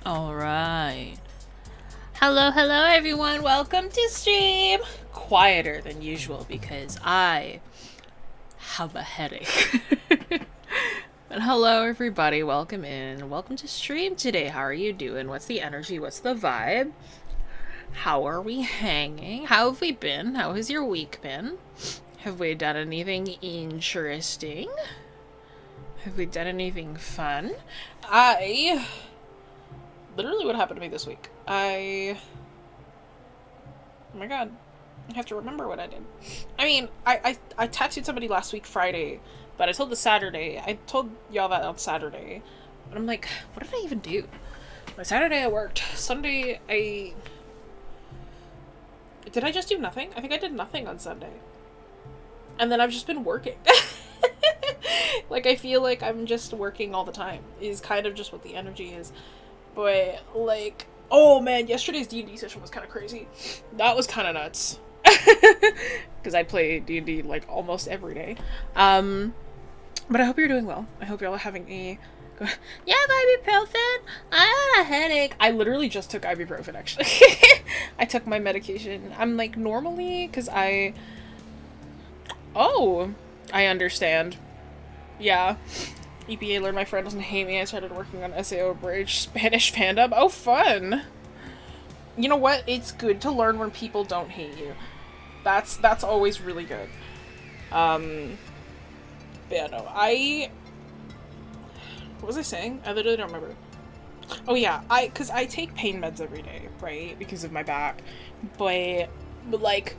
All right. Hello, everyone. Welcome to stream. Quieter than usual because I have a headache. But hello, everybody. Welcome in. Welcome to stream today. How are you doing? What's the energy? What's the vibe? How are we hanging? How have we been? How has your week been? Have we done anything interesting? Have we done anything fun? Literally what happened to me this week. Oh my god. I have to remember what I did. I mean, I tattooed somebody last week Friday, but I told I told y'all that on Saturday. But I'm like, what did I even do? My Saturday I worked. Sunday did I just do nothing? I think I did nothing on Sunday. And then I've just been working. Like, I feel like I'm just working all the time. Is kind of just what the energy is. But, like, oh man, yesterday's D&D session was kind of crazy. That was kind of nuts. Because I play D&D, like, almost every day. But I hope you're doing well. I hope you're all having a... Yeah, ibuprofen. I had a headache. I literally just took ibuprofen, actually. I took my medication. I'm, like, normally, because Oh, I understand. Yeah. EPA learned my friend doesn't hate me. I started working on SAO Bridge Spanish fandom. Oh, fun! You know what? It's good to learn when people don't hate you. That's always really good. But yeah, no, what was I saying? I literally don't remember. Oh yeah, because I take pain meds every day, right? Because of my back. But like,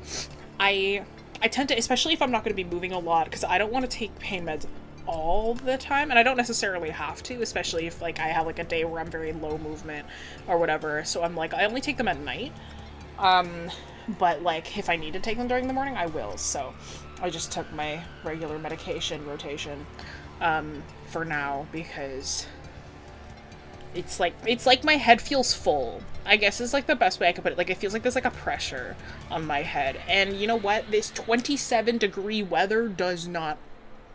I tend to, especially if I'm not going to be moving a lot, because I don't want to take pain meds all the time, and I don't necessarily have to, especially if, like, I have, like, a day where I'm very low movement or whatever, so I'm like, I only take them at night, but, like, if I need to take them during the morning, I will, so I just took my regular medication rotation, for now, because it's like my head feels full, I guess is, like, the best way I could put it. Like, it feels like there's, like, a pressure on my head, and you know what? This 27-degree weather does not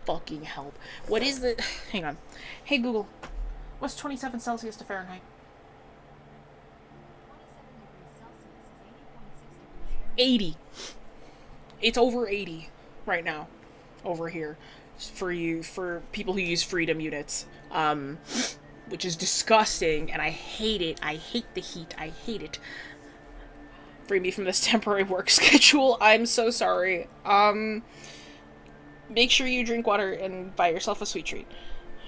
fucking help. What is the... Hang on. Hey, Google. What's 27 Celsius to Fahrenheit? 80. It's over 80 right now. Over here. For people who use freedom units. Which is disgusting, and I hate it. I hate the heat. I hate it. Free me from this temporary work schedule. I'm so sorry. Make sure you drink water and buy yourself a sweet treat.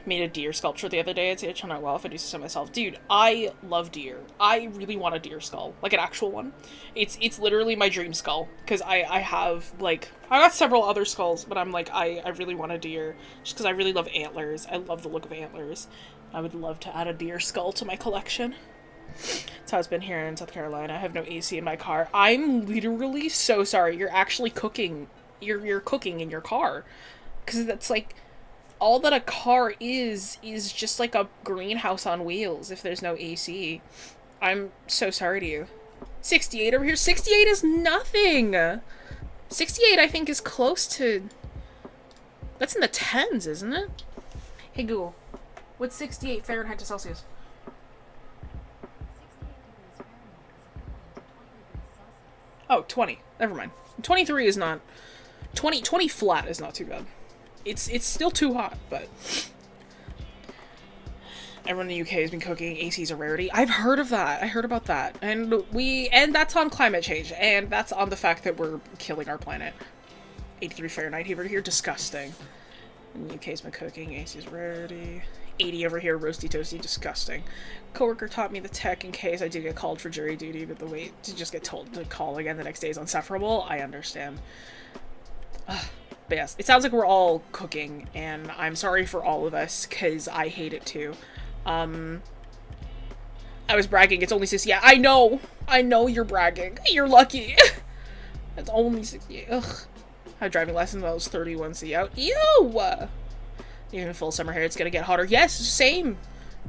Made a deer sculpture the other day. I'd say it turned out well if I do so myself. Dude, I love deer. I really want a deer skull. Like, an actual one. It's literally my dream skull. Because I have, like... I got several other skulls, but I'm like, I really want a deer. Just because I really love antlers. I love the look of antlers. I would love to add a deer skull to my collection. That's how it's been here in South Carolina. I have no AC in my car. I'm literally so sorry. You're actually cooking. You're cooking in your car. Because that's like... all that a car is just like a greenhouse on wheels if there's no AC. I'm so sorry to you. 68 over here. 68 is nothing! 68, I think, is close to... that's in the 10s, isn't it? Hey, Google. What's 68 Fahrenheit to Celsius? Oh, 20. Never mind. 23 is not... 20 flat is not too bad. It's still too hot, but... everyone in the UK has been cooking. AC's a rarity. I've heard of that. I heard about that. And that's on climate change. And that's on the fact that we're killing our planet. 83 Fahrenheit over here. Disgusting. In the UK's been cooking. AC's a rarity. 80 over here. Roasty toasty. Disgusting. Coworker taught me the tech in case I do get called for jury duty, but the wait to just get told to call again the next day is insufferable. I understand. Ugh. But yes, it sounds like we're all cooking, and I'm sorry for all of us, because I hate it too. I was bragging, it's only 60. Yeah, I know you're bragging. You're lucky. It's only 68. Ugh. I had driving lessons when I was 31, so yeah. Ew! Even full summer hair, it's gonna get hotter. Yes, same!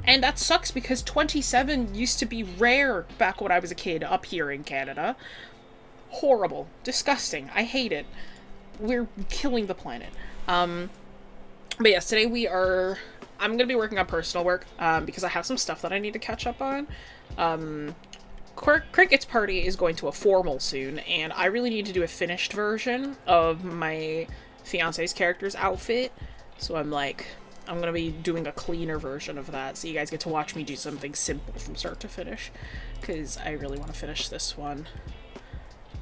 And that sucks, because 27 used to be rare back when I was a kid up here in Canada. Horrible. Disgusting. I hate it. We're killing the planet. But yes, today I'm gonna be working on personal work, because I have some stuff that I need to catch up on. Cricket's party is going to a formal soon, and I really need to do a finished version of my fiance's character's outfit. So I'm gonna be doing a cleaner version of that, so you guys get to watch me do something simple from start to finish, because I really want to finish this one.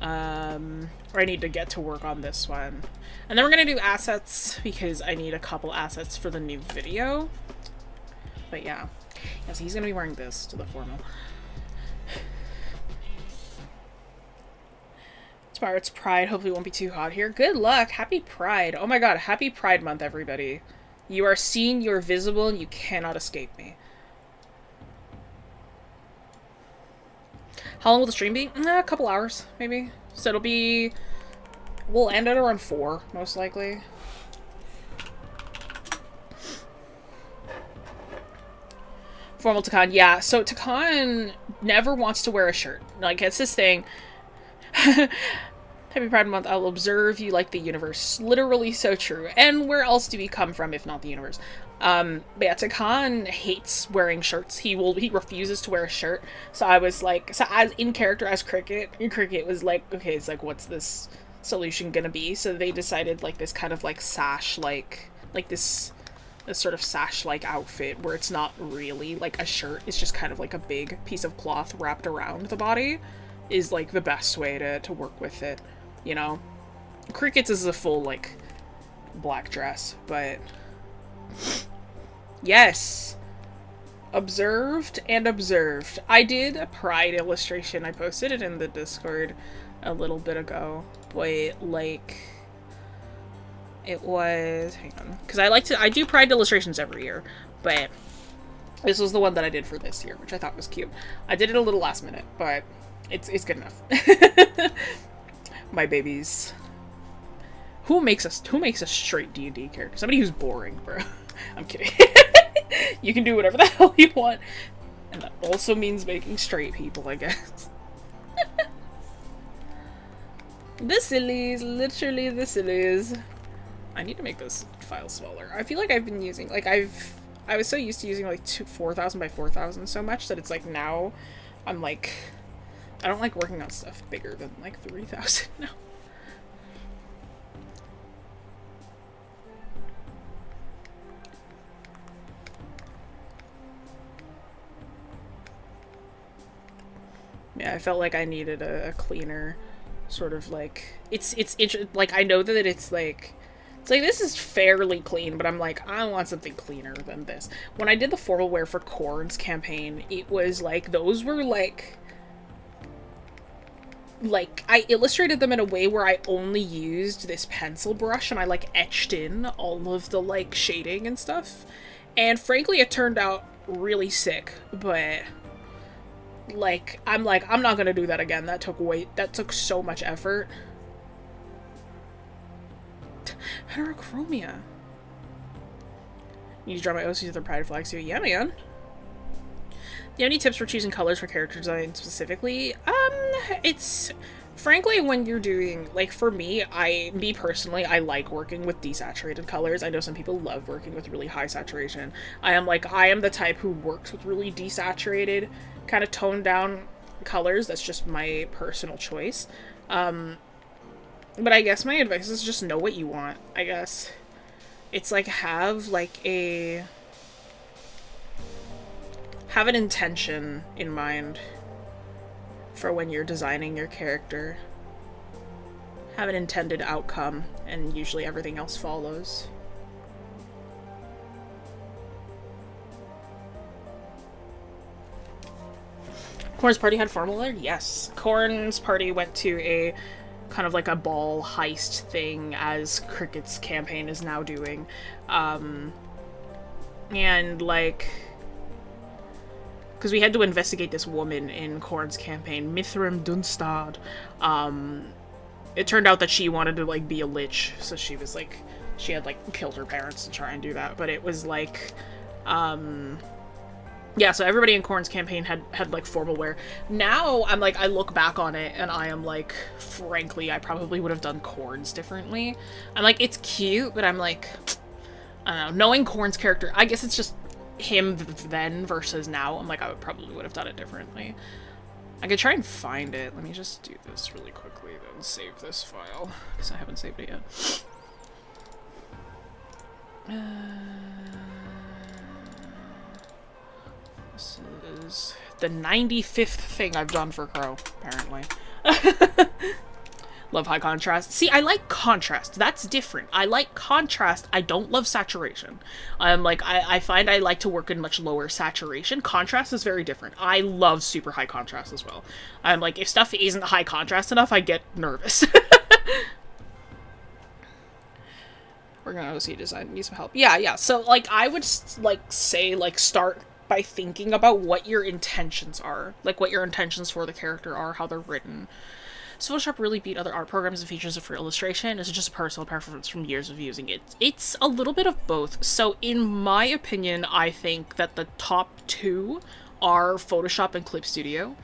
Or I need to get to work on this one. And then we're gonna do assets because I need a couple assets for the new video. But yeah. Yeah, so he's gonna be wearing this to the formal. Tomorrow it's Pride. Hopefully it won't be too hot here. Good luck. Happy Pride. Oh my god, happy Pride Month, everybody. You are seen, you are visible, and you cannot escape me. How long will the stream be? A couple hours, maybe. So it'll be... We'll end at around 4, most likely. Formal Takan. Yeah, so Takan never wants to wear a shirt. Like, it's this thing. Happy Pride Month, I'll observe you like the universe. Literally so true. And where else do we come from if not the universe? But yeah, Takan hates wearing shirts. He refuses to wear a shirt. So I was like, so as in character as Cricket was like, okay, it's like, what's this solution gonna be? So they decided like this kind of like sash, like this sort of sash-like outfit where it's not really like a shirt. It's just kind of like a big piece of cloth wrapped around the body is like the best way to work with it, you know? Cricket's is a full like black dress, but yes, observed and observed. I did a Pride illustration. I posted it in the Discord a little bit ago. Wait, like it was, hang on, because I do Pride illustrations every year, but this was the one that I did for this year, which I thought was cute. I did it a little last minute, but it's good enough. My babies. Who makes a straight D&D character? Somebody who's boring, bro. I'm kidding. You can do whatever the hell you want. And that also means making straight people, I guess. The sillies. Literally the sillies. I need to make this file smaller. I feel like I've been using, like, I was so used to using, like, 4,000 by 4,000 so much that it's, like, now I'm, like, I don't like working on stuff bigger than, like, 3,000 now. Yeah, I felt like I needed a cleaner sort of, like, it's like, I know that it's, like, this is fairly clean, but I'm like, I want something cleaner than this. When I did the formal wear for 𝘰𝘪𝘮 campaign, it was, like, those were, like, I illustrated them in a way where I only used this pencil brush and I, like, etched in all of the, like, shading and stuff. And frankly, it turned out really sick, but, like, I'm not gonna do that again. That took so much effort. 𝘧𝘰𝘭𝘭𝘰𝘳𝘥. Need to draw my OC to the Pride flag too. Yeah, man. Do you have any tips for choosing colors for character design specifically? It's frankly when you're doing, like, for me, me personally, I like working with desaturated colors. I know some people love working with really high saturation. I am the type who works with really desaturated, kind of toned down colors. That's just my personal choice. But I guess my advice is just know what you want, I guess. It's like have an intention in mind for when you're designing your character. Have an intended outcome, and usually everything else follows. 𝘰𝘪𝘮's party had formal wear? Yes. 𝘰𝘪𝘮's party went to a kind of like a ball heist thing, as Cricket's campaign is now doing. And, like, because we had to investigate this woman in 𝘰𝘪𝘮's campaign, Mithrim Dunstad. It turned out that she wanted to, like, be a lich, so she was, like, she had, like, killed her parents to try and do that, but it was, like, yeah, so everybody in 𝘰𝘪𝘮's campaign had like formal wear. Now, I'm like, I look back on it, and I am like, frankly, I probably would have done 𝘰𝘪𝘮's differently. I'm like, it's cute, but I'm like, I don't know, knowing 𝘰𝘪𝘮's character, I guess it's just him then versus now. I'm like, I probably would have done it differently. I could try and find it. Let me just do this really quickly, then save this file, because I haven't saved it yet. This is the 95th thing I've done for Crow, apparently. Love high contrast. See, I like contrast. That's different. I like contrast. I don't love saturation. Like, I find I like to work in much lower saturation. Contrast is very different. I love super high contrast as well. I'm like, if stuff isn't high contrast enough, I get nervous. We're gonna OC design. Need some help. Yeah. So, like, I would, like, say, like, start by thinking about what your intentions are. Like, what your intentions for the character are, how they're written. Does Photoshop really beat other art programs and features for illustration? Is it just a personal preference from years of using it? It's a little bit of both. So in my opinion, I think that the top two are Photoshop and Clip Studio.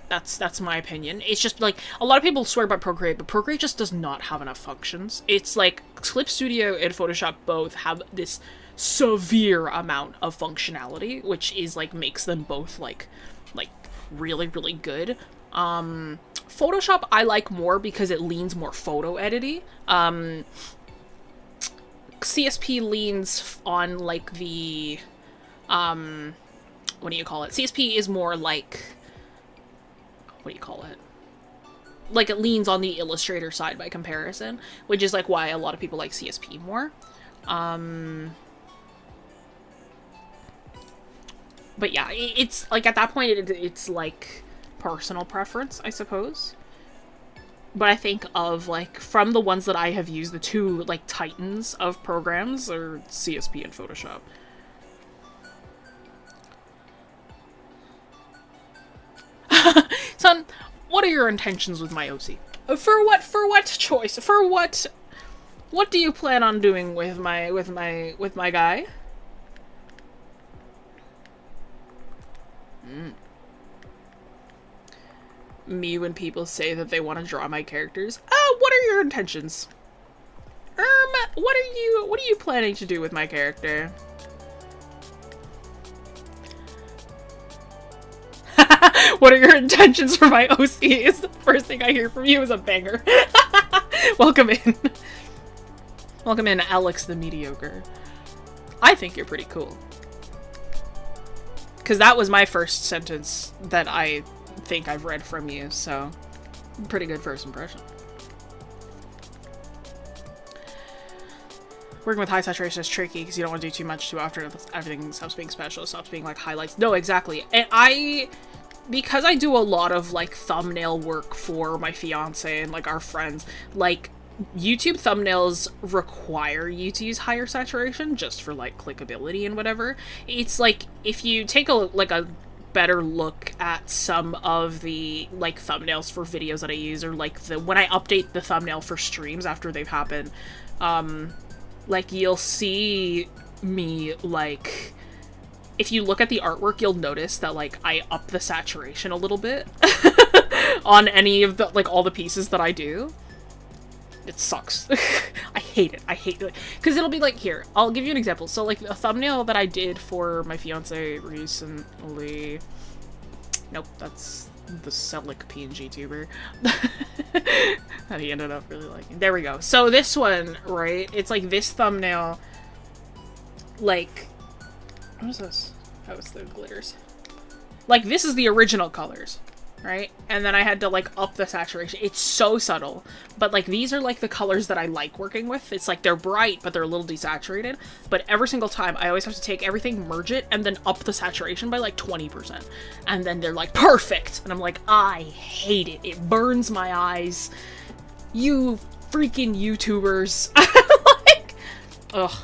That's my opinion. It's just like, a lot of people swear by Procreate, but Procreate just does not have enough functions. It's like Clip Studio and Photoshop both have this severe amount of functionality, which is like makes them both like really, really good. Photoshop I like more because it leans more photo editing. CSP leans on like the what do you call it? CSP is more like, what do you call it? Like, it leans on the Illustrator side by comparison, which is like why a lot of people like CSP more. But yeah, it's like at that point it's like personal preference, I suppose. But I think of, like, from the ones that I have used, the two, like, titans of programs are CSP and Photoshop. Son, what are your intentions with my OC? For what choice? What do you plan on doing with my guy? Me when people say that they want to draw my characters. What are your intentions? What are you planning to do with my character? What are your intentions for my OC? Is the first thing I hear from you is a banger. Welcome in. Welcome in, Alex the Mediocre. I think you're pretty cool. Because that was my first sentence that I think I've read from you, so pretty good first impression. Working with high saturation is tricky because you don't want to do too much too often. Everything stops being special, stops being like highlights. No, exactly. And because I do a lot of like thumbnail work for my fiance and like our friends, like YouTube thumbnails require you to use higher saturation just for like clickability and whatever. It's like, if you take a better look at some of the like thumbnails for videos that I use, or like when I update the thumbnail for streams after they've happened, like you'll see me like, if you look at the artwork, you'll notice that like I up the saturation a little bit on any of the like all the pieces that I do. It sucks. I hate it. I hate it. Because it'll be like, here, I'll give you an example. So, like, a thumbnail that I did for my fiance recently... Nope, that's the Celic PNG tuber. That he ended up really liking. There we go. So this one, right? It's like this thumbnail, like... What is this? Oh, it's the glitters. Like, this is the original colors. Right? And then I had to, like, up the saturation. It's so subtle. But, like, these are, like, the colors that I like working with. It's, like, they're bright, but they're a little desaturated. But every single time, I always have to take everything, merge it, and then up the saturation by, like, 20%. And then they're, like, perfect! And I'm like, I hate it. It burns my eyes. You freaking YouTubers. Like, ugh.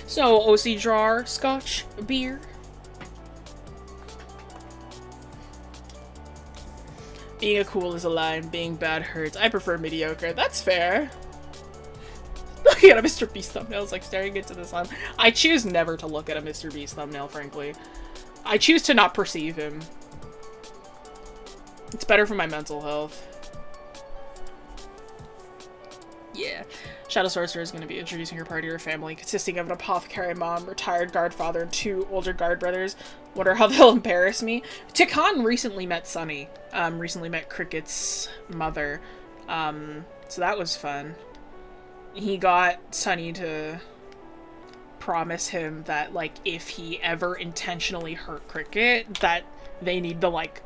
So, OC drawer, scotch, beer. Being a cool is a line, being bad hurts. I prefer mediocre. That's fair. Looking at a Mr. Beast thumbnail is like staring into the sun. I choose never to look at a Mr. Beast thumbnail, frankly. I choose to not perceive him. It's better for my mental health. Yeah. Shadow Sorcerer is going to be introducing her party to her family, consisting of an apothecary mom, retired guard father, and 2 older guard brothers. Wonder how they'll embarrass me. Tikan recently met Sunny. Recently met Cricket's mother. So that was fun. He got Sunny to promise him that, like, if he ever intentionally hurt Cricket, that they need to, like,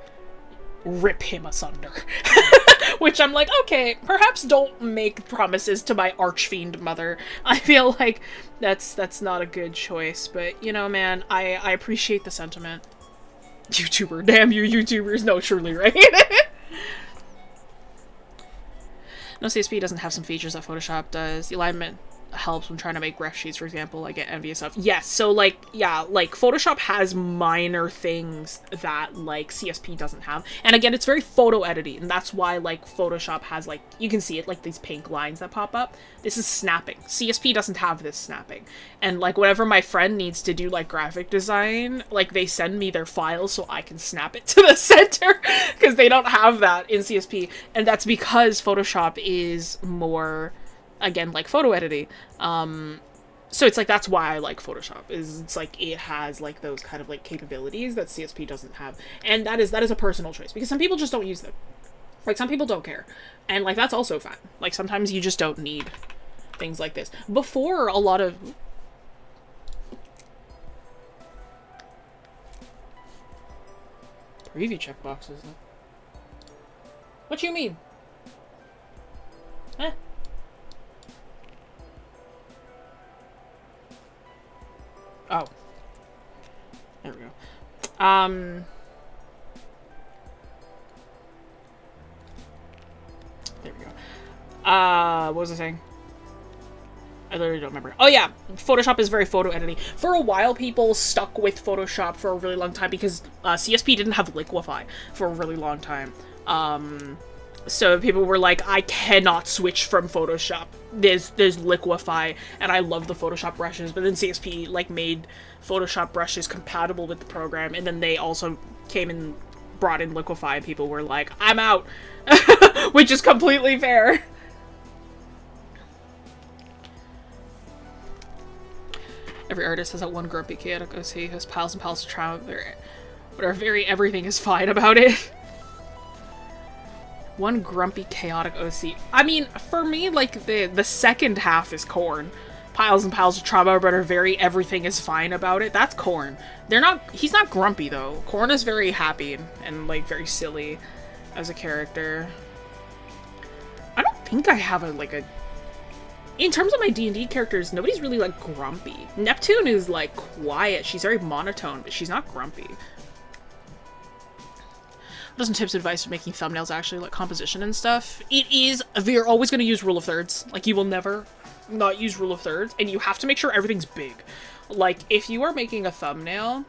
rip him asunder. Which I'm like, okay, perhaps don't make promises to my archfiend mother. I feel like that's not a good choice, but you know, man, I appreciate the sentiment. YouTuber, damn you YouTubers, no, truly, right? No, CSP doesn't have some features that Photoshop does. The alignment helps when trying to make ref sheets, for example. I get envious of. Yes, so like, yeah, like Photoshop has minor things that like CSP doesn't have. And again, it's very photo editing, and that's why like Photoshop has like, you can see it, like these pink lines that pop up. This is snapping. CSP doesn't have this snapping. And like whenever my friend needs to do like graphic design, like they send me their files so I can snap it to the center because they don't have that in CSP. And that's because Photoshop is more, again, like photo editing. So it's like, that's why I like Photoshop, is it's like it has like those kind of like capabilities that CSP doesn't have. And that is a personal choice, because some people just don't use them. Like some people don't care. And like that's also fine. Like sometimes you just don't need things like this. Before, a lot of preview checkboxes. What do you mean? Huh? Oh. There we go. There we go. What was I saying? I literally don't remember. Oh yeah, Photoshop is very photo editing. For a while, people stuck with Photoshop for a really long time because CSP didn't have liquify for a really long time. So people were like, I cannot switch from Photoshop. There's liquify, and I love the Photoshop brushes, but then CSP like made Photoshop brushes compatible with the program, and then they also came and brought in liquify, and people were like, I'm out. Which is completely fair. Every artist has that one grumpy chaotic OC who has piles and piles of trauma, but are very everything is fine about it. One grumpy chaotic OC. I mean, for me, like the second half is Corn. Piles and piles of trauma, but are very everything is fine about it. That's Corn. He's not grumpy though. Corn is very happy and like very silly as a character. I don't think I have in terms of my D&D characters, nobody's really like grumpy. Neptune is like quiet. She's very monotone, but she's not grumpy. What are some tips and advice for making thumbnails actually, like composition and stuff? It is, you're always going to use rule of thirds. Like you will never not use rule of thirds, and you have to make sure everything's big. Like if you are making a thumbnail,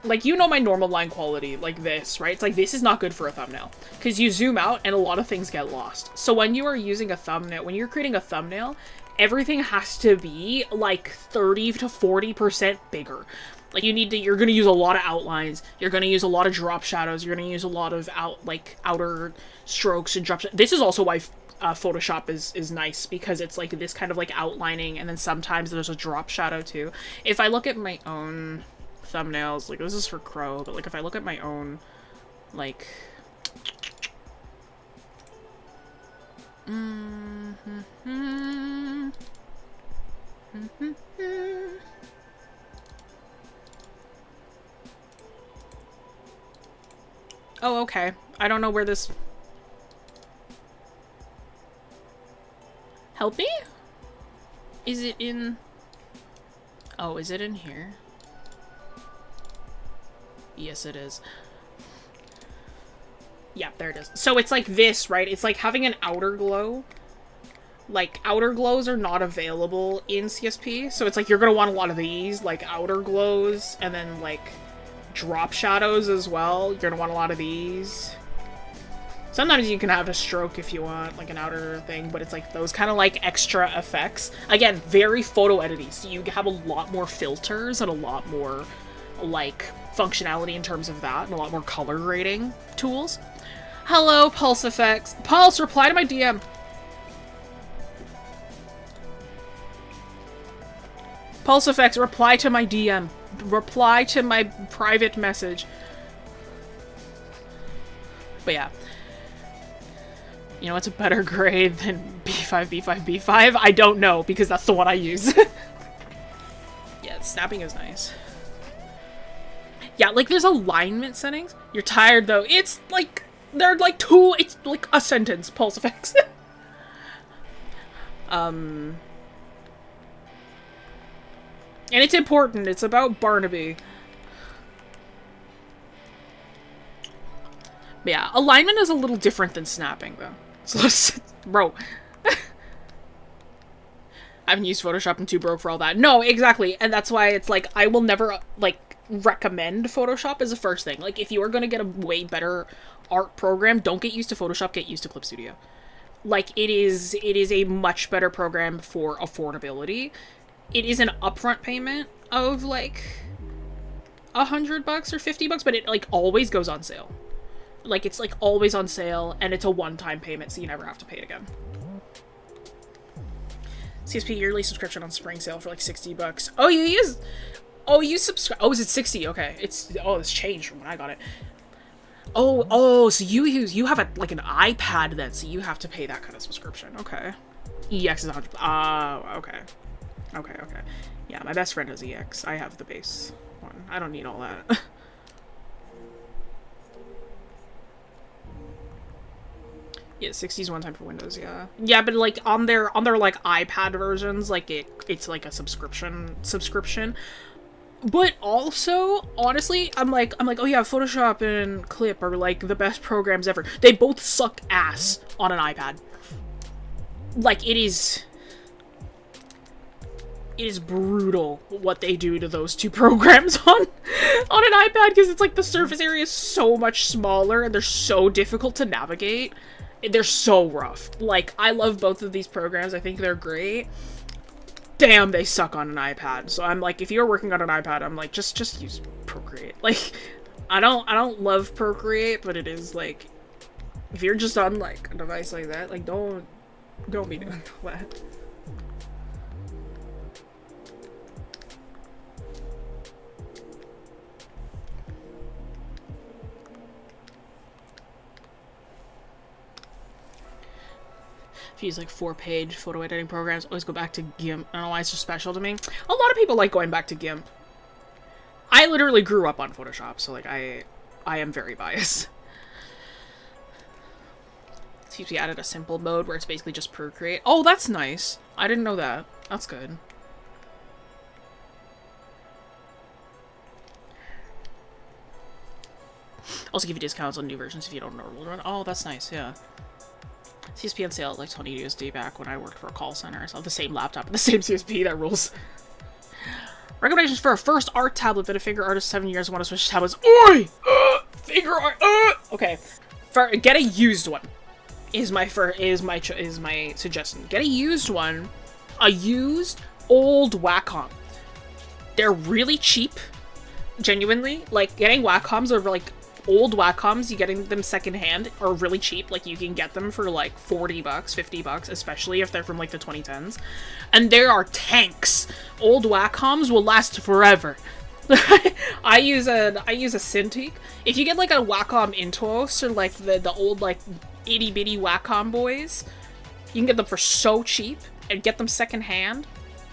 like you know my normal line quality, like this, right? It's like this is not good for a thumbnail because you zoom out and a lot of things get lost. So when you are using a thumbnail, when you're creating a thumbnail, everything has to be like 30 to 40% bigger. Like you're going to use a lot of outlines. You're going to use a lot of drop shadows. You're going to use a lot of outer strokes and drop shadows. This is also why Photoshop is nice, because it's like this kind of like outlining, and then sometimes there's a drop shadow too. If I look at my own thumbnails, like this is for Crow, but like if I look at my own, like oh, okay. I don't know where this... Help me? Is it in... Oh, is it in here? Yes, it is. Yeah, there it is. So it's like this, right? It's like having an outer glow. Like, outer glows are not available in CSP. So it's like you're gonna want a lot of these, like outer glows, and then like drop shadows as well. You're gonna want a lot of these. Sometimes you can have a stroke if you want, like an outer thing, but it's like those kind of like extra effects. Again, very photo editing, so you have a lot more filters and a lot more like functionality in terms of that, and a lot more color grading tools. Hello, Pulse Effects. Pulse, reply to my DM. Pulse Effects, reply to my DM. Reply to my private message. But yeah. You know what's a better grade than B5, B5, B5? I don't know, because that's the one I use. Yeah, snapping is nice. Yeah, like there's alignment settings. You're tired though. It's like, They're like two, it's like a sentence, pulse effects. And it's important, it's about Barnaby. But yeah, alignment is a little different than snapping, though. So, bro. I haven't used Photoshop, I'm too broke for all that. No, exactly, and that's why it's like, I will never, like, recommend Photoshop as a first thing. Like, if you are gonna get a way better art program, don't get used to Photoshop, get used to Clip Studio. Like, it is a much better program for affordability. It is an upfront payment of, like, $100 or $50, but it, like, always goes on sale. Like, it's, like, always on sale, and it's a one-time payment, so you never have to pay it again. CSP yearly subscription on spring sale for, like, $60. Oh, you use... Oh, you subscribe... Oh, is it 60? Okay. It's... Oh, it's changed from when I got it. Oh, so you have, like, an iPad then, so you have to pay that kind of subscription. Okay. EX is 100... okay. Okay. Yeah, my best friend has EX. I have the base one. I don't need all that. Yeah, 60's one time for Windows, yeah. Yeah, but like on their like iPad versions, like it's like a subscription. But also, honestly, I'm like, oh yeah, Photoshop and Clip are like the best programs ever. They both suck ass on an iPad. Like, it is brutal what they do to those two programs on an iPad, because it's like the surface area is so much smaller and they're so difficult to navigate. They're so rough. Like, I love both of these programs. I think they're great. Damn, they suck on an iPad. So I'm like, if you're working on an iPad, I'm like, just use Procreate. Like, I don't love Procreate, but it is like, if you're just on like a device like that, like don't be doing that. Use like 4-page photo editing programs, always go back to GIMP. I don't know why it's so special to me. A lot of people like going back to GIMP. I literally grew up on Photoshop, so like I am very biased. Seems we added a simple mode where it's basically just Procreate. Oh, that's nice. I didn't know that. That's good. Also give you discounts on new versions if you don't know the old one. Oh, that's nice, yeah. CSP on sale at like $20 back when I worked for a call center. So I have the same laptop and the same CSP, that rules. Recommendations for a first art tablet. Been a finger artist 7 years. Want to switch tablets. Oi! Finger art. Okay. Get a used one. Is my suggestion. Get a used one. A used old Wacom. They're really cheap. Genuinely, like getting Wacoms are like. Old Wacoms, you getting them secondhand are really cheap. Like, you can get them for like $40, $50, especially if they're from like the 2010s. And there are tanks. Old Wacoms will last forever. I use a Cintiq. If you get like a Wacom Intuos or like the old like itty bitty Wacom boys, you can get them for so cheap and get them secondhand.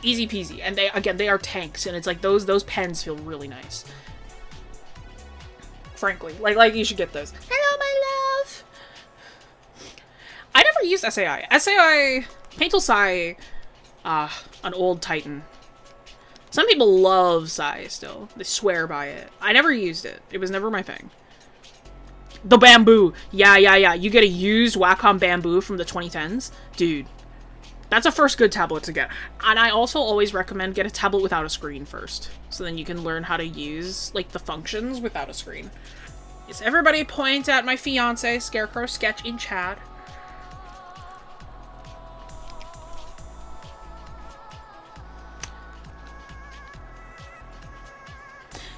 Easy peasy. And they are tanks, and it's like those pens feel really nice. Frankly, like you should get those. Hello, my love. I never used SAI. Paint Tool Sai, an old Titan. Some people love Sai still. They swear by it. I never used it. It was never my thing. The Bamboo. Yeah. You get a used Wacom Bamboo from the 2010s, dude. That's a first good tablet to get. And I also always recommend get a tablet without a screen first. So then you can learn how to use, like, the functions without a screen. Yes, everybody point at my fiance, Scarecrow Sketch in chat.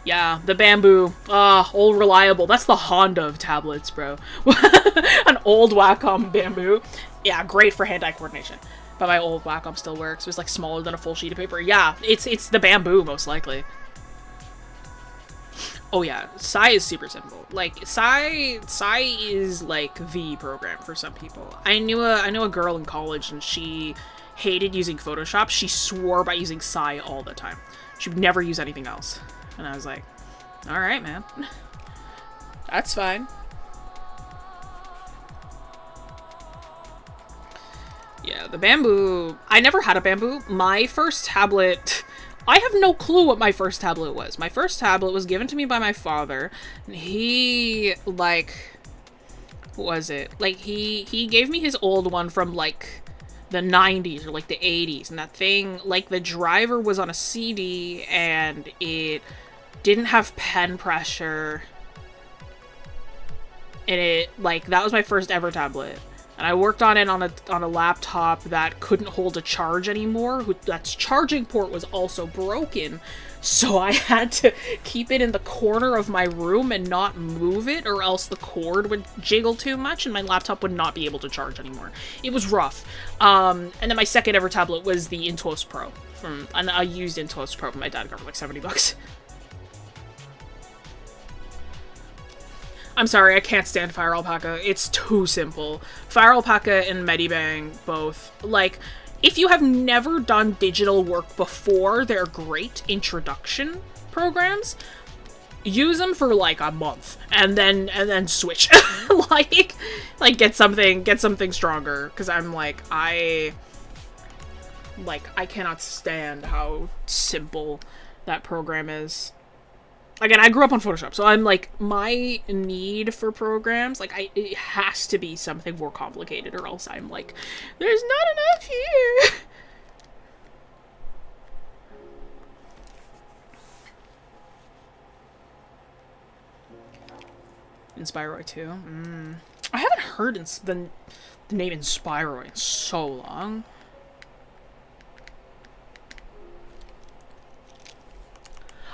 Yeah, the Bamboo. Old reliable. That's the Honda of tablets, bro. An old Wacom Bamboo. Yeah, great for hand-eye coordination. But my old Wacom still works. It was like smaller than a full sheet of paper. Yeah, it's the Bamboo most likely. Oh yeah, Sai is super simple. Like Sai is like the program for some people. I knew a girl in college and she hated using Photoshop. She swore by using Sai all the time. She would never use anything else. And I was like, all right, man. That's fine. The bamboo, I never had a bamboo. My first tablet, I have no clue what my first tablet was. My first tablet was given to me by my father. And he, like, what was it? Like, he gave me his old one from, like, the 90s or, like, the 80s. And that thing, like, the driver was on a CD and it didn't have pen pressure. And it, like, that was my first ever tablet. And I worked on it on a laptop that couldn't hold a charge anymore. That charging port was also broken. So I had to keep it in the corner of my room and not move it, or else the cord would jiggle too much and my laptop would not be able to charge anymore. It was rough. And then my second ever tablet was the Intuos Pro. And I used Intuos Pro, my dad got for like 70 bucks. I'm sorry, I can't stand Fire Alpaca. It's too simple. Fire Alpaca and Medibang both. Like, if you have never done digital work before, they're great introduction programs. Use them for like a month and then switch. like get something stronger. Cause I'm like, I cannot stand how simple that program is. Again, I grew up on Photoshop, so I'm like, my need for programs, like, it has to be something more complicated, or else I'm like, there's not enough here. Inspiroy too. I haven't heard the name Inspiroy in so long.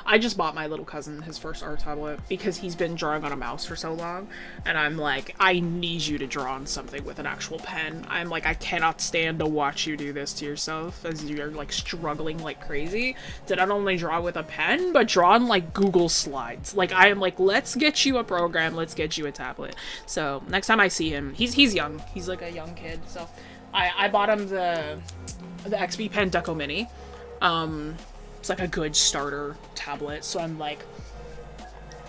I just bought my little cousin his first art tablet because he's been drawing on a mouse for so long, and I'm like, I need you to draw on something with an actual pen. I'm like, I cannot stand to watch you do this to yourself as you're like struggling like crazy to not only draw with a pen, but draw on like Google Slides. Like, I am like, let's get you a program, let's get you a tablet. So next time I see him, he's young, he's like a young kid, so I bought him the XP Pen Deco Mini. It's like a good starter tablet, so I'm like,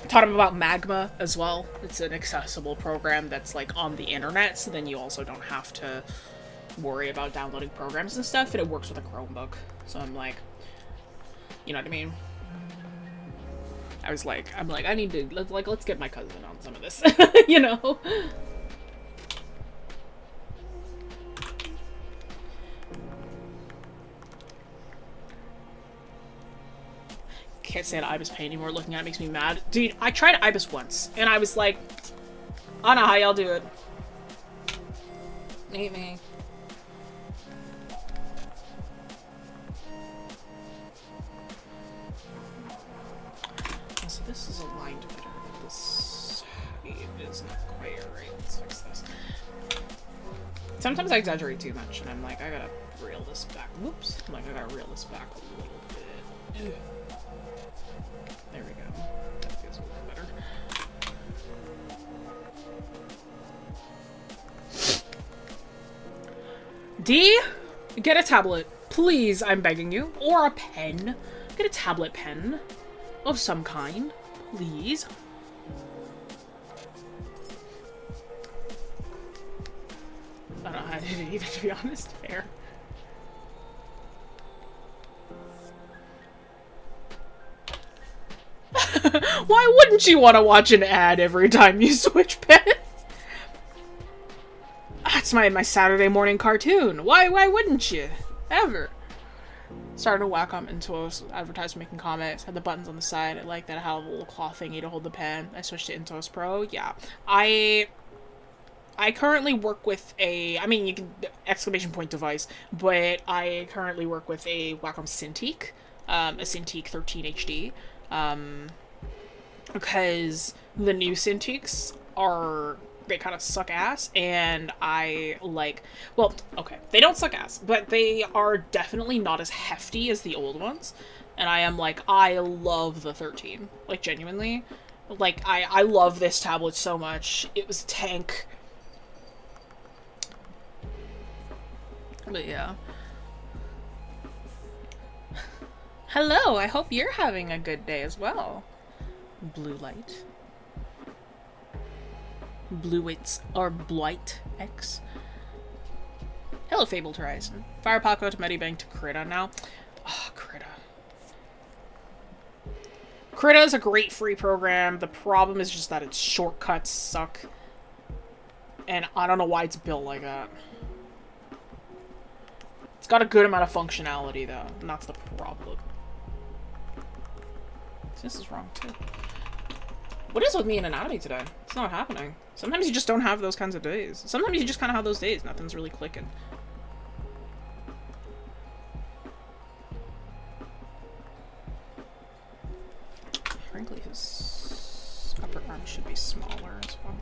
taught him about Magma as well. It's an accessible program that's like on the internet, so then you also don't have to worry about downloading programs and stuff, and it works with a Chromebook. So I'm like, you know what I mean? I'm like, I need to, let's get my cousin on some of this, you know? Can't stand Ibis Paint anymore. Looking at it makes me mad. Dude, I tried Ibis once, and I was like, I don't know how y'all do it. Hate me. So this is aligned better, but this is not quite right. Let's fix this. Sometimes I exaggerate too much, and I'm like, I gotta reel this back. Whoops. I'm like, I gotta reel this back a little bit. There we go. That feels a little better. D, get a tablet. Please, I'm begging you. Or a pen. Get a tablet pen. Of some kind. Please. I don't know how to do it either, to be honest. Fair. Why wouldn't you want to watch an ad every time you switch pens? That's my Saturday morning cartoon. Why wouldn't you? Ever. Started to whack on Intuos advertisement making comments. Had the buttons on the side. I like that, how the little claw thingy to hold the pen. I switched to Intuos Pro. Yeah. I currently work with a, I mean, you can, exclamation point device, but I currently work with a Wacom Cintiq, a Cintiq 13 HD. Because the new Cintiqs they kind of suck ass, and I like, well, okay, they don't suck ass, but they are definitely not as hefty as the old ones, and I am like, I love the 13, like, genuinely, like, I love this tablet so much. It was a tank. But yeah. Hello, I hope you're having a good day as well. Blue light. Blue Wits or Blight X. Hello, Fabled Horizon. Fire Paco to Medibank to Krita now. Oh, Krita. Krita is a great free program. The problem is just that its shortcuts suck. And I don't know why it's built like that. It's got a good amount of functionality, though. And that's the problem. This is wrong, too. What is with me in anatomy today? It's not happening. Sometimes you just don't have those kinds of days. Sometimes you just kind of have those days. Nothing's really clicking. Frankly, his upper arm should be smaller as well.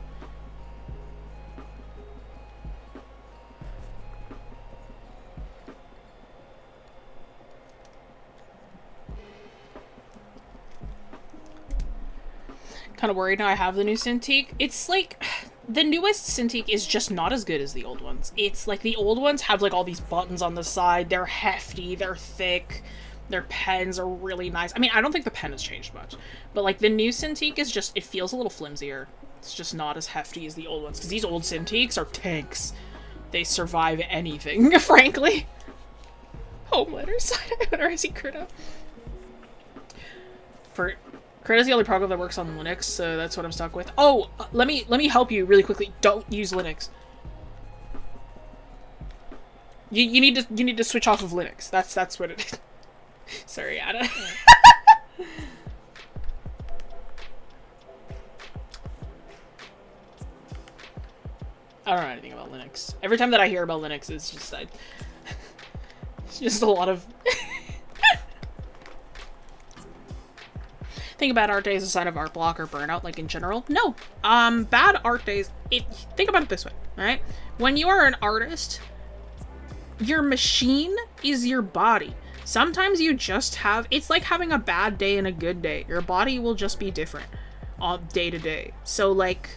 Kind of worried now I have the new Cintiq. It's like, the newest Cintiq is just not as good as the old ones. It's like the old ones have like all these buttons on the side. They're hefty, they're thick, their pens are really nice. I mean, I don't think the pen has changed much, but like the new Cintiq is just, it feels a little flimsier. It's just not as hefty as the old ones, because these old Cintiqs are tanks. They survive anything, frankly. Home letter side, or is he Krita? Krita's the only program that works on Linux, so that's what I'm stuck with. Oh, let me help you really quickly. Don't use Linux. You need to switch off of Linux. That's what it is. Sorry, Anna. I don't know anything about Linux. Every time that I hear about Linux, it's just it's just a lot of. Think bad art days a sign of art block or burnout, like in general? No. Bad art days, think about it this way, alright? When you are an artist, your machine is your body. Sometimes you just have, it's like having a bad day and a good day. Your body will just be different day to day. So like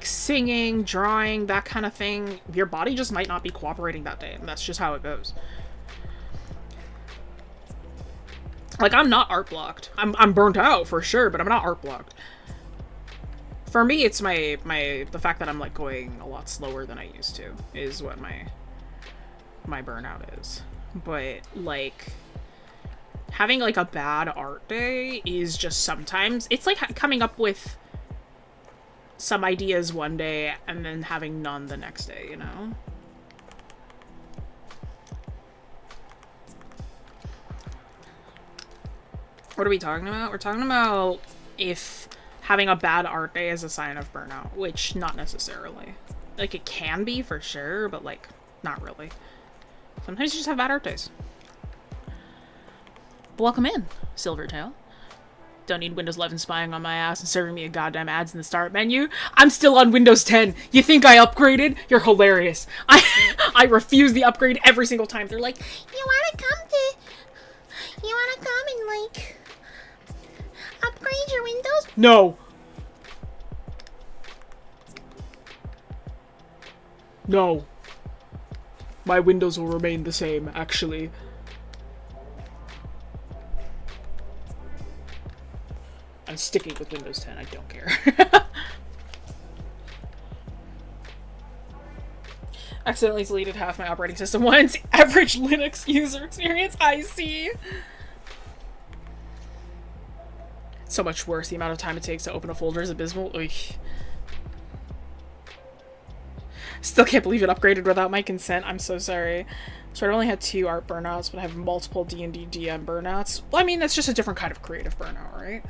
singing, drawing, that kind of thing, your body just might not be cooperating that day, and that's just how it goes. Like, I'm not art blocked. I'm burnt out for sure, but I'm not art blocked. For me, it's the fact that I'm like going a lot slower than I used to is what my burnout is. But like having like a bad art day is just sometimes it's like coming up with some ideas one day and then having none the next day, you know? What are we talking about? We're talking about if having a bad art day is a sign of burnout, which not necessarily. Like, it can be for sure, but like, not really. Sometimes you just have bad art days. Welcome in, Silvertail. Don't need Windows 11 spying on my ass and serving me a goddamn ads in the start menu. I'm still on Windows 10. You think I upgraded? You're hilarious. I refuse the upgrade every single time. They're like, you wanna come and like upgrade your Windows? No. No. My Windows will remain the same, actually. I'm sticking with Windows 10, I don't care. Accidentally deleted half my operating system once. Average Linux user experience, I see. So much worse. The amount of time it takes to open a folder is abysmal. Ugh. Still can't believe it upgraded without my consent. I'm so sorry. So I only had 2 art burnouts, but I have multiple D&D DM burnouts. Well, I mean, that's just a different kind of creative burnout, right?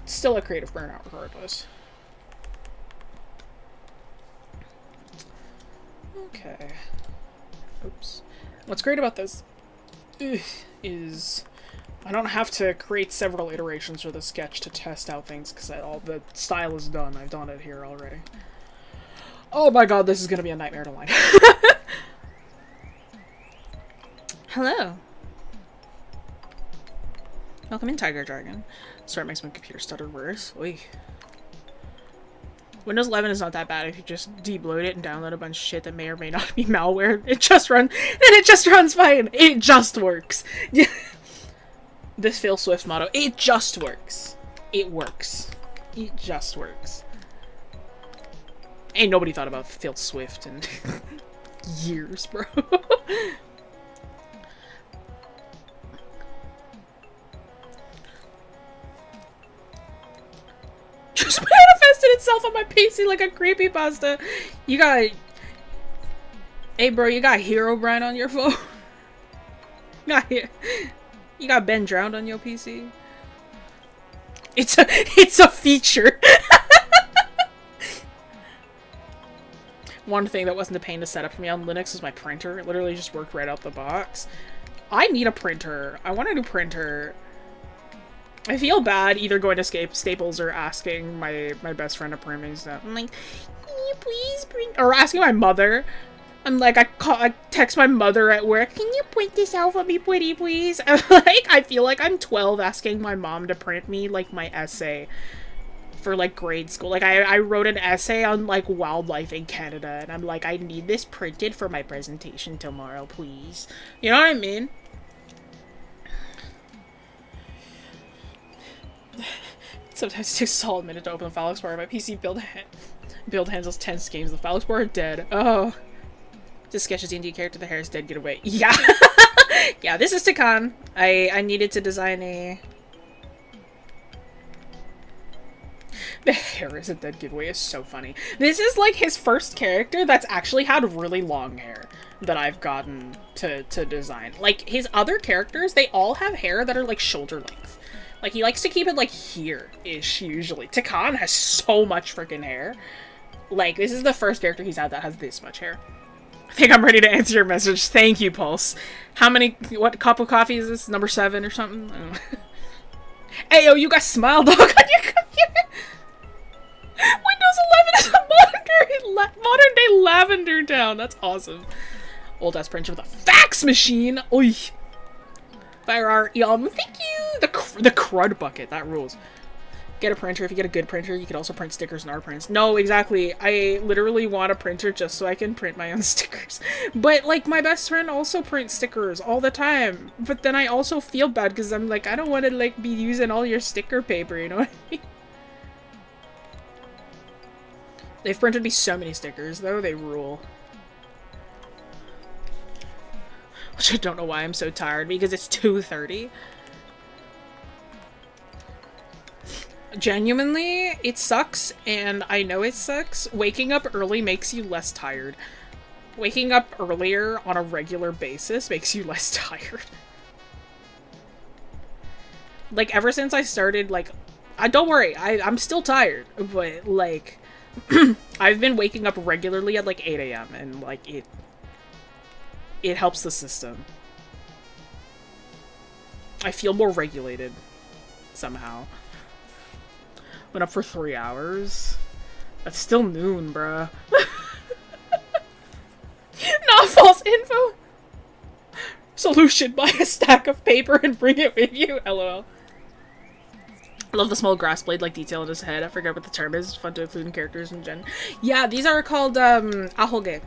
It's still a creative burnout regardless. Okay. Oops. What's great about this is I don't have to create several iterations for the sketch to test out things because all the style is done. I've done it here already. Oh my god, this is gonna be a nightmare to line. Hello. Welcome in, Tiger Dragon. Sorry, it makes my computer stutter worse. Oy. Windows 11 is not that bad if you just debloat it and download a bunch of shit that may or may not be malware. It just runs, and it just runs fine. It just works. This Phil Swift motto, it just works. It works. It just works. Ain't nobody thought about Phil Swift and years, bro. Just manifested itself on my PC like a creepypasta. You got... Hey, bro, you got Herobrine on your phone? You got Ben Drowned on your PC? It's a feature. One thing that wasn't a pain to set up for me on Linux was my printer. It literally just worked right out the box. I need a printer. I want a new printer. I feel bad either going to Staples or asking my best friend to print me stuff. I'm like, can you please print? Or asking my mother. I'm like, I text my mother at work. Can you print this out for me, pretty please? Like, I feel like I'm 12 asking my mom to print me like my essay for like grade school. Like I wrote an essay on like wildlife in Canada, and I'm like, I need this printed for my presentation tomorrow, please. You know what I mean? Sometimes it takes a solid minute to open the File Explorer. My PC build handles 10 games. The File Explorer dead. Oh. This sketches D&D character, the hair is dead, get away. Yeah. Yeah, this is Takan. I needed to design a... The hair is a dead giveaway is so funny. This is like his first character that's actually had really long hair that I've gotten to design. Like, his other characters, they all have hair that are like shoulder length. Like, he likes to keep it like here-ish, usually. Takan has so much freaking hair. Like, this is the first character he's had that has this much hair. I think I'm ready to answer your message. Thank you, Pulse. What cup of coffee is this? Number 7 or something? I don't know. Hey, yo, you got Smile Dog on your computer? Windows 11 is a modern day lavender town. That's awesome. Old ass printer with a fax machine. Oy. Fire art, yum. Thank you. The crud bucket. That rules. Get a printer. If you get a good printer, you can also print stickers and art prints. No, exactly. I literally want a printer just so I can print my own stickers. But, like, my best friend also prints stickers all the time. But then I also feel bad because I'm like, I don't want to, like, be using all your sticker paper, you know what I mean? They've printed me so many stickers, though. They rule. Which I don't know why I'm so tired, because it's 2:30. Genuinely, it sucks, and I know it sucks. Waking up early makes you less tired. Waking up earlier on a regular basis makes you less tired. Like, ever since I started, like... don't worry, I'm still tired, but, like... I've been waking up regularly at, like, 8 AM, and, like, it helps the system. I feel more regulated, somehow. Went up for 3 hours. That's still noon, bruh. Not false info! Solution, buy a stack of paper and bring it with you, lol. I love the small grass blade-like detail in his head. I forget what the term is. It's fun to include in characters in gen. Yeah, these are called, ahoge.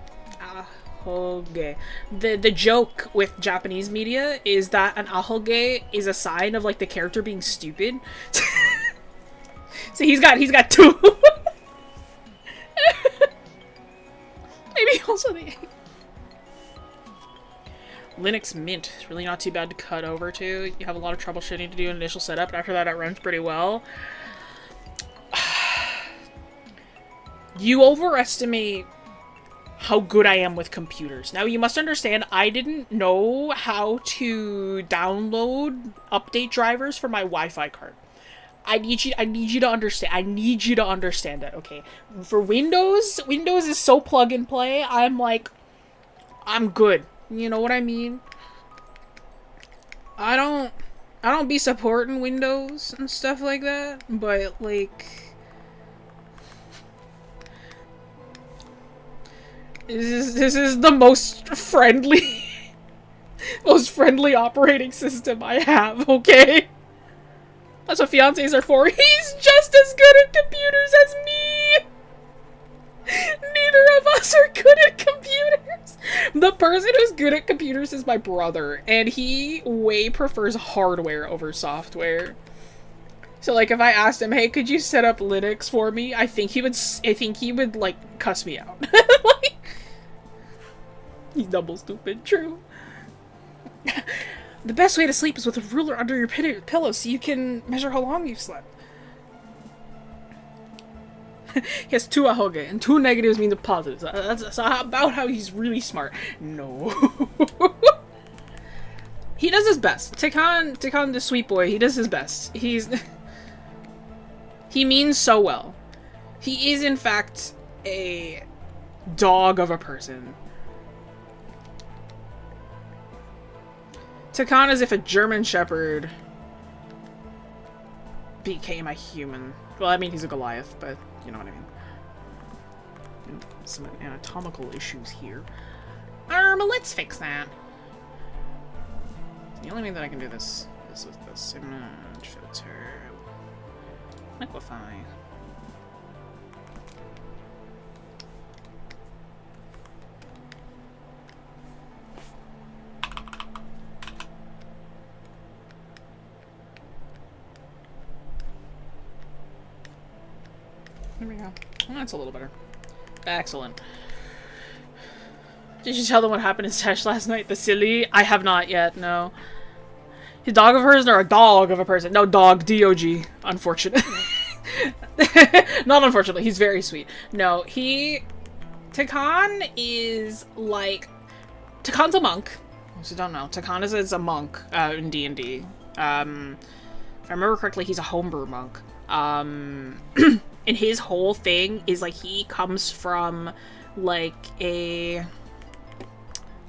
Ahoge. The joke with Japanese media is that an ahoge is a sign of, like, the character being stupid. So he's got 2. Maybe also the Linux Mint. It's really not too bad to cut over to. You have a lot of troubleshooting to do in initial setup, and after that it runs pretty well. You overestimate how good I am with computers. Now, you must understand, I didn't know how to download update drivers for my Wi-Fi card. I need you to understand. I need you to understand that, okay? For Windows is so plug and play. I'm like, I'm good. You know what I mean? I don't be supporting Windows and stuff like that, but like this is the most friendly operating system I have, okay? That's what fiancés are for. He's just as good at computers as me! Neither of us are good at computers! The person who's good at computers is my brother, and he way prefers hardware over software. So, like, if I asked him, hey, could you set up Linux for me? I think he would, like, cuss me out. Like, He's double stupid, true. The best way to sleep is with a ruler under your pillow so you can measure how long you've slept. He has 2 ahoge, and 2 negatives mean the positives. That's about how he's really smart. No. He does his best. Tikan the sweet boy, he does his best. He means so well. He is, in fact, a dog of a person. Tikan is if a German Shepherd became a human. Well, I mean, he's a Goliath, but you know what I mean. Some anatomical issues here. Let's fix that. The only way that I can do this is with this image filter. Liquify. There we go. Well, that's a little better. Excellent. Did you tell them what happened in Tesh last night? The silly? I have not yet, no. His dog of hers or a dog of a person? No, dog. D-O-G. Unfortunate. Not unfortunately. He's very sweet. No, Tikan is like... Tikan's a monk. Those who don't know. Tikan is a monk in D&D. If I remember correctly, he's a homebrew monk. And his whole thing is, like, he comes from, like, a...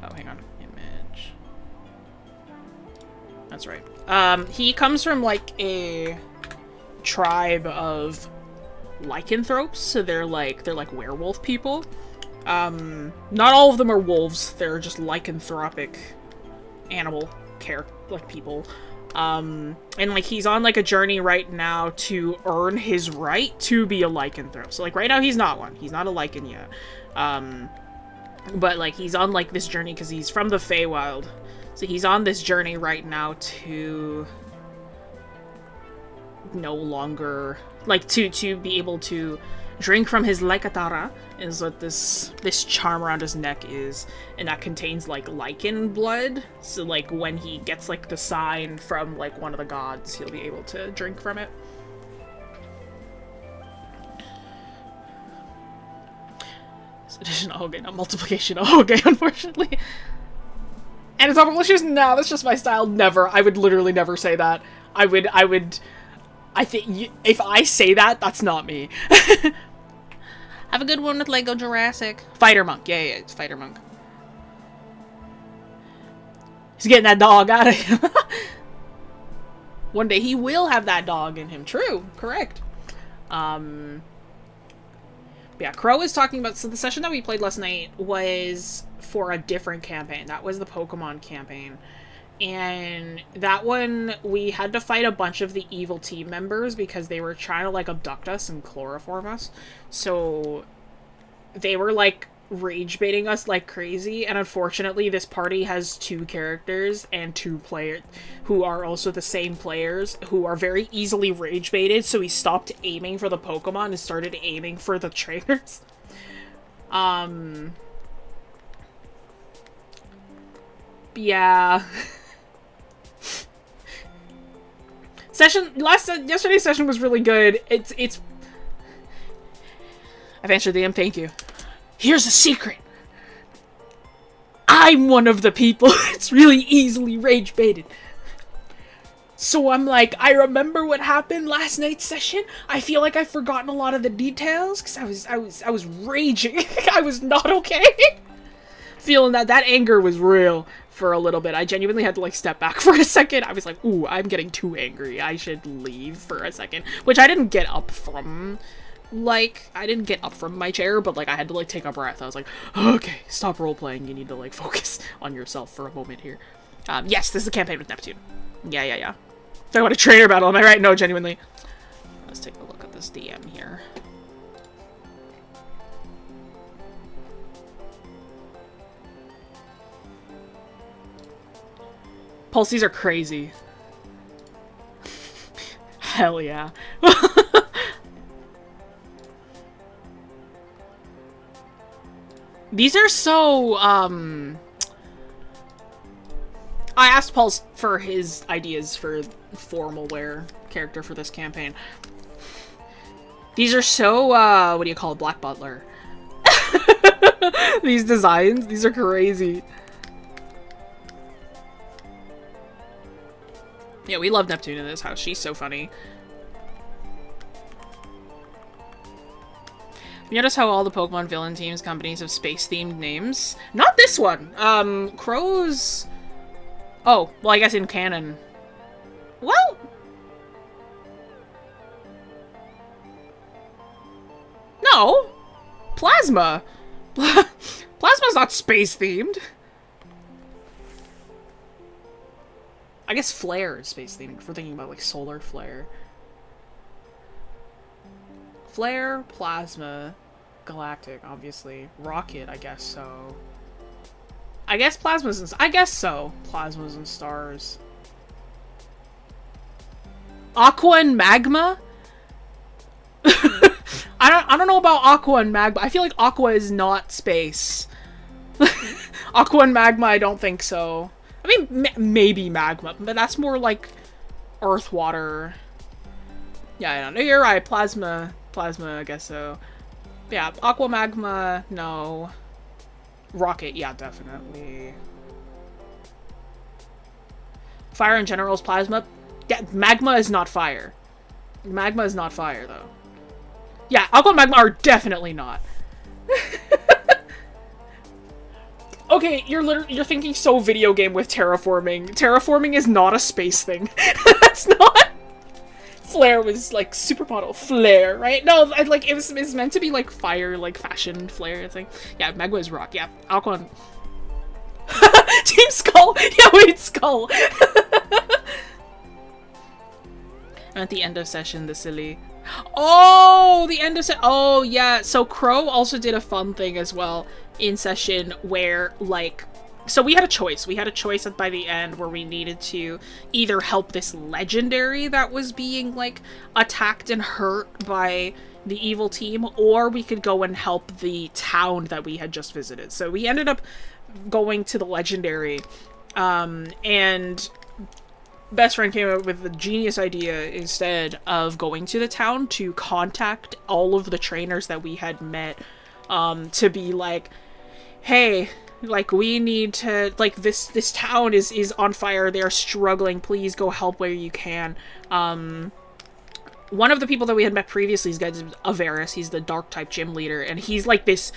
Oh, hang on. Image. That's right. He comes from, like, a tribe of lycanthropes, so they're like werewolf people. Not all of them are wolves, they're just lycanthropic animal people. And, like, he's on, like, a journey right now to earn his right to be a lycanthrope. So, like, right now he's not one. He's not a lycan yet. But, like, he's on, like, this journey because he's from the Feywild. So he's on this journey right now to no longer, like, to be able to drink from his Lekatara is what this charm around his neck is, and that contains, like, lichen blood, so, like, when he gets, like, the sign from, like, one of the gods, he'll be able to drink from it. It's addition ahoge, not multiplication ahoge, unfortunately. Anatomical issues? No, that's just my style. Never. I would literally never say that. I think, if I say that, that's not me. Have a good one with Lego Jurassic. Fighter Monk. Yeah, it's Fighter Monk. He's getting that dog out of him. One day he will have that dog in him. True. Correct. Yeah, Crow is talking about... So the session that we played last night was for a different campaign. That was the Pokemon campaign. And that one, we had to fight a bunch of the evil team members because they were trying to, like, abduct us and chloroform us. So they were, like, rage baiting us like crazy. And unfortunately, this party has 2 characters and 2 players who are also the same players who are very easily rage baited. So we stopped aiming for the Pokemon and started aiming for the trainers. Yeah. Yesterday's session was really good. I've answered the thank you. Here's a secret. I'm one of the people that's really easily rage baited. So I'm like, I remember what happened last night's session. I feel like I've forgotten a lot of the details because I was raging. I was not okay. Feeling that anger was real for a little bit. I genuinely had to, like, step back for a second. I was like, ooh, I'm getting too angry. I should leave for a second. Which I didn't get up from, like, I didn't get up from my chair, but, like, I had to, like, take a breath. I was like, okay, stop role-playing. You need to, like, focus on yourself for a moment here. Yes, this is a campaign with Neptune. Yeah. Talk about a trainer battle, am I right? No, genuinely. Let's take a look at this DM here. Pulses are crazy. Hell yeah. These are so, I asked Paul for his ideas for formal wear character for this campaign. These are so, what do you call it? Black Butler. These designs, these are crazy. Yeah, we love Neptune in this house. She's so funny. You notice how all the Pokemon villain teams companies have space-themed names? Not this one! Crow's... Oh, well, I guess in canon. Well... No! Plasma! Plasma's not space-themed! I guess Flare is space-themed, if we're thinking about, like, solar flare. Flare, Plasma, Galactic, obviously. Rocket, I guess so. I guess Plasma's and... I guess so. Plasmas and stars. Aqua and Magma? I don't know about Aqua and Magma. I feel like Aqua is not space. Aqua and Magma, I don't think so. I mean, maybe Magma, but that's more like Earth, Water. Yeah, I don't know. You're right. Plasma, I guess so. Yeah, Aqua, Magma, no. Rocket, yeah, definitely. Fire in general is Plasma. Yeah, Magma is not fire. Magma is not fire, though. Yeah, Aqua and Magma are definitely not. Okay, you're thinking so video game with terraforming. Terraforming is not a space thing. That's not. Flare was like supermodel Flare, right? No, like it's meant to be like fire, like fashion Flare. It's like, yeah, Magma is rock. Yeah, Aqua and... Team Skull. Yeah, wait, Skull. At the end of session, the silly. Oh, the end of oh yeah. So Crow also did a fun thing as well in session where, like, so we had a choice. We had a choice by the end where we needed to either help this legendary that was being, like, attacked and hurt by the evil team, or we could go and help the town that we had just visited. So we ended up going to the legendary, and best friend came up with the genius idea instead of going to the town to contact all of the trainers that we had met, to be like, hey, like, we need to, like, this town is on fire, they're struggling, please go help where you can. One of the people that we had met previously is Avaris, he's the dark type gym leader, and he's like this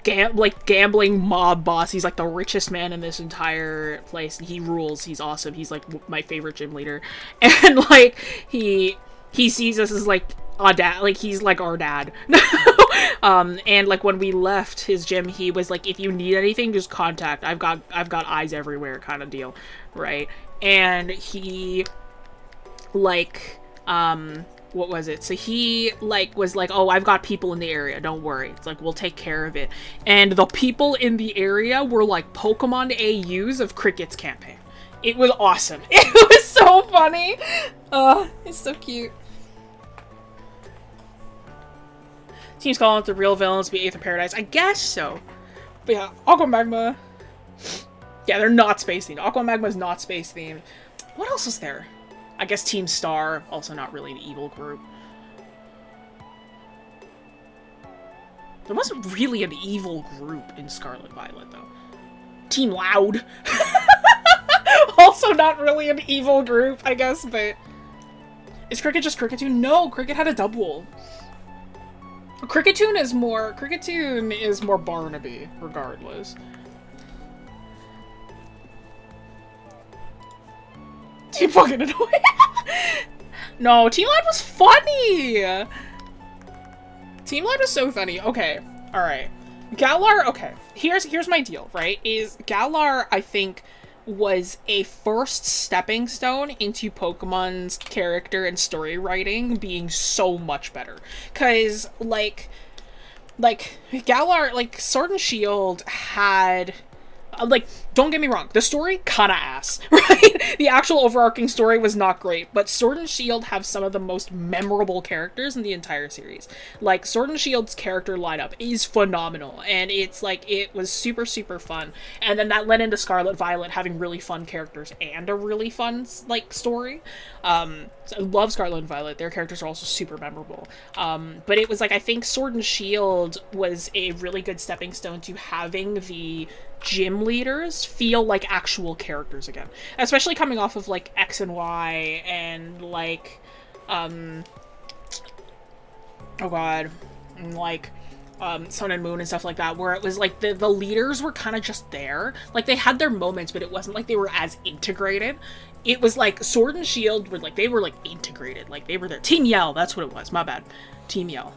gambling mob boss. He's like the richest man in this entire place. He rules. He's awesome. He's like my favorite gym leader, and like he sees us as like a dad. Like he's like our dad. And like when we left his gym, he was like, if you need anything, just contact. I've got eyes everywhere, kind of deal, right? And he like what was it? So he, like, was like, oh, I've got people in the area, don't worry. It's like, we'll take care of it. And the people in the area were, like, Pokemon AUs of Cricket's campaign. It was awesome. It was so funny. It's so cute. Teams calling up the real villains to be Aether Paradise. I guess so. But yeah, Aqua Magma. Yeah, they're not space-themed. Aqua Magma is not space-themed. What else is there? I guess Team Star, also not really an evil group. There wasn't really an evil group in Scarlet Violet, though. Team Loud. Also not really an evil group, I guess, but... Is Cricket just Cricketune? No, Cricket had a double. Cricketune is more Barnaby, regardless. Team fucking annoying. No, Team Loud was funny. Team Loud was so funny. Okay, all right. Galar. Okay, here's my deal. Right, is Galar? I think was a first stepping stone into Pokemon's character and story writing being so much better. Cause like Galar, like Sword and Shield had like, don't get me wrong, the story kinda ass, right? The actual overarching story was not great, but Sword and Shield have some of the most memorable characters in the entire series. Like, Sword and Shield's character lineup is phenomenal, and it's like, it was super, super fun. And then that led into Scarlet Violet having really fun characters and a really fun, like, story. So I love Scarlet and Violet. Their characters are also super memorable. But it was like, I think Sword and Shield was a really good stepping stone to having the gym leaders feel like actual characters again. Especially coming off of, like, X and Y and, like, oh god, and, like, Sun and Moon and stuff like that, where it was like the leaders were kind of just there. Like, they had their moments, but it wasn't like they were as integrated. It was like Sword and Shield were like, they were like integrated. Like, they were there. Team Yell, that's what it was. My bad. Team Yell.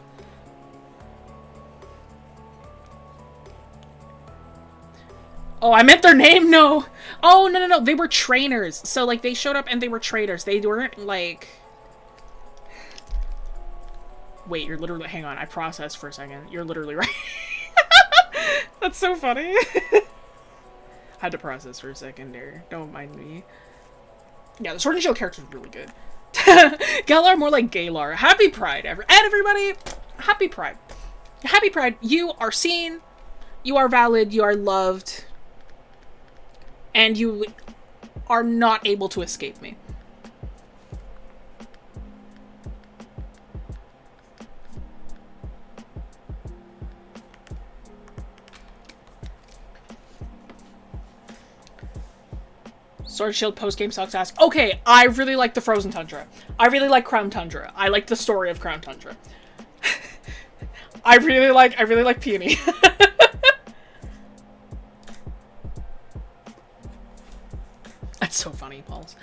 Oh, I meant their name? No. Oh, no. They were trainers. So, like, they showed up and they were trainers. They weren't, like... Wait, you're literally... Hang on, I processed for a second. You're literally right. That's so funny. Had to process for a second there. Don't mind me. Yeah, the Sword and Shield character is really good. Galar, more like Galar. Happy Pride, everybody! Happy Pride. Happy Pride. You are seen. You are valid. You are loved. And you are not able to escape me. Sword and Shield post-game sucks ass. Okay, I really like the Frozen Tundra. I really like Crown Tundra. I like the story of Crown Tundra. I really like Peony. That's so funny, Pauls.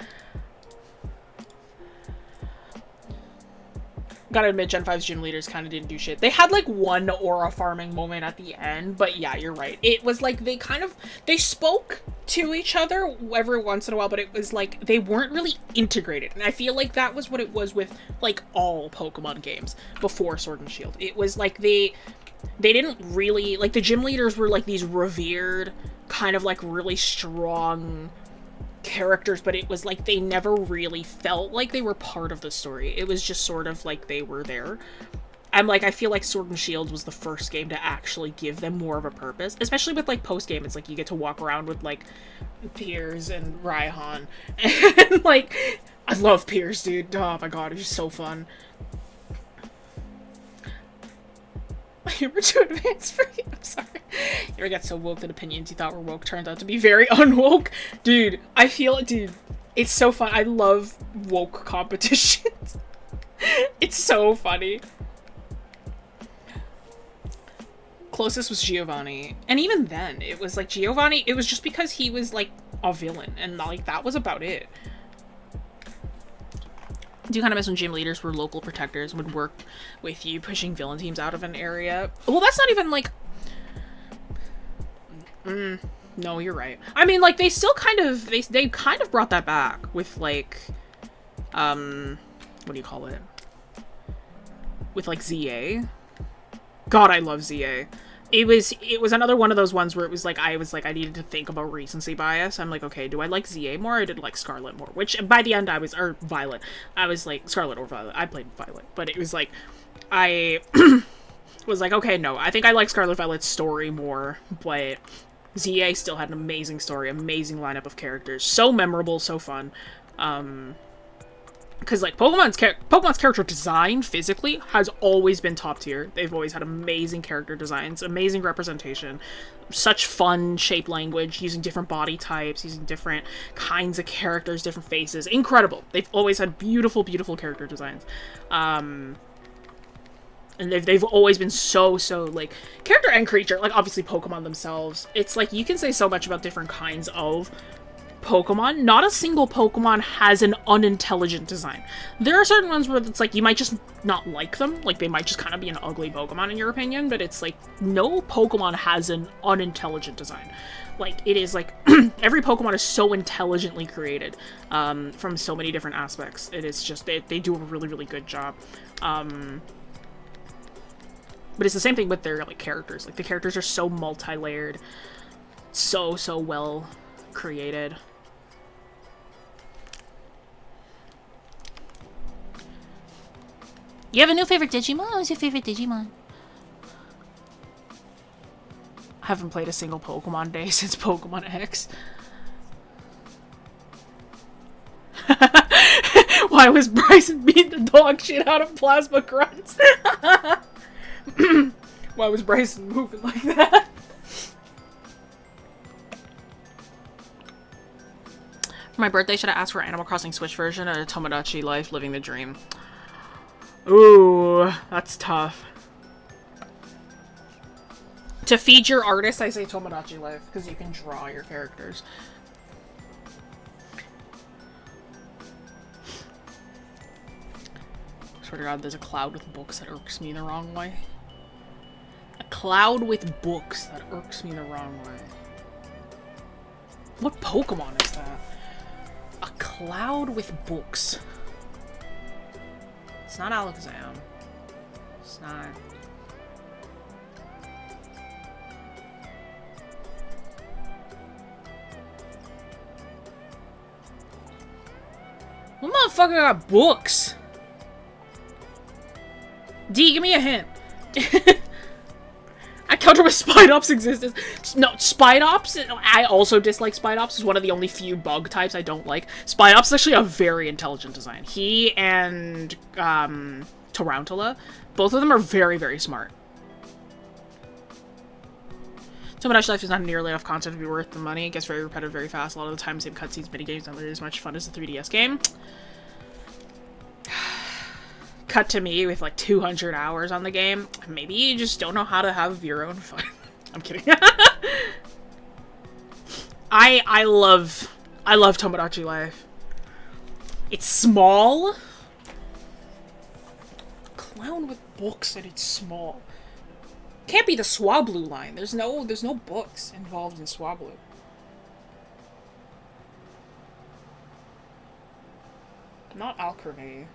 Gotta admit, Gen 5's gym leaders kind of didn't do shit. They had, like, one aura farming moment at the end, but yeah, you're right. It was like they spoke to each other every once in a while, but it was like they weren't really integrated. And I feel like that was what it was with, like, all Pokemon games before Sword and Shield. It was like they didn't really, like, the gym leaders were like these revered, kind of like really strong characters, but it was like they never really felt like they were part of the story. It was just sort of like they were there. I feel like Sword and Shield was the first game to actually give them more of a purpose, especially with, like, post-game. It's like you get to walk around with, like, Piers and Raihan, and, like, I love Piers, dude. Oh my god, he's so fun. You were too advanced for you. I'm sorry. You ever get so woke that opinions you thought were woke turned out to be very unwoke? Dude, I feel it, dude. It's so fun. I love woke competitions. It's so funny. Closest was Giovanni. And even then, it was like Giovanni, it was just because he was, like, a villain. And, like, that was about it. I do kind of miss when gym leaders were local protectors and would work with you, pushing villain teams out of an area. Well, that's not even, like... no, you're right. I mean, like, they still kind of... They kind of brought that back with, like... what do you call it? With, like, ZA. God, I love ZA. It was another one of those ones where it was like, I needed to think about recency bias. I'm like, okay, do I like ZA more or did I like Scarlet more? Which, by the end, or Violet. I was like, Scarlet or Violet. I played Violet. But it was like, I was like, okay, no, I think I like Scarlet Violet's story more, but ZA still had an amazing story, amazing lineup of characters. So memorable, so fun. Because, like, Pokemon's character design, physically, has always been top tier. They've always had amazing character designs, amazing representation, such fun shape language, using different body types, using different kinds of characters, different faces. Incredible. They've always had beautiful, beautiful character designs. And they've always been so, like, character and creature, like, obviously Pokemon themselves. It's like, you can say so much about different kinds of Pokemon. Not a single Pokemon has an unintelligent design. There are certain ones where it's like, you might just not like them. Like, they might just kind of be an ugly Pokemon in your opinion, but it's like, no Pokemon has an unintelligent design. Like, it is like, every Pokemon is so intelligently created, from so many different aspects. It is just, they do a really, really good job. But it's the same thing with their, like, characters. Like, the characters are so multi-layered. So well created. You have a new favorite Digimon? Who's your favorite Digimon? I haven't played a single Pokemon day since Pokemon X. Why was Bryson beating the dog shit out of Plasma Grunts? Why was Bryson moving like that? For my birthday, should I ask for Animal Crossing Switch version or Tomodachi Life Living the Dream? Ooh, that's tough. To feed your artist, I say Tomodachi Life, because you can draw your characters. I swear to God, there's a cloud with books that irks me the wrong way. A cloud with books that irks me the wrong way. What Pokemon is that? A cloud with books. It's not Alakazam. It's not. What motherfucker got books? D, give me a hint. I counter with Spidops existence. No, Spidops, I also dislike Spidops. It's one of the only few bug types I don't like. Spidops is actually a very intelligent design. He and Tarantula, both of them are very, very smart. Tomodachi Life is not nearly enough content to be worth the money. It gets very repetitive very fast. A lot of the time, same cutscenes, minigames, not nearly as much fun as the 3DS game. Cut to me with like 200 hours on the game. Maybe you just don't know how to have your own fun. I'm kidding. I love Tomodachi Life. It's small. Clown with books and it's small. Can't be the Swablu line. There's no books involved in Swablu. Not Alcrevey.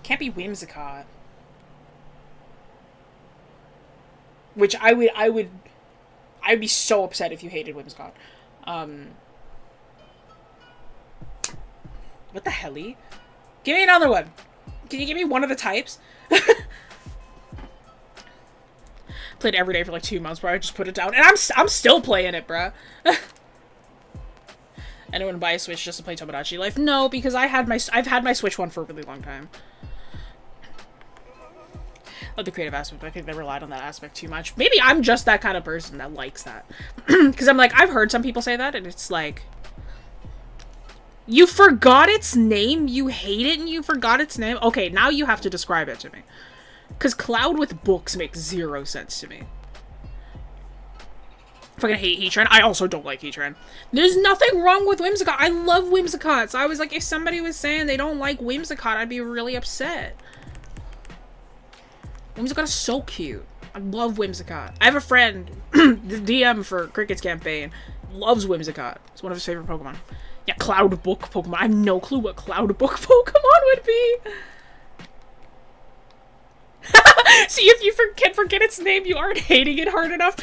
Can't be Whimsicott. Which I'd be so upset if you hated Whimsicott. What the helly? Give me another one. Can you give me one of the types? Played every day for like 2 months, bro. I just put it down, and I'm still playing it, bruh. Anyone buy a Switch just to play Tomodachi Life? No, because I've had my Switch one for a really long time. Love the creative aspect. I think they relied on that aspect too much. Maybe I'm just that kind of person that likes that. Because I'm like, I've heard some people say that, and it's like, you forgot its name, you hate it, and you forgot its name? Okay, now you have to describe it to me. Because Cloud with books makes 0 sense to me. Fucking hate Heatran. I also don't like Heatran. There's nothing wrong with Whimsicott. I love Whimsicott. So I was like, if somebody was saying they don't like Whimsicott, I'd be really upset. Whimsicott is so cute. I love Whimsicott. I have a friend, the DM for Cricket's campaign, loves Whimsicott. It's one of his favorite Pokemon. Yeah, Cloud Book Pokemon. I have no clue what Cloud Book Pokemon would be. See, if you can forget its name, you aren't hating it hard enough.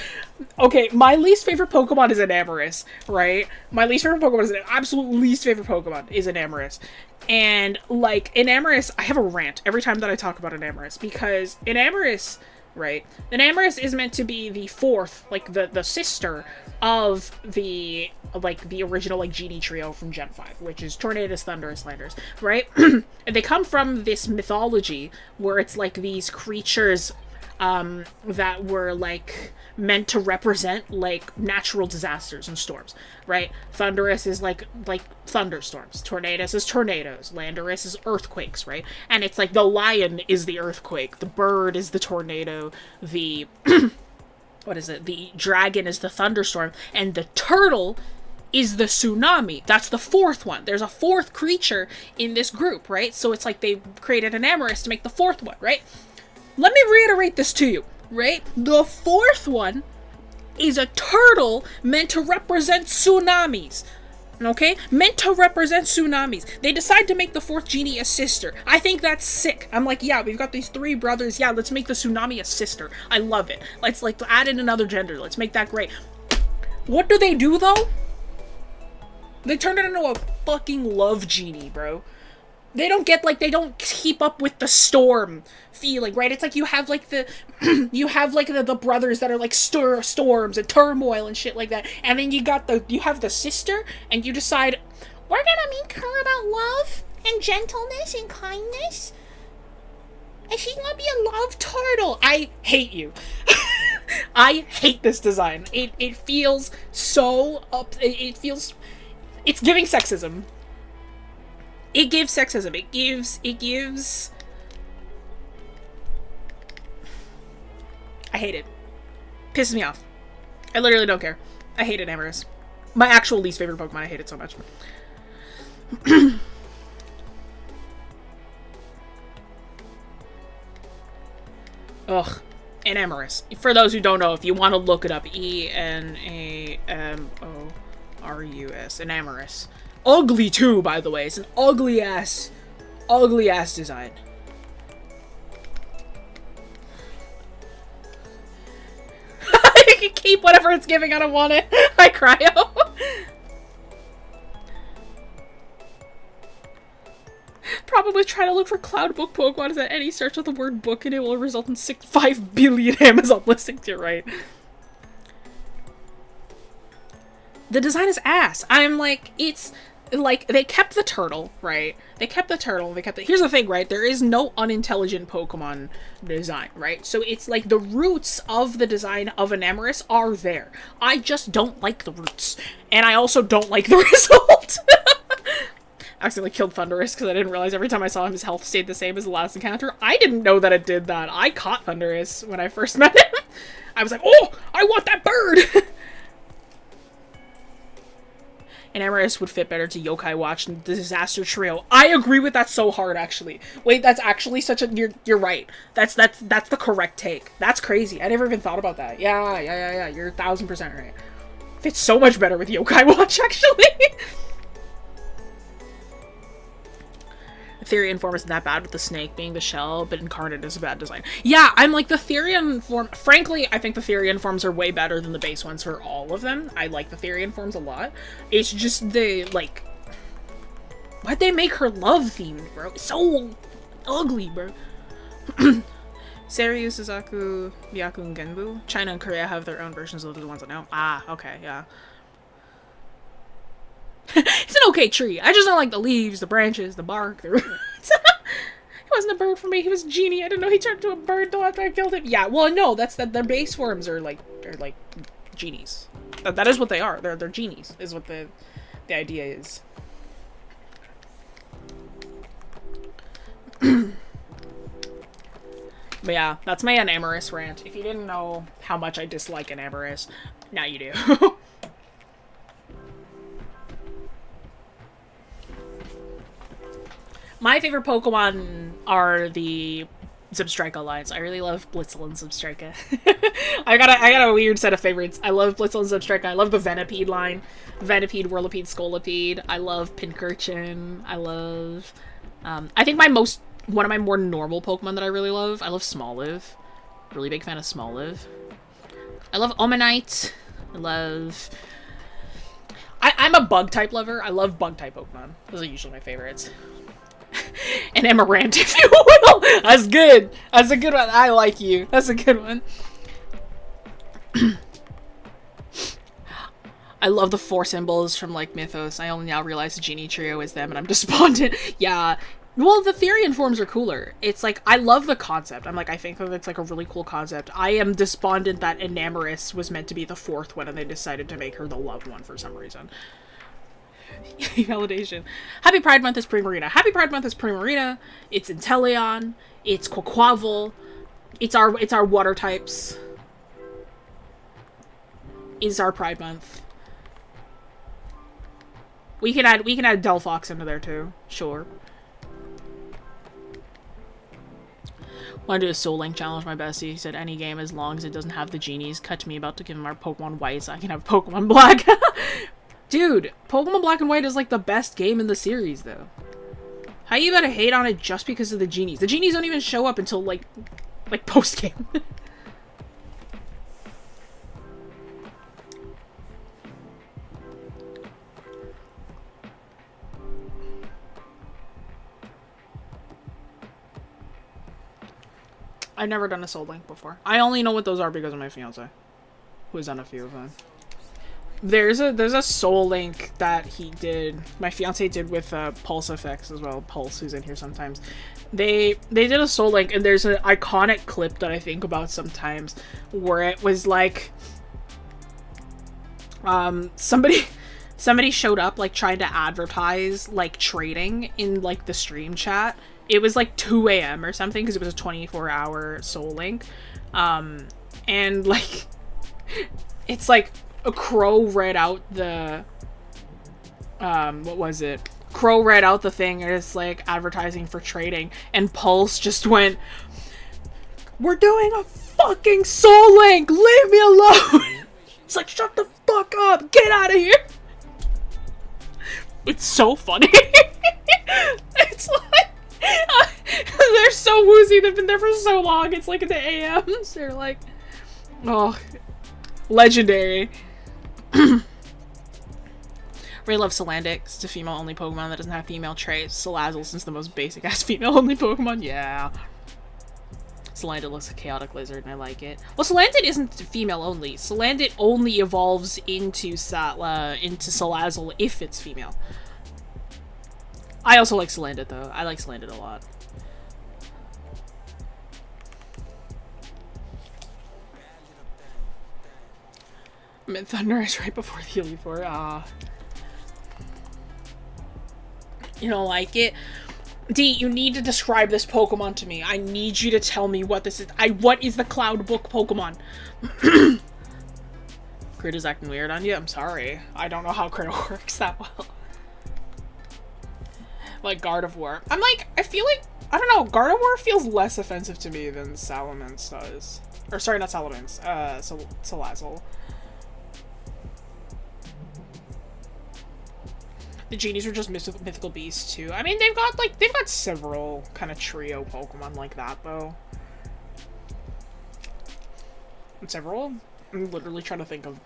Okay, my least favorite Pokemon is an Amoris, right? My least favorite Pokemon is an absolute least favorite Pokemon is an Amoris. And, like, an Amoris, I have a rant every time that I talk about an Amoris, because an Amoris, right? An Amoris is meant to be the fourth, like, the sister of the, like, the original, like, Genie trio from Gen 5, which is Tornadus, Thundurus, Landorus, right? And they come from this mythology where it's, like, these creatures, that were, like, meant to represent, like, natural disasters and storms, right? Thundurus is, like thunderstorms. Tornadus is tornadoes. Landorus is earthquakes, right? And it's, like, the lion is the earthquake. The bird is the tornado. The... what is it? The dragon is the thunderstorm. And the turtle is the tsunami. That's the fourth one. There's a fourth creature in this group, right? So it's like they created an Amoris to make the fourth one, right? Let me reiterate this to you, right? The fourth one is a turtle meant to represent tsunamis. Okay? Meant to represent tsunamis. They decide to make the fourth genie a sister. I think that's sick. I'm like, yeah, we've got these 3 brothers. Yeah, let's make the tsunami a sister. I love it. Let's, like, add in another gender. Let's make that great. What do they do, though? They turn it into a fucking love genie, bro. They don't get, like, they don't keep up with the storm feeling, right? It's like you have, like, the, you have, like, the brothers that are, like, storms and turmoil and shit like that. And then you have the sister, and you decide, we're gonna make her about love and gentleness and kindness. And she's gonna be a love turtle. I hate you. I hate this design. It feels so it feels, it's giving sexism. It gives sexism. It gives I hate it. Pisses me off. I literally don't care. I hate it, Amorous. My actual least favorite Pokemon. I hate it so much. Ugh. Enamorous. For those who don't know, if you want to look it up, ENAMORUS. Enamorous. Ugly too, by the way. It's an ugly ass design. I can keep whatever it's giving. I don't want it. I cryo. Probably try to look for cloud book Pokemon at any search with the word book and it will result in 5 billion Amazon listings. You're right. The design is ass. I'm like, it's like, they kept the turtle, right? They kept the turtle, here's the thing, right? There is no unintelligent Pokemon design, right? So it's like the roots of the design of Enamorous are there. I just don't like the roots. And I also don't like the result. I accidentally killed Thundurus because I didn't realize every time I saw him his health stayed the same as the last encounter. I didn't know that it did that. I caught Thundurus when I first met him. I was like, oh, I want that bird! Enamorous would fit better to Yokai Watch and the Disaster Trio. I agree with that so hard, actually. Wait, that's actually such a... You're right. That's the correct take. That's crazy. I never even thought about that. Yeah. You're 1000% right. Fits so much better with Yokai Watch, actually. Therian form isn't that bad with the snake being the shell, but Incarnate is a bad design. Yeah, I'm like the Therian form. Frankly, I think the Therian forms are way better than the base ones for all of them. I like the Therian forms a lot. It's just the, like, why'd they make her love themed, bro? It's so ugly, bro. Seiryu, Suzaku, Byaku, and Genbu. China and Korea have their own versions of the ones I know. Ah, okay, yeah. It's an okay tree. I just don't like the leaves, the branches, the bark, the roots. He wasn't a bird for me. He was a genie. I didn't know he turned into a bird until after I killed him. Yeah, well, no, that's that. Their base forms are like genies. That is what they are. They're genies. Is what the idea is. But yeah, that's my Enamorous rant. If you didn't know how much I dislike Enamorous, now you do. My favorite Pokemon are the Zebstrika lines. I really love Blitzel and Zebstrika. I got a weird set of favorites. I love Blitzel and Zebstrika. I love the Venipede line. Venipede, Whirlipede, Scolipede. I love Pincurchin. I love... I think one of my more normal Pokemon that I really love. I love Smoliv. Really big fan of Smoliv. I love Omanite. I love... I'm a bug-type lover. I love bug-type Pokemon. Those are usually my favorites. An Amarant, if you will. That's good. That's a good one. I like you. That's a good one. I love the 4 symbols from, like, Mythos. I only now realize the Genie Trio is them, and I'm despondent. Yeah. Well, the Therian forms are cooler. It's like, I love the concept. I'm like, I think that it's, like, a really cool concept. I am despondent that Enamorous was meant to be the 4th one, and they decided to make her the loved one for some reason. Validation. Happy Pride Month is Primarina. Happy Pride Month is Primarina. It's Inteleon. It's Quaquaval. It's our water types. Is our Pride Month. We can add Delphox into there too. Sure. Want to do a Soul Link challenge, my bestie. He said any game as long as it doesn't have the genies. Cut to me about to give him our Pokemon White so I can have Pokemon Black. Dude, Pokemon Black and White is like the best game in the series, though. How you gotta hate on it just because of the genies? The genies don't even show up until, like post-game. I've never done a Soul Link before. I only know what those are because of my fiance, who has done a few of them. There's a Soul Link that he did. My fiance did with Pulse Effects as well. Pulse, who's in here sometimes. They did a Soul Link, and there's an iconic clip that I think about sometimes, where it was like, somebody showed up like trying to advertise like trading in like the stream chat. It was like 2 a.m. or something because it was a 24-hour Soul Link, and like it's like a crow read out the what was it? Crow read out the thing, and it's like advertising for trading, and Pulse just went, "We're doing a fucking Soul Link! Leave me alone!" It's like, shut the fuck up! Get out of here! It's so funny. It's like, they're so woozy, they've been there for so long, it's like in the AMs, they're like, oh, legendary. Ray loves Salandit. It's a female-only Pokemon that doesn't have female traits. Salazzle, since the most basic-ass female-only Pokemon. Yeah. Salandit looks like a chaotic lizard, and I like it. Well, Salandit isn't female-only. Salandit only evolves into Salazzle if it's female. I also like Salandit, though. I like Salandit a lot. Mid Thunder is right before the Healy 4. You don't like it? D, you need to describe this Pokemon to me. I need you to tell me what this is. What is the Cloud Book Pokemon? Crit is acting weird on you? I'm sorry. I don't know how Crit works that well. Like Gardevoir. I'm like, I feel like, I don't know, Gardevoir feels less offensive to me than Salamence does. Or sorry, not Salamence, Salazzle. The genies are just mythical beasts too. I mean, they've got several kind of trio Pokemon like that though. And several? I'm literally trying to think of.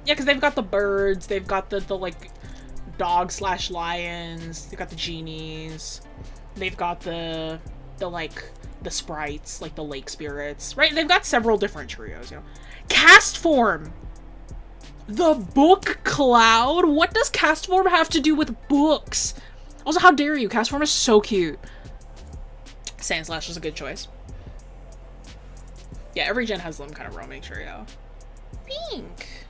Yeah, because they've got the birds. They've got the like dog/lions. They've got the genies. They've got the sprites, like the lake spirits. Right? They've got several different trios. You know, Cast Form. The book Cloud? What does Castform have to do with books? Also, how dare you? Castform is so cute. Sandslash is a good choice. Yeah, every gen has them kind of roaming trio. Pink.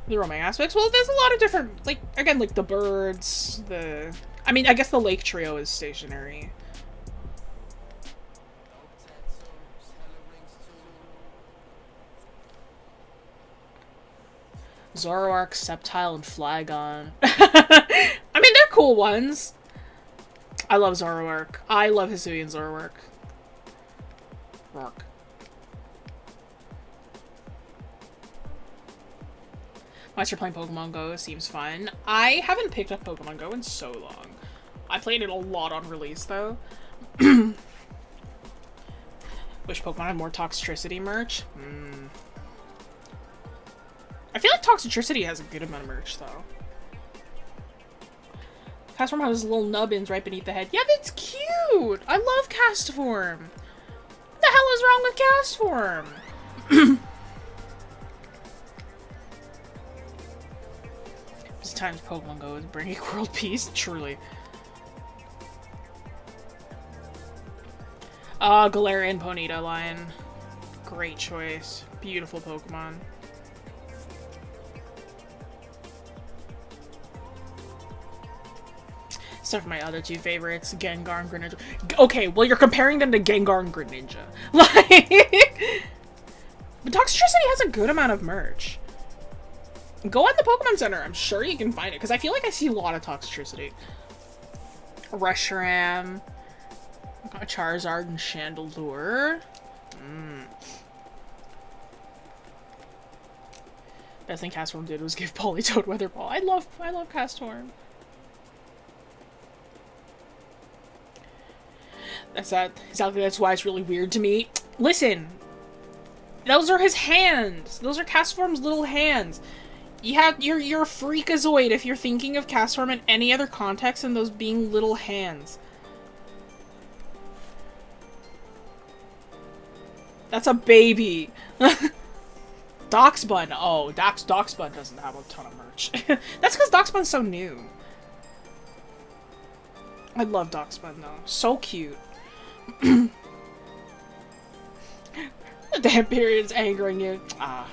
The roaming aspects? Well, there's a lot of different, like, again, like the birds, I mean, I guess the lake trio is stationary. Zoroark, Sceptile, and Flygon. I mean, they're cool ones. I love Zoroark. I love Hisuian Zoroark. Rock. Once you're playing Pokemon Go, seems fun. I haven't picked up Pokemon Go in so long. I played it a lot on release, though. Wish Pokemon had more Toxtricity merch. I feel like Toxtricity has a good amount of merch, though. Castform has little nubbins right beneath the head. Yeah, that's cute! I love Castform! What the hell is wrong with Castform? This times Pokemon Go is bringing world peace, truly. Galarian Ponyta line. Great choice. Beautiful Pokemon. Except for my other two favorites, Gengar and Greninja. Okay, well you're comparing them to Gengar and Greninja. Like, but Toxtricity has a good amount of merch. Go on the Pokemon Center, I'm sure you can find it, because I feel like I see a lot of Toxtricity. Reshiram, Charizard, and Chandelure. Best thing Castform did was give Politoed Weather Ball. I love Castform. That's why it's really weird to me. Listen, those are his hands. Those are Castform's little hands. You're a freakazoid if you're thinking of Castform in any other context than those being little hands. That's a baby. Doxbun. Oh, Doxbun doesn't have a ton of merch. That's because Doxbun's so new. I love Doxbun though. So cute. The damn period's angering you. Ah.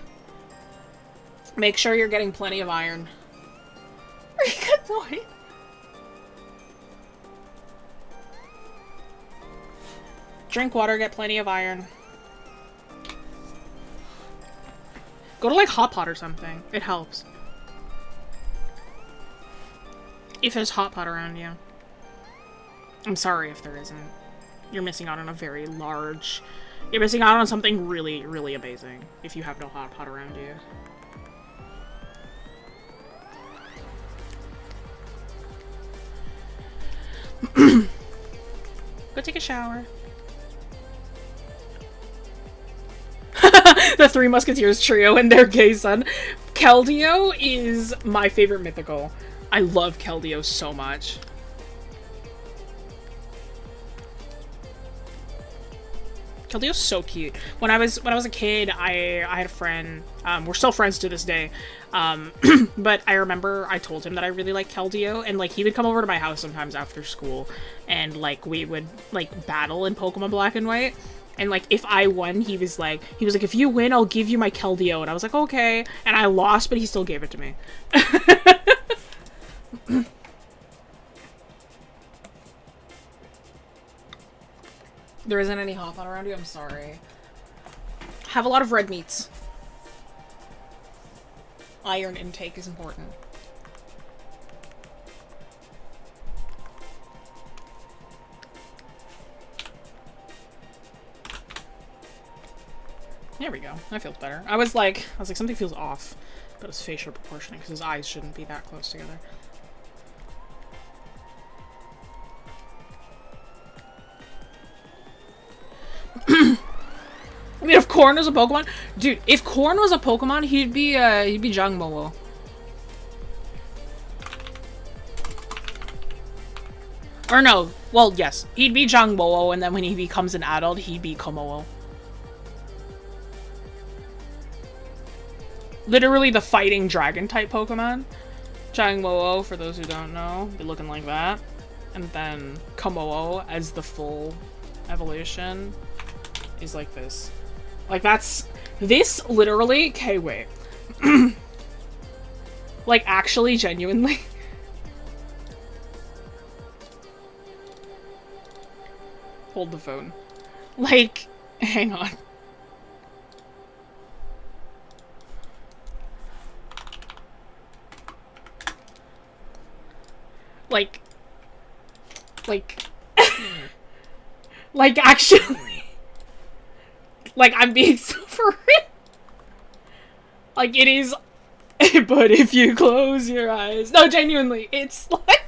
Make sure you're getting plenty of iron. Drink water, get plenty of iron. Go to like Hot Pot or something. It helps. If there's Hot Pot around you. I'm sorry if there isn't. You're missing out on a very large... You're missing out on something really, really amazing if you have no Hot Pot around you. Go take a shower. The Three Musketeers trio and their gay son. Keldeo is my favorite mythical. I love Keldeo so much. Keldeo's so cute. When I was a kid, I had a friend. We're still friends to this day. But I remember I told him that I really like Keldeo, and like he would come over to my house sometimes after school, and like we would like battle in Pokemon Black and White. And like if I won, he was like, if you win, I'll give you my Keldeo. And I was like, okay. And I lost, but he still gave it to me. There isn't any Hot Pot around you? I'm sorry. Have a lot of red meats. Iron intake is important. There we go. That feels better. I was like, something feels off. But it's facial proportioning, because his eyes shouldn't be that close together. I mean, if Corn was a Pokemon, dude, if Corn was a Pokemon, he'd be 𝘥𝘪𝘴𝘰𝘪𝘯. Or no, well, yes, he'd be 𝘥𝘪𝘴𝘰, and then when he becomes an adult, he'd be 𝘰𝘭𝘁. Literally the fighting dragon type Pokemon. 𝘥𝘪𝘴𝘁, for those who don't know, be looking like that. And then 𝘰𝘭𝘁 as the full evolution is like this. Like that's, this literally, okay, wait. Like actually, genuinely. Hold the phone. Like, hang on. Like, like actually, like I'm being so for real. Like it is, but if you close your eyes, no, genuinely, it's like,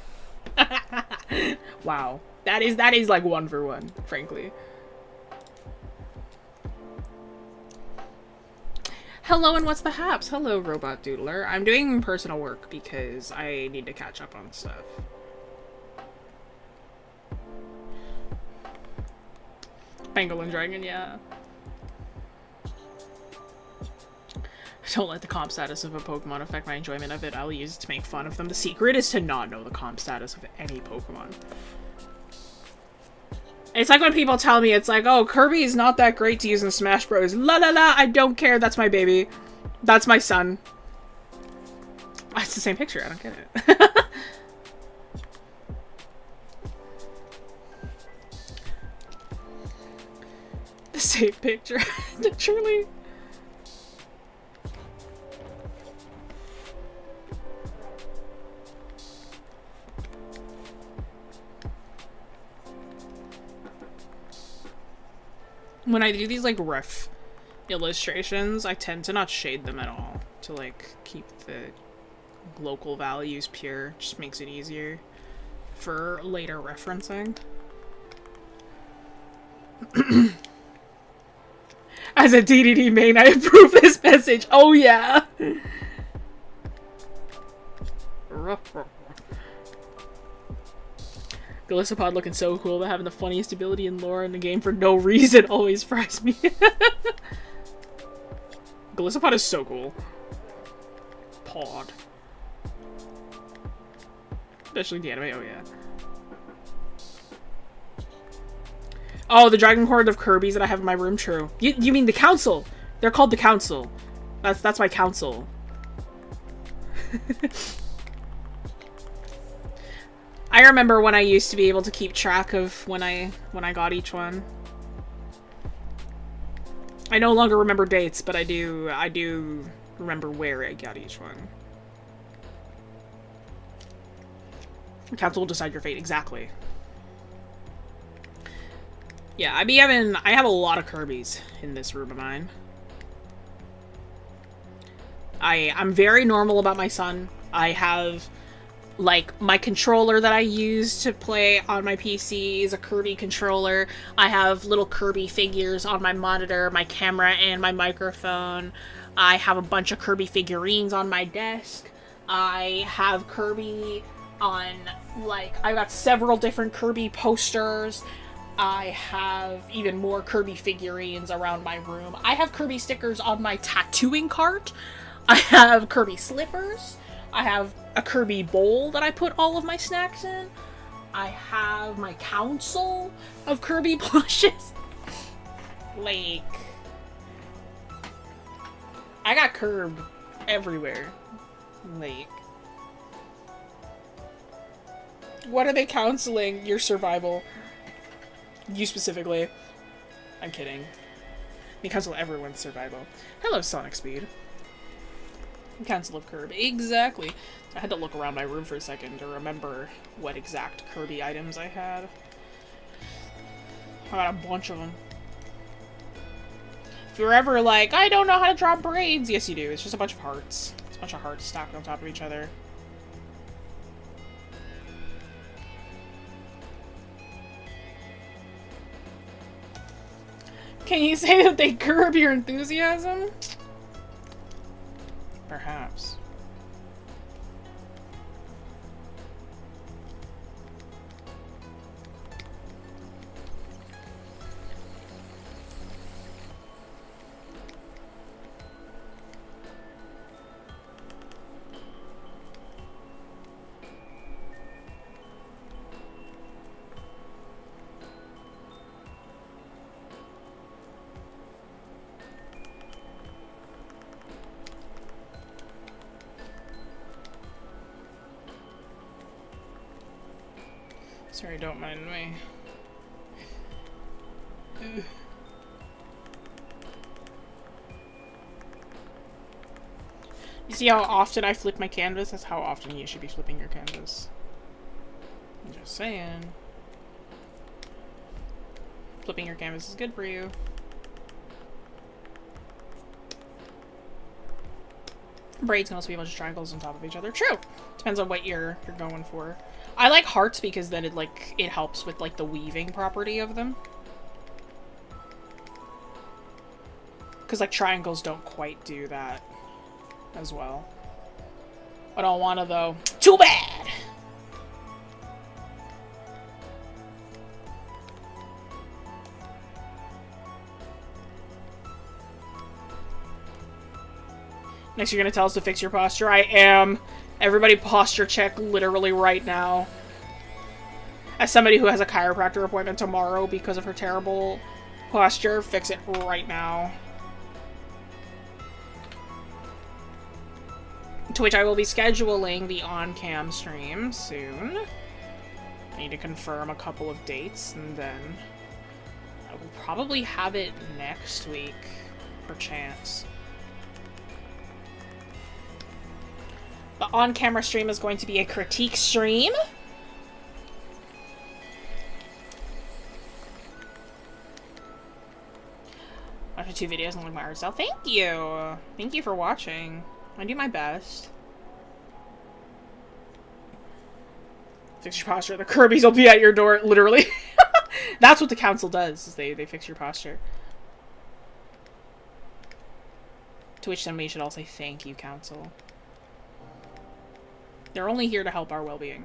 wow, that is like 1-for-1, frankly. Hello and what's the haps? Hello, Robot Doodler. I'm doing personal work because I need to catch up on stuff. Bengal and Dragon, yeah. Don't let the comp status of a Pokemon affect my enjoyment of it. I'll use it to make fun of them. The secret is to not know the comp status of any Pokemon. It's like when people tell me, it's like, oh, Kirby is not that great to use in Smash Bros. La la la, I don't care, that's my baby. That's my son. It's the same picture, I don't get it. The same picture, truly. When I do these, like, rough illustrations, I tend to not shade them at all to, like, keep the local values pure. Just makes it easier for later referencing. As a DDD main, I approve this message. Oh, yeah! Galissapod looking so cool, but having the funniest ability in lore in the game for no reason always fries me. Galissapod is so cool. Pod. Especially the anime, oh yeah. Oh, the Dragon Horde of Kirby's that I have in my room, true. You mean the council? They're called the council. That's my council. I remember when I used to be able to keep track of when I got each one. I no longer remember dates, but I do remember where I got each one. The council will decide your fate, exactly. Yeah, I have a lot of Kirby's in this room of mine. I'm very normal about my son. I have, like, my controller that I use to play on my PC is a Kirby controller. I have little Kirby figures on my monitor, my camera, and my microphone. I have a bunch of Kirby figurines on my desk. I have Kirby on, like, I've got several different Kirby posters. I have even more Kirby figurines around my room. I have Kirby stickers on my tattooing cart. I have Kirby slippers. I have a Kirby bowl that I put all of my snacks in. I have my council of Kirby plushes. Like, I got Kirb everywhere. Like, what are they counseling? Your survival. You specifically. I'm kidding. They counsel everyone's survival. Hello, Sonic Speed. Council of Kirby. Exactly. I had to look around my room for a second to remember what exact Kirby items I had. I got a bunch of them. If you're ever like, I don't know how to draw braids, yes you do. It's just a bunch of hearts. It's a bunch of hearts stacked on top of each other. Can you say that they curb your enthusiasm? Perhaps. Sorry, don't mind me. Ugh. You see how often I flip my canvas? That's how often you should be flipping your canvas. I'm just saying. Flipping your canvas is good for you. Braids can also be a bunch of triangles on top of each other. True! Depends on what you're going for. I like hearts because then it helps with like the weaving property of them. Because like triangles don't quite do that as well. I don't wanna though. Too bad! Next you're gonna tell us to fix your posture? I am. Everybody posture check literally right now. As somebody who has a chiropractor appointment tomorrow because of her terrible posture, fix it right now. To which I will be scheduling the on-cam stream soon. I need to confirm a couple of dates, and then I will probably have it next week, perchance. The on-camera stream is going to be a critique stream. After 2 videos and like my art style. Thank you! Thank you for watching. I do my best. Fix your posture. The Kirby's will be at your door, literally. That's what the council does, is they fix your posture. To which then we should all say thank you, council. They're only here to help our well-being.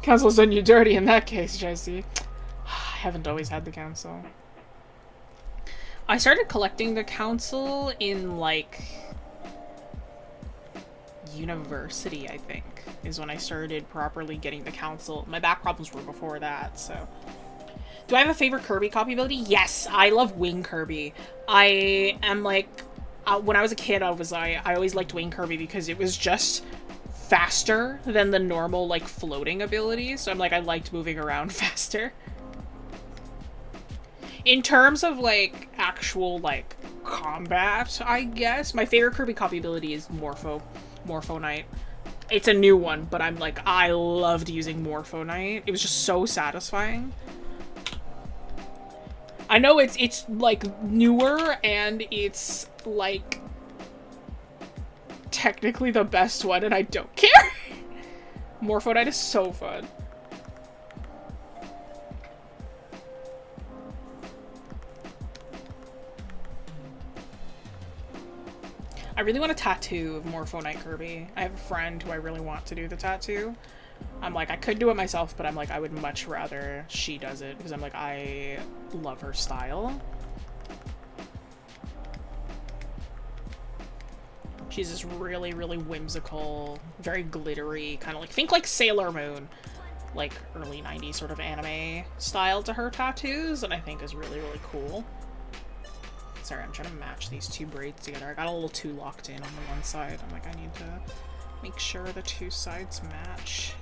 Council's done you dirty in that case, Jesse. I haven't always had the council. I started collecting the council in, like, university, I think, is when I started properly getting the council. My back problems were before that, so. Do I have a favorite Kirby copy ability? Yes, I love Wing Kirby. I am, like, when I was a kid, I always liked Wing Kirby because it was just faster than the normal, like, floating ability. So I'm like, I liked moving around faster. In terms of, like, actual, like, combat, I guess, my favorite Kirby copy ability is Morpho Knight. It's a new one, but I'm like, I loved using Morpho Knight. It was just so satisfying. I know it's like newer and it's like technically the best one, and I don't care. Morpho Knight is so fun. I really want a tattoo of Morpho Knight Kirby. I have a friend who I really want to do the tattoo. I'm like, I could do it myself, but I'm like, I would much rather she does it, because I'm like, I love her style. She's this really, really whimsical, very glittery, kind of like, think like Sailor Moon, like early 90s sort of anime style to her tattoos, and I think is really, really cool. Sorry, I'm trying to match these two braids together. I got a little too locked in on the one side. I'm like, I need to make sure the two sides match.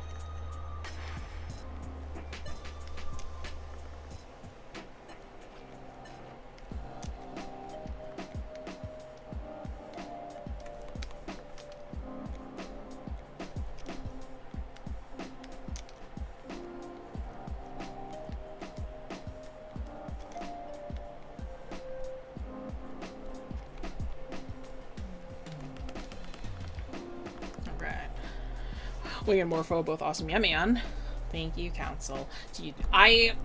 Wing and Morpho, both awesome. Yeah, man. Thank you, Council. Dude, I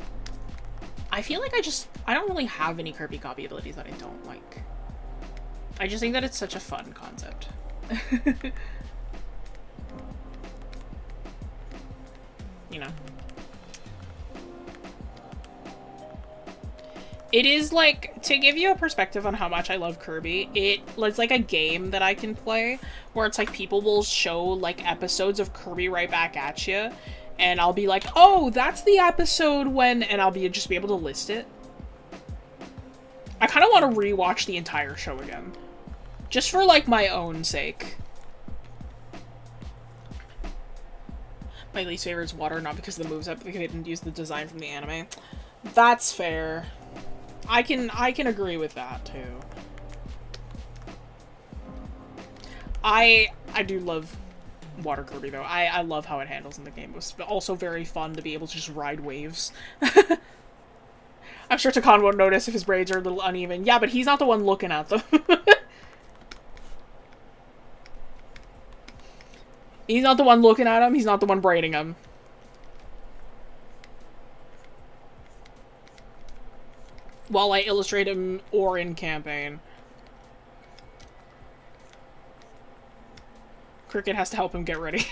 feel like I don't really have any Kirby copy abilities that I don't like. I just think that it's such a fun concept. You know? It is, like, to give you a perspective on how much I love Kirby, it's like a game that I can play where it's like people will show, like, episodes of Kirby right back at you, and I'll be like, oh, that's the episode when, and I'll just be able to list it. I kind of want to rewatch the entire show again. Just for, like, my own sake. My least favorite is water, not because of the moveset, but because they didn't use the design from the anime. That's fair. I can agree with that too. I do love Water Kirby though. I love how it handles in the game. It was also very fun to be able to just ride waves. I'm sure Takan won't notice if his braids are a little uneven. Yeah, but he's not the one looking at them. He's not the one looking at him. He's not the one braiding him. While I illustrate him or in campaign. Cricket has to help him get ready.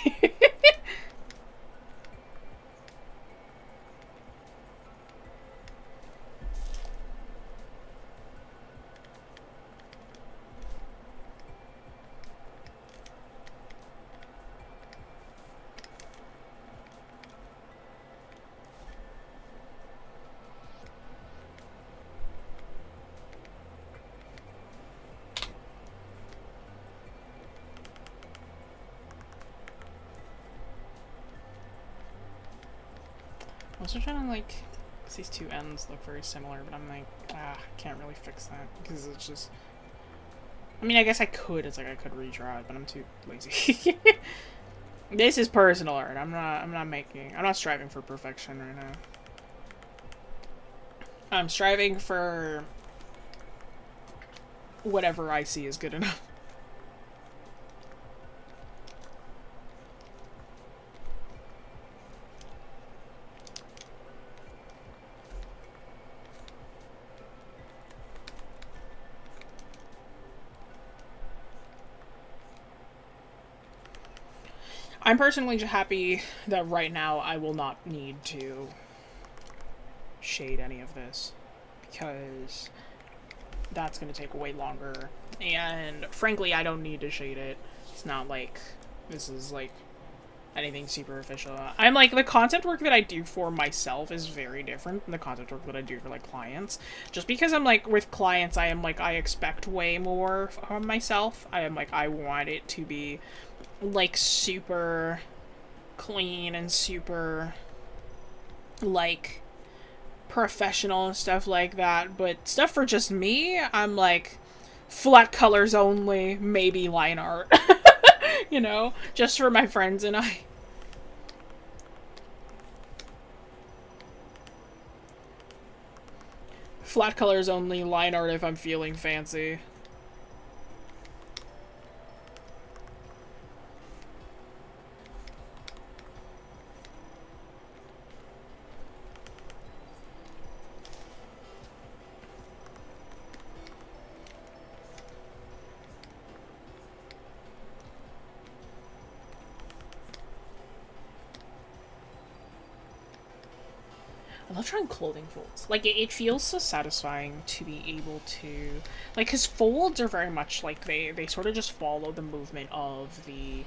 I'm also trying to, like, cause these two ends look very similar, but I'm like, can't really fix that, because it's just, I mean, I guess I could, it's like I could redraw it, but I'm too lazy. This is personal art, I'm not striving for perfection right now. I'm striving for whatever I see is good enough. I'm personally just happy that right now I will not need to shade any of this, because that's going to take way longer, and frankly I don't need to shade it. It's not like this is like anything super official. I'm like, the concept work that I do for myself is very different than the concept work that I do for like clients, just because I'm like, with clients I am like, I expect way more from myself. I am like, I want it to be like super clean and super like professional and stuff like that, but stuff for just me, I'm like, flat colors only, maybe line art. You know, just for my friends and I. Flat colors only, line art if I'm feeling fancy. I love trying clothing folds. Like, it feels so satisfying to be able to... Like, because folds are very much like, they sort of just follow the movement of the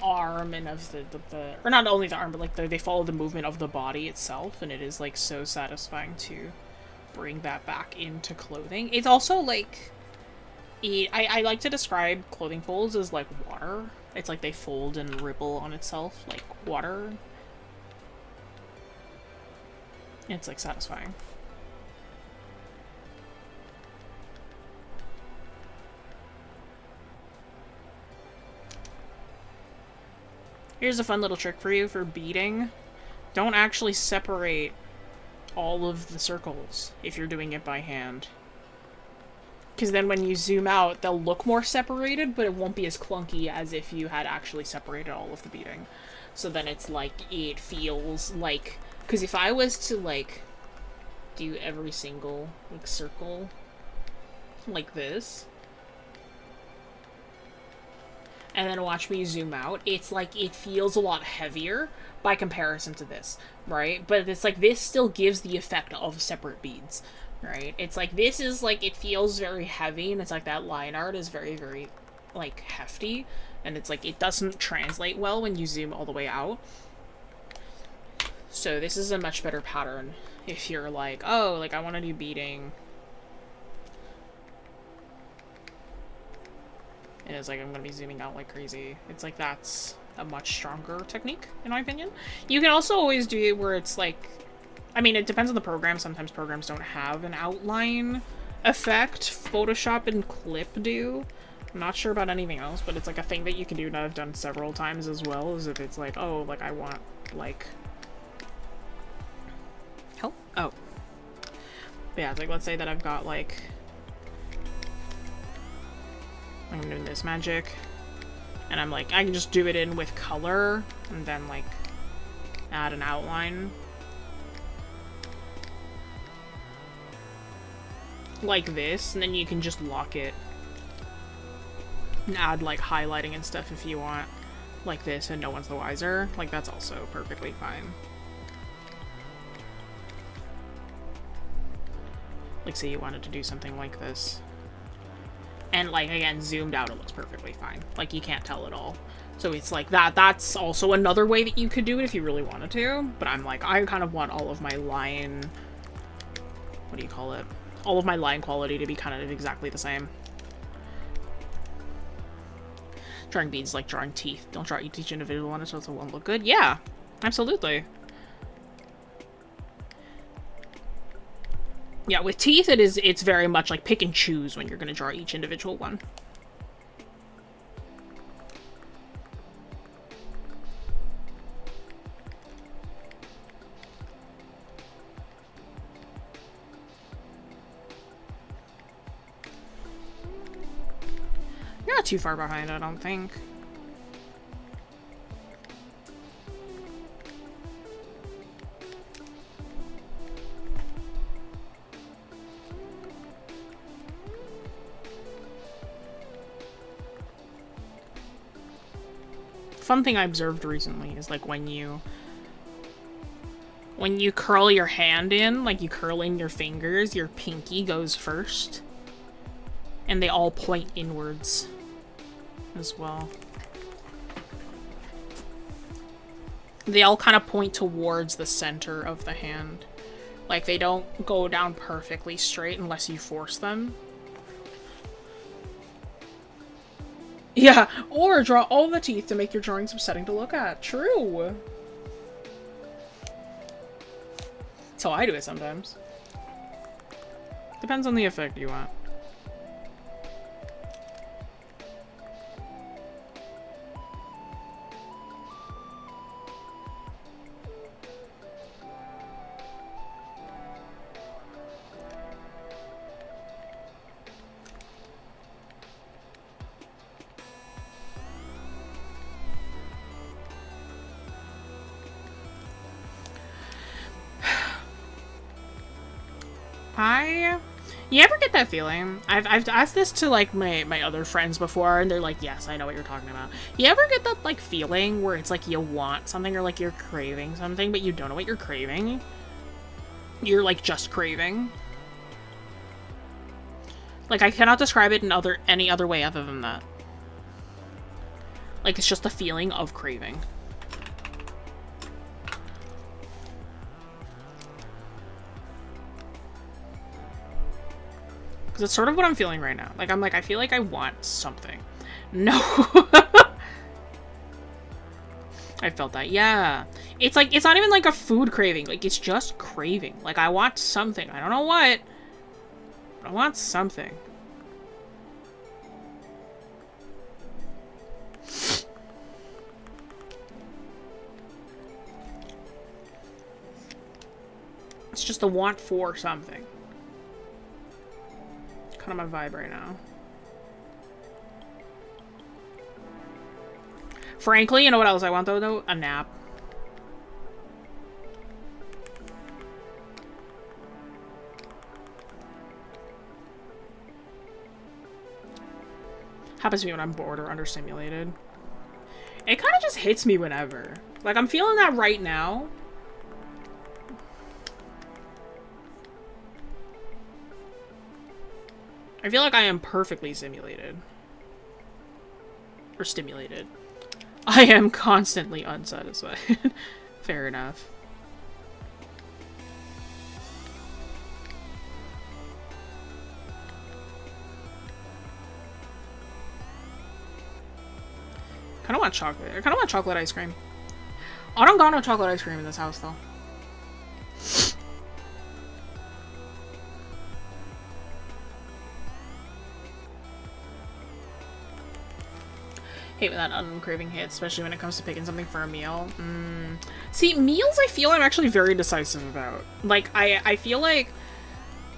arm and of the or not only the arm, but like, they follow the movement of the body itself, and it is, like, so satisfying to bring that back into clothing. It's also, like... I like to describe clothing folds as, like, water. It's like they fold and ripple on itself, like water. It's, like, satisfying. Here's a fun little trick for you for beading. Don't actually separate all of the circles if you're doing it by hand. Because then when you zoom out, they'll look more separated, but it won't be as clunky as if you had actually separated all of the beading. So then it's like, it feels like... Because if I was to, like, do every single, like, circle like this, and then watch me zoom out, it's like, it feels a lot heavier by comparison to this, right? But it's like, this still gives the effect of separate beads, right? It's like, this is like, it feels very heavy, and it's like, that line art is very, very, like, hefty, and it's like, it doesn't translate well when you zoom all the way out. So this is a much better pattern if you're like, oh, like, I want to do beading. And it's like, I'm going to be zooming out like crazy. It's like, that's a much stronger technique, in my opinion. You can also always do it where it's like, I mean, it depends on the program. Sometimes programs don't have an outline effect. Photoshop and Clip do. I'm not sure about anything else, but it's like a thing that you can do, and I've done several times as well, is if it's like, oh, like, I want, like... Help? Oh. But yeah, it's like, let's say that I've got, like... I'm doing this magic, and I'm like, I can just do it in with color, and then, like, add an outline. Like this, and then you can just lock it. And add, like, highlighting and stuff if you want. Like this, and no one's the wiser. Like, that's also perfectly fine. Like, say you wanted to do something like this. And, like, again, zoomed out, it looks perfectly fine. Like, you can't tell at all. So it's like that. That's also another way that you could do it if you really wanted to. But I'm like, I kind of want all of my line... What do you call it? All of my line quality to be kind of exactly the same. Drawing beads like drawing teeth. Don't draw each individual one so it won't look good. Yeah, absolutely. Yeah, with teeth, it's very much like pick and choose when you're going to draw each individual one. You're not too far behind, I don't think. fun thing I observed recently is like when you curl your hand in, like you curl in your fingers, your pinky goes first. And they all point inwards as well. They all kind of point towards the center of the hand. Like they don't go down perfectly straight unless you force them. Yeah, or draw all the teeth to make your drawings upsetting to look at. True. That's how I do it sometimes. Depends on the effect you want. You ever get that feeling? I've asked this to like my other friends before, and they're like, yes, I know what you're talking about. You ever get that like feeling where it's like you want something or like you're craving something, but you don't know what you're craving? You're like just craving. Like I cannot describe it in any other way other than that. Like it's just a feeling of craving. Because it's sort of what I'm feeling right now. Like, I feel like I want something. No. I felt that, yeah. It's like, it's not even like a food craving. Like, it's just craving. Like, I want something. I don't know what. But I want something. It's just a want for something. Kind of my vibe right now. Frankly, you know what else I want though? A nap. Happens to me when I'm bored or understimulated. It kind of just hits me whenever. Like, I'm feeling that right now. I feel like I am perfectly simulated. Or stimulated. I am constantly unsatisfied. Fair enough. I kinda want chocolate. I kinda want chocolate ice cream. I don't got no chocolate ice cream in this house though. Hate when that uncraving hits, especially when it comes to picking something for a meal. See, meals I feel I'm actually very indecisive about. Like, I feel like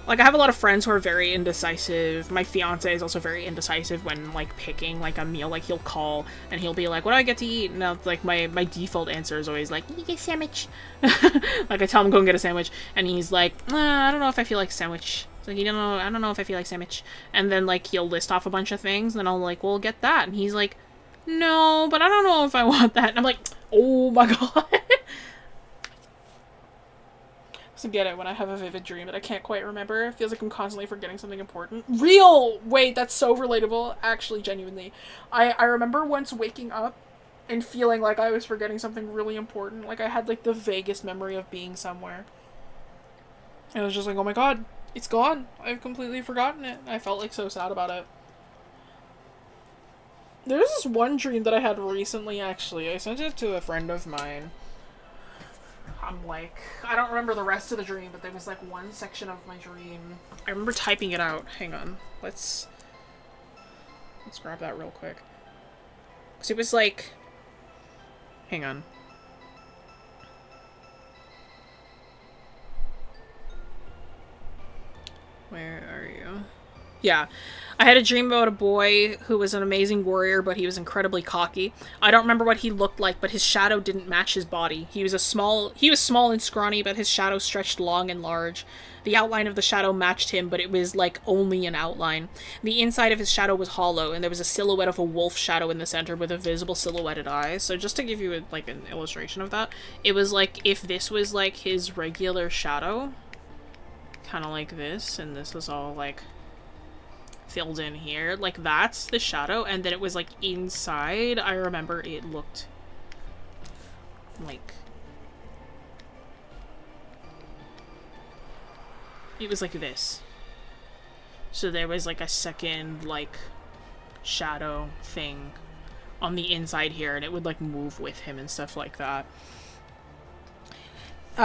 I have a lot of friends who are very indecisive. My fiance is also very indecisive when, like, picking, like, a meal. Like, he'll call, and he'll be like, what do I get to eat? And now, like, my default answer is always, like, you get a sandwich. Like, I tell him, go and get a sandwich, and he's like, I don't know if I feel like sandwich. It's like, I don't know if I feel like sandwich. And then, like, he'll list off a bunch of things, and then I'll, like, well, get that. And he's like, no, but I don't know if I want that. And I'm like, oh my god. So get it when I have a vivid dream that I can't quite remember. It feels like I'm constantly forgetting something important. Real! Wait, that's so relatable. Actually, genuinely. I remember once waking up and feeling like I was forgetting something really important. Like I had like the vaguest memory of being somewhere. And I was just like, oh my god, it's gone. I've completely forgotten it. I felt like so sad about it. There's this one dream that I had recently, actually. I sent it to a friend of mine. I'm like, I don't remember the rest of the dream, but there was like one section of my dream. I remember typing it out. Hang on. Let's grab that real quick. Because it was like, hang on. Where are you? Yeah. I had a dream about a boy who was an amazing warrior, but he was incredibly cocky. I don't remember what he looked like, but his shadow didn't match his body. He was small and scrawny, but his shadow stretched long and large. The outline of the shadow matched him, but it was like only an outline. The inside of his shadow was hollow, and there was a silhouette of a wolf shadow in the center with a visible silhouetted eye. So just to give you like an illustration of that, it was like if this was like his regular shadow, kind of like this, and this was all like filled in here, like that's the shadow, and then it was like inside, I remember it looked like it was like this. So there was like a second like shadow thing on the inside here, and it would like move with him and stuff like that.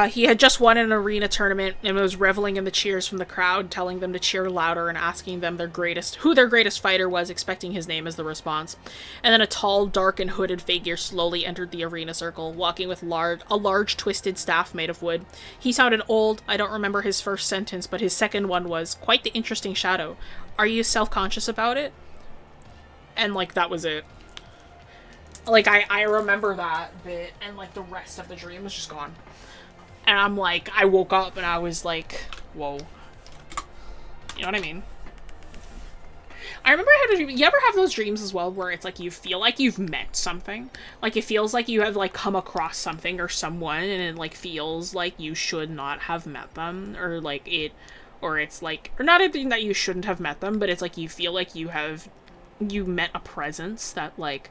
He had just won an arena tournament and was reveling in the cheers from the crowd, telling them to cheer louder and asking them who their greatest fighter was, expecting his name as the response. And then a tall, dark, and hooded figure slowly entered the arena circle, walking with a large twisted staff made of wood. He sounded old. I don't remember his first sentence, but his second one was, "Quite the interesting shadow. Are you self-conscious about it?" And, like, that was it. Like, I remember that bit, and, like, the rest of the dream was just gone. And I'm like, I woke up and I was like, whoa. You know what I mean? I remember I had a dream. You ever have those dreams as well where it's like you feel like you've met something? Like it feels like you have like come across something or someone, and it like feels like you should not have met them, or like it's like, or not even that you shouldn't have met them, but it's like you feel like you met a presence that like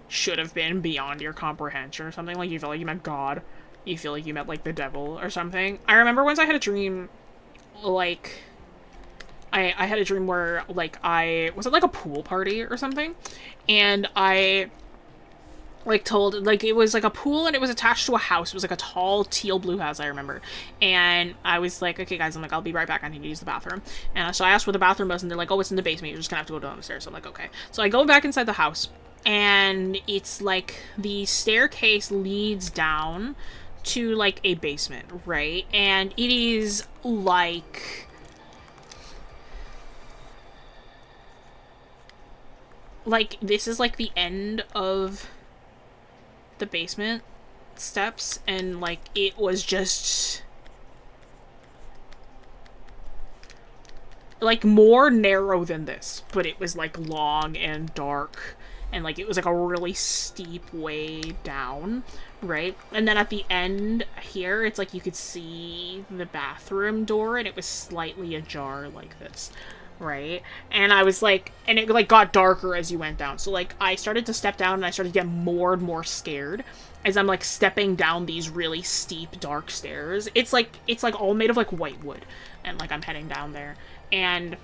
should have been beyond your comprehension or something. Like you feel like you met God. You feel like you met, like, the devil or something. I remember once I had a dream, like, I had a dream where, like, was at, like, a pool party or something? And I, like, it was, like, a pool and it was attached to a house. It was, like, a tall teal blue house, I remember. And I was like, okay, guys, I'm like, I'll be right back. I need to use the bathroom. And so I asked where the bathroom was, and they're like, oh, it's in the basement. You're just gonna have to go down the stairs. So I'm like, okay. So I go back inside the house, and it's, like, the staircase leads down to like a basement, right? And it is like this is like the end of the basement steps, and like it was just like more narrow than this, but it was like long and dark, and like it was like a really steep way down, right? And then at the end here, it's like you could see the bathroom door, and it was slightly ajar like this, right? And I was like, and it like got darker as you went down. So like I started to step down, and I started to get more and more scared as I'm like stepping down these really steep dark stairs. It's like all made of like white wood, and like I'm heading down there, and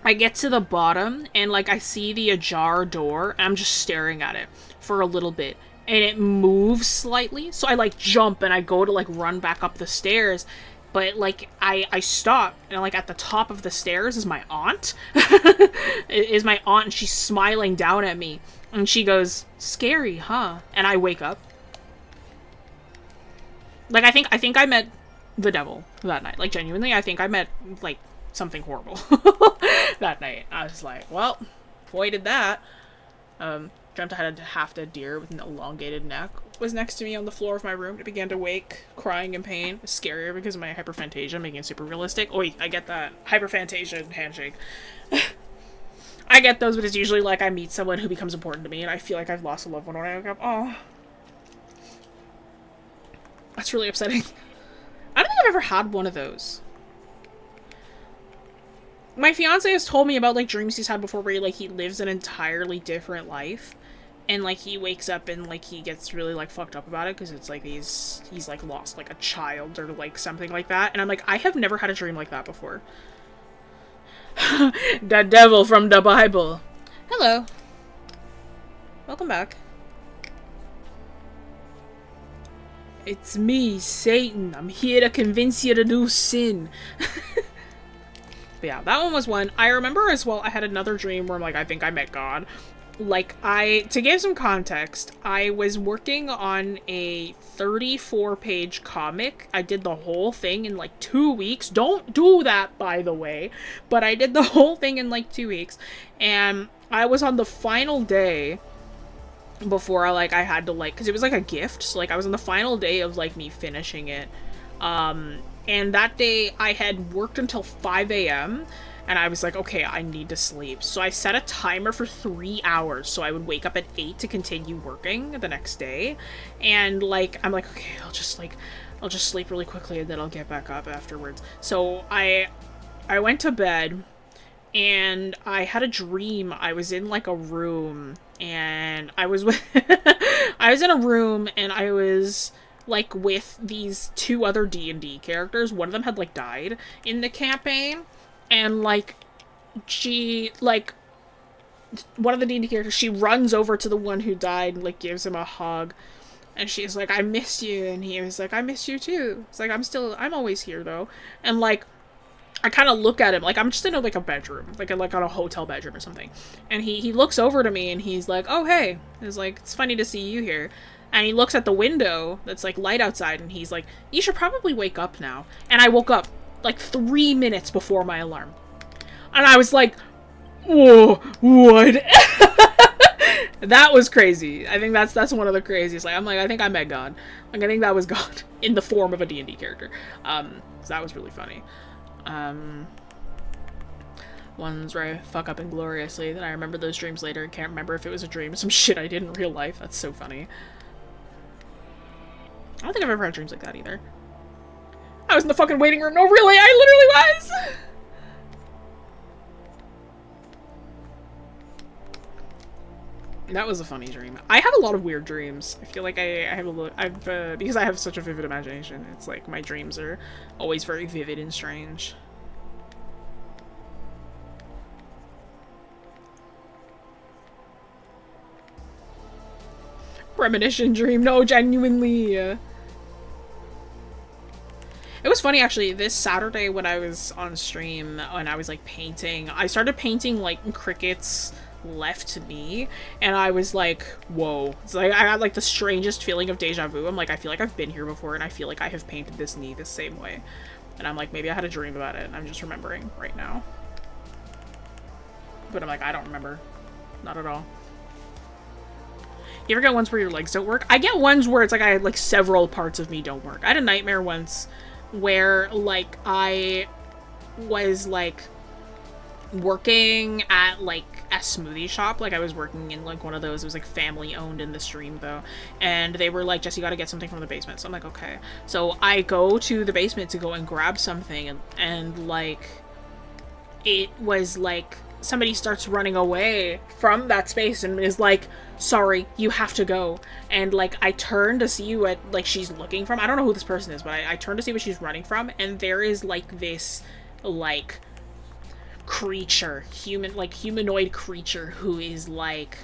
I get to the bottom, and like I see the ajar door, and I'm just staring at it for a little bit, and it moves slightly. So I like jump and I go to like run back up the stairs, but like I stop, and like at the top of the stairs is my aunt. Is my aunt, and she's smiling down at me, and she goes, "Scary, huh?" And I wake up. Like I think I met the devil that night. Like genuinely, I think I met like something horrible that night. I was like, well, boy did that. Dreamt I had a half-dead deer with an elongated neck was next to me on the floor of my room. It began to wake, crying in pain. It was scarier because of my hyperphantasia, making it super realistic. Oi, I get that. Hyperphantasia handshake. I get those, but it's usually like I meet someone who becomes important to me, and I feel like I've lost a loved one when I wake up. Oh. That's really upsetting. I don't think I've ever had one of those. My fiance has told me about, like, dreams he's had before where, like, he lives an entirely different life. And, like, he wakes up and, like, he gets really, like, fucked up about it because it's, like, he's like, lost, like, a child or, like, something like that. And I'm like, I have never had a dream like that before. The devil from the Bible. Hello. Welcome back. It's me, Satan. I'm here to convince you to do sin. But yeah, that one was one. I remember as well, I had another dream where I'm like, I think I met God. like, to give some context, I was working on a 34-page comic. I did the whole thing in like 2 weeks. Don't do that, by the way. But I did the whole thing in like 2 weeks. And I was on the final day before I had to, like, because it was like a gift. So, like, I was on the final day of, like, me finishing it. And that day I had worked until 5 a.m. And I was like, okay, I need to sleep. So I set a timer for 3 hours. So I would wake up at 8 to continue working the next day. And, like, I'm like, okay, I'll just sleep really quickly and then I'll get back up afterwards. So I went to bed and I had a dream. I was in, like, a room and I was I was in a room and I was, like, with these 2 other D&D characters. One of them had, like, died in the campaign. And, like, she, like, one of the D&D characters, she runs over to the one who died and, like, gives him a hug. And she's like, I miss you. And he was like, I miss you too. It's like, I'm always here, though. And, like, I kind of look at him, like, I'm just in, like, a bedroom. Like on a hotel bedroom or something. And he looks over to me and he's like, oh, hey. He's like, it's funny to see you here. And he looks at the window that's, like, light outside and he's like, you should probably wake up now. And I woke up, like, 3 minutes before my alarm. And I was like, whoa, what? That was crazy. I think that's one of the craziest. Like, I'm like, I think I met God. Like, I think that was God in the form of a D&D character. So that was really funny. Ones where I fuck up ingloriously, then I remember those dreams later and can't remember if it was a dream. Some shit I did in real life. That's so funny. I don't think I've ever had dreams like that either. I was in the fucking waiting room. No, really, I literally was! That was a funny dream. I have a lot of weird dreams. I feel like I have a little, because I have such a vivid imagination, it's like my dreams are always very vivid and strange. Premonition dream. No, genuinely. It was funny, actually, this Saturday when I was on stream and I was, like, painting, I started painting, like, crickets left to me, and I was like, whoa. It's like, I had, like, the strangest feeling of deja vu. I'm like, I feel like I've been here before, and I feel like I have painted this knee the same way. And I'm like, maybe I had a dream about it, and I'm just remembering right now. But I'm like, I don't remember. Not at all. You ever get ones where your legs don't work? I get ones where it's like I had, like, several parts of me don't work. I had a nightmare once where, like, I was, like, working at, like, a smoothie shop. Like, I was working in, like, one of those. It was, like, family owned in the stream, though. And they were like, Jess, you gotta get something from the basement. So I'm like, okay. So I go to the basement to go and grab something, and like, it was, like, somebody starts running away from that space and is like, sorry, you have to go. And, like, I turn to see what, like, she's looking from. I don't know who this person is, but I turn to see what she's running from, and there is, like, this, like, creature, humanoid creature who is, like,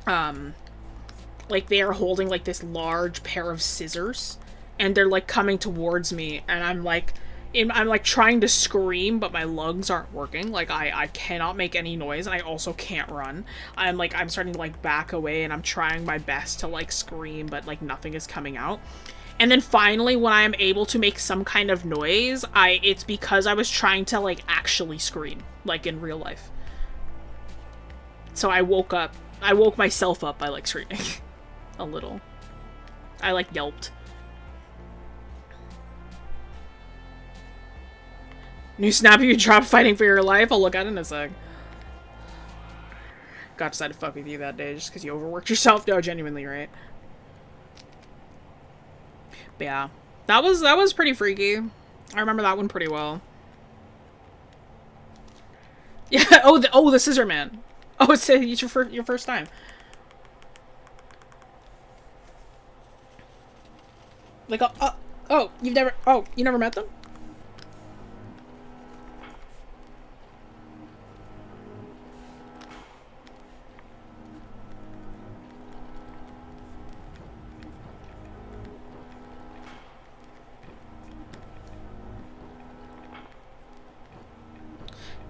they are holding, like, this large pair of scissors, and they're, like, coming towards me, and I'm, like, trying to scream, but my lungs aren't working. Like, I cannot make any noise, and I also can't run. I'm starting to, like, back away, and I'm trying my best to, like, scream, but, like, nothing is coming out. And then finally, when I am able to make some kind of noise, it's because I was trying to, like, actually scream, like, in real life. So I woke myself up by, like, screaming. A little. I, like, yelped. New snap you dropped fighting for your life? I'll look at it in a sec. God decided to fuck with you that day just because you overworked yourself. No, genuinely, right? But yeah. That was pretty freaky. I remember that one pretty well. Yeah, oh, the Scissor Man. Oh, it's your first time. Like, you never met them?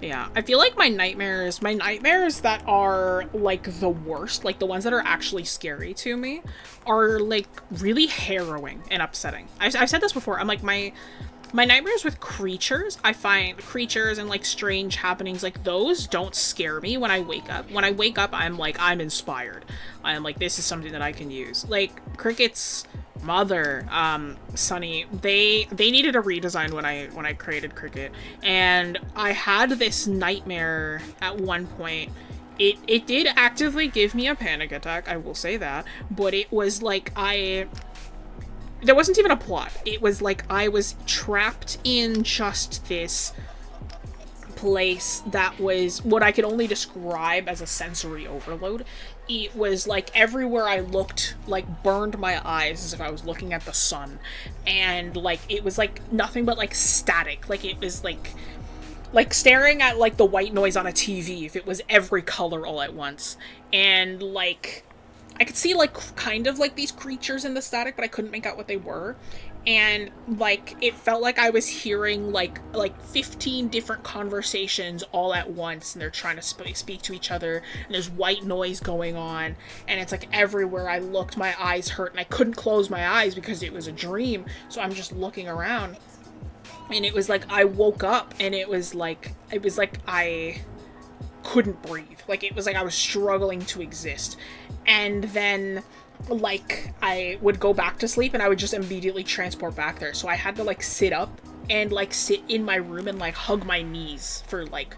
Yeah, I feel like my nightmares that are, like, the worst, like, the ones that are actually scary to me, are, like, really harrowing and upsetting. I've said this before, I'm like, my nightmares with creatures, I find creatures and, like, strange happenings, like, those don't scare me when I wake up. When I wake up, I'm like, I'm inspired. I'm like, this is something that I can use. Like, Cricket's mother, Sunny, they needed a redesign when I created Cricket, and I had this nightmare at one point. It did actively give me a panic attack, I will say that, but it was like there wasn't even a plot. It was like I was trapped in just this place that was what I could only describe as a sensory overload. It was like everywhere I looked, like, burned my eyes as if I was looking at the sun. And, like, it was like nothing but, like, static. Like, it was like staring at, like, the white noise on a TV if it was every color all at once. And, like, I could see, like, kind of, like, these creatures in the static, but I couldn't make out what they were. And, like, it felt like I was hearing, like 15 different conversations all at once, and they're trying to speak to each other, and there's white noise going on, and it's, like, everywhere I looked, my eyes hurt, and I couldn't close my eyes because it was a dream, so I'm just looking around. And it was, like, I woke up, and it was, like, I couldn't breathe. Like, it was like I was struggling to exist. And then, like, I would go back to sleep and I would just immediately transport back there. So I had to, like, sit up and, like, sit in my room and, like, hug my knees for, like,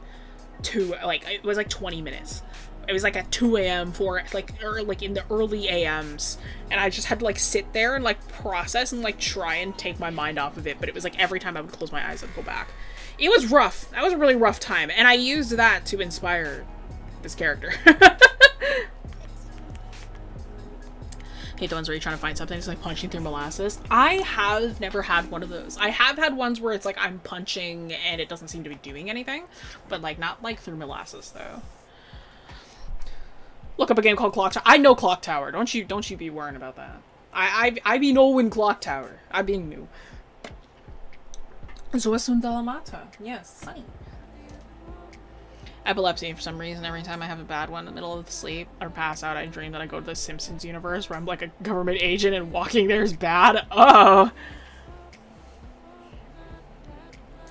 it was, like, 20 minutes. It was, like, at 2 a.m. like, in the early AMs. And I just had to, like, sit there and, like, process and, like, try and take my mind off of it. But it was, like, every time I would close my eyes, I'd go back. It was rough. That was a really rough time. And I used that to inspire this character. Hate the ones where you're trying to find something, it's like punching through molasses. I have never had one of those. I have had ones where it's like I'm punching and it doesn't seem to be doing anything, but like not like through molasses though. Look up a game called Clock Tower. I know Clock Tower. Don't you be worrying about that. I be knowing Clock Tower. I be new. So what's some Dalamata? Yes, Sunny. Epilepsy for some reason. Every time I have a bad one in the middle of the sleep or pass out, I dream that I go to the Simpsons universe where I'm like a government agent and walking there is bad. Oh!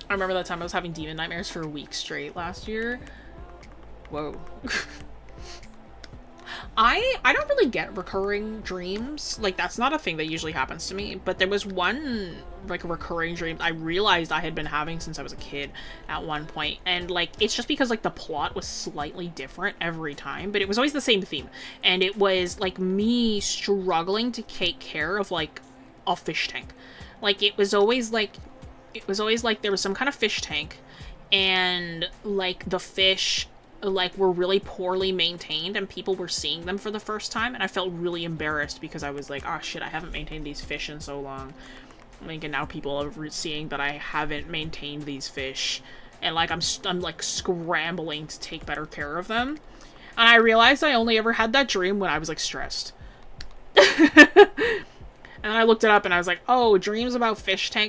I remember that time I was having demon nightmares for a week straight last year. Whoa. I don't really get recurring dreams. Like, that's not a thing that usually happens to me. But there was one, like, recurring dream I realized I had been having since I was a kid at one point. And, like, it's just because, like, the plot was slightly different every time. But it was always the same theme. And it was, like, me struggling to take care of, like, a fish tank. Like, it was always, like, there was some kind of fish tank. And, like, the fish, like, were really poorly maintained and people were seeing them for the first time, and I felt really embarrassed because I was like, oh shit, I haven't maintained these fish in so long. Like, and now people are seeing that I haven't maintained these fish, and like I'm like scrambling to take better care of them. And I realized I only ever had that dream when I was like stressed. And I looked it up and I was like, oh, dreams about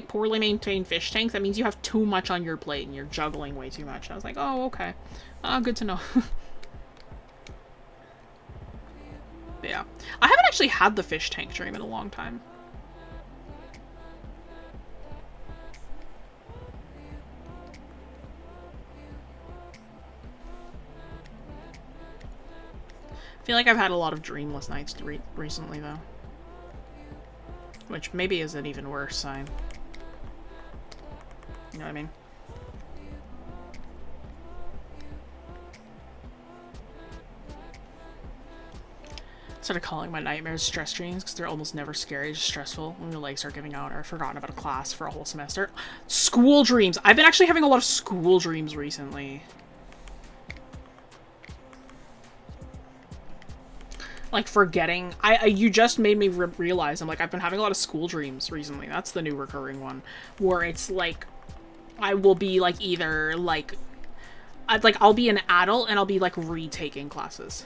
poorly maintained fish tanks, that means you have too much on your plate and you're juggling way too much. And I was like, oh, okay. Good to know. Yeah. I haven't actually had the fish tank dream in a long time. I feel like I've had a lot of dreamless nights recently, though. Which maybe is an even worse sign. You know what I mean? Started calling my nightmares stress dreams because they're almost never scary, just stressful when your legs start giving out or I've forgotten about a class for a whole semester. School dreams! I've been actually having a lot of school dreams recently. Like, forgetting. You just made me realize, I'm like, I've been having a lot of school dreams recently. That's the new recurring one. Where it's like, I will be like either like, I'll be an adult and I'll be like retaking classes.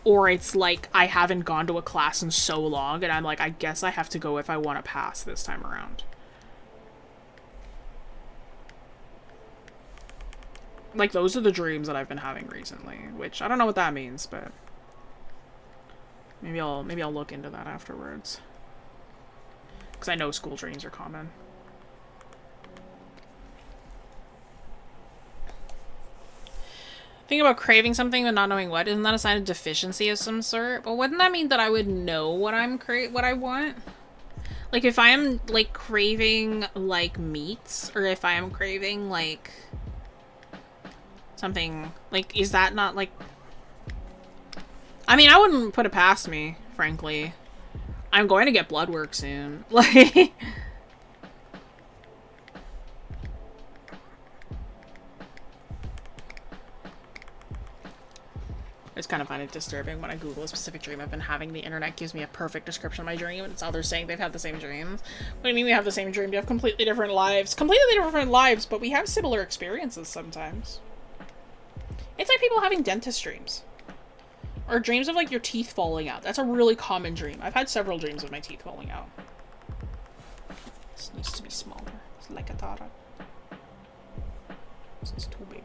Or it's like, I haven't gone to a class in so long and I'm like, I guess I have to go if I want to pass this time around. Like, those are the dreams that I've been having recently, which I don't know what that means, but maybe I'll look into that afterwards. Because I know school dreams are common. Think about craving something but not knowing what. Isn't that a sign of deficiency of some sort? But wouldn't that mean that I would know what what I want? Like, if I am, like, craving, like, meats, or if I am craving, like, something, like, is that not, like... I mean, I wouldn't put it past me, frankly. I'm going to get blood work soon. Like... I just kind of find it disturbing when I Google a specific dream I've been having. The internet gives me a perfect description of my dream, and it's others saying they've had the same dreams. What do you mean we have the same dream? We have completely different lives. Completely different lives, but we have similar experiences sometimes. It's like people having dentist dreams. Or dreams of, like, your teeth falling out. That's a really common dream. I've had several dreams of my teeth falling out. This needs to be smaller. It's like a tara. This is too big.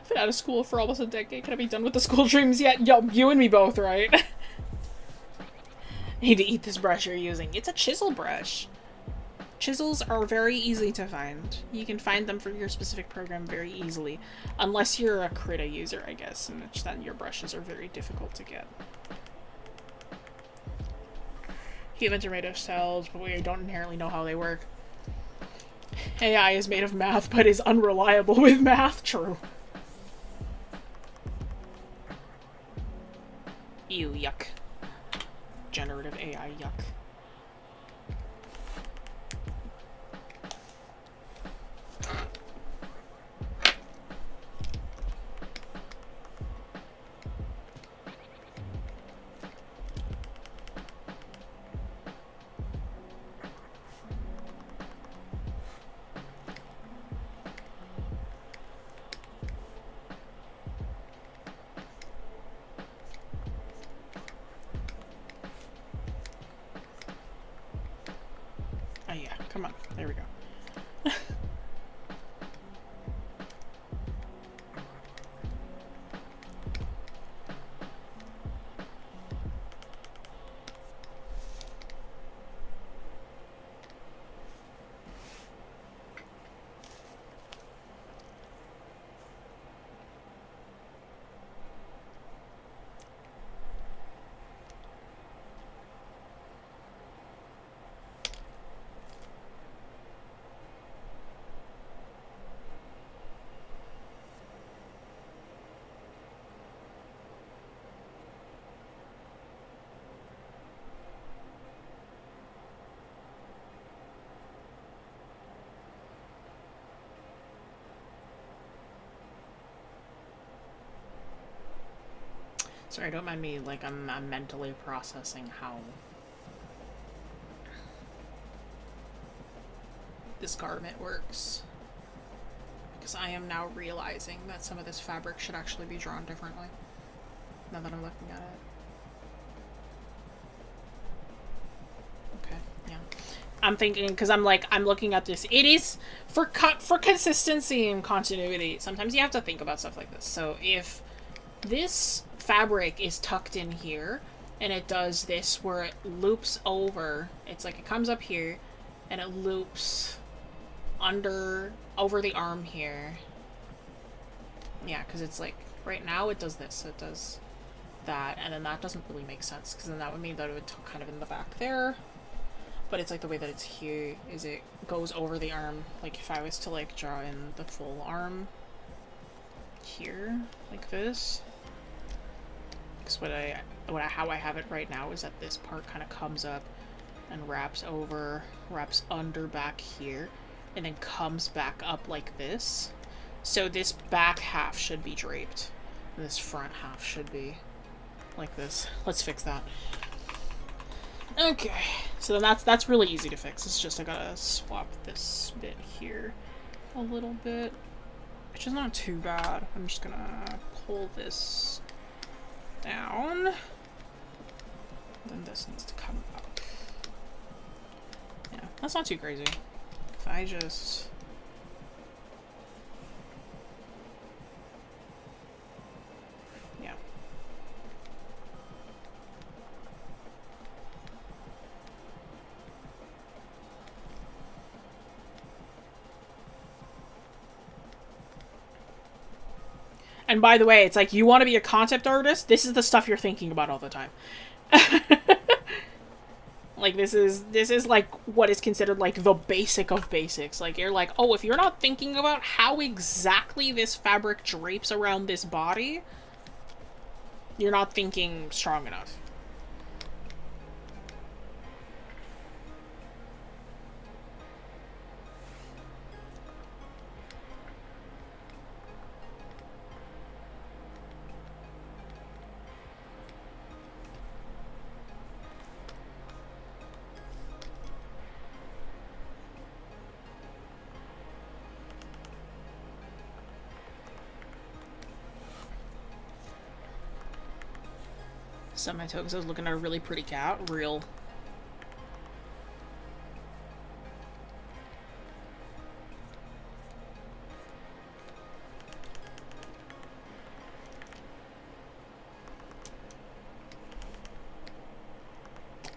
I've been out of school for almost a decade. Can I be done with the school dreams yet? Yo, you and me both, right? I need to eat this brush you're using. It's a chisel brush. Chisels are very easy to find. You can find them for your specific program very easily. Unless you're a Krita user, I guess, in which then your brushes are very difficult to get. Humans are made of cells, but we don't inherently know how they work. AI is made of math, but is unreliable with math. True. Ew, yuck. Generative AI, yuck. Come on, there we go. Sorry, don't mind me, like, I'm mentally processing how this garment works. Because I am now realizing that some of this fabric should actually be drawn differently, now that I'm looking at it. Okay, yeah. I'm thinking, because I'm looking at this. It is, for consistency and continuity, sometimes you have to think about stuff like this. So if this fabric is tucked in here, and it does this where it loops over, it's like it comes up here, and it loops over the arm here. Yeah, because it's like, right now it does this, so it does that, and then that doesn't really make sense, because then that would mean that it would tuck kind of in the back there. But it's like the way that it's here is it goes over the arm. Like if I was to like draw in the full arm here, like this. Because how I have it right now is that this part kind of comes up and wraps under back here, and then comes back up like this. So this back half should be draped, and this front half should be like this. Let's fix that. Okay, so then that's really easy to fix. It's just I gotta swap this bit here a little bit. which is not too bad. I'm just gonna pull this down. Then this needs to come up. Yeah, that's not too crazy. If I just... yeah. And by the way, it's like, you want to be a concept artist? This is the stuff you're thinking about all the time. Like, this is like what is considered like the basic of basics. Like, you're like, oh, if you're not thinking about how exactly this fabric drapes around this body, you're not thinking strong enough. So my tokens, I was looking at a really pretty cat. Real.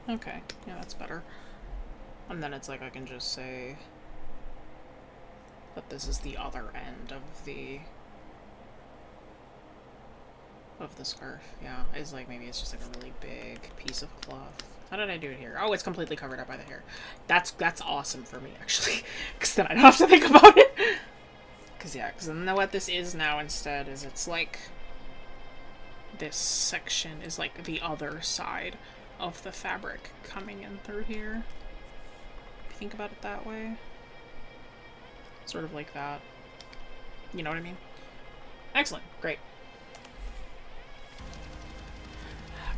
Okay, yeah, that's better. And then it's like I can just say that this is the other end of the scarf. Yeah, it's like, maybe it's just like a really big piece of cloth. How did I do it here? Oh, it's completely covered up by the hair. That's awesome for me, actually, because then I don't have to think about it. Because yeah, because then what this is now instead is it's like this section is like the other side of the fabric coming in through here. If you think about it that way. Sort of like that. You know what I mean? Excellent. Great.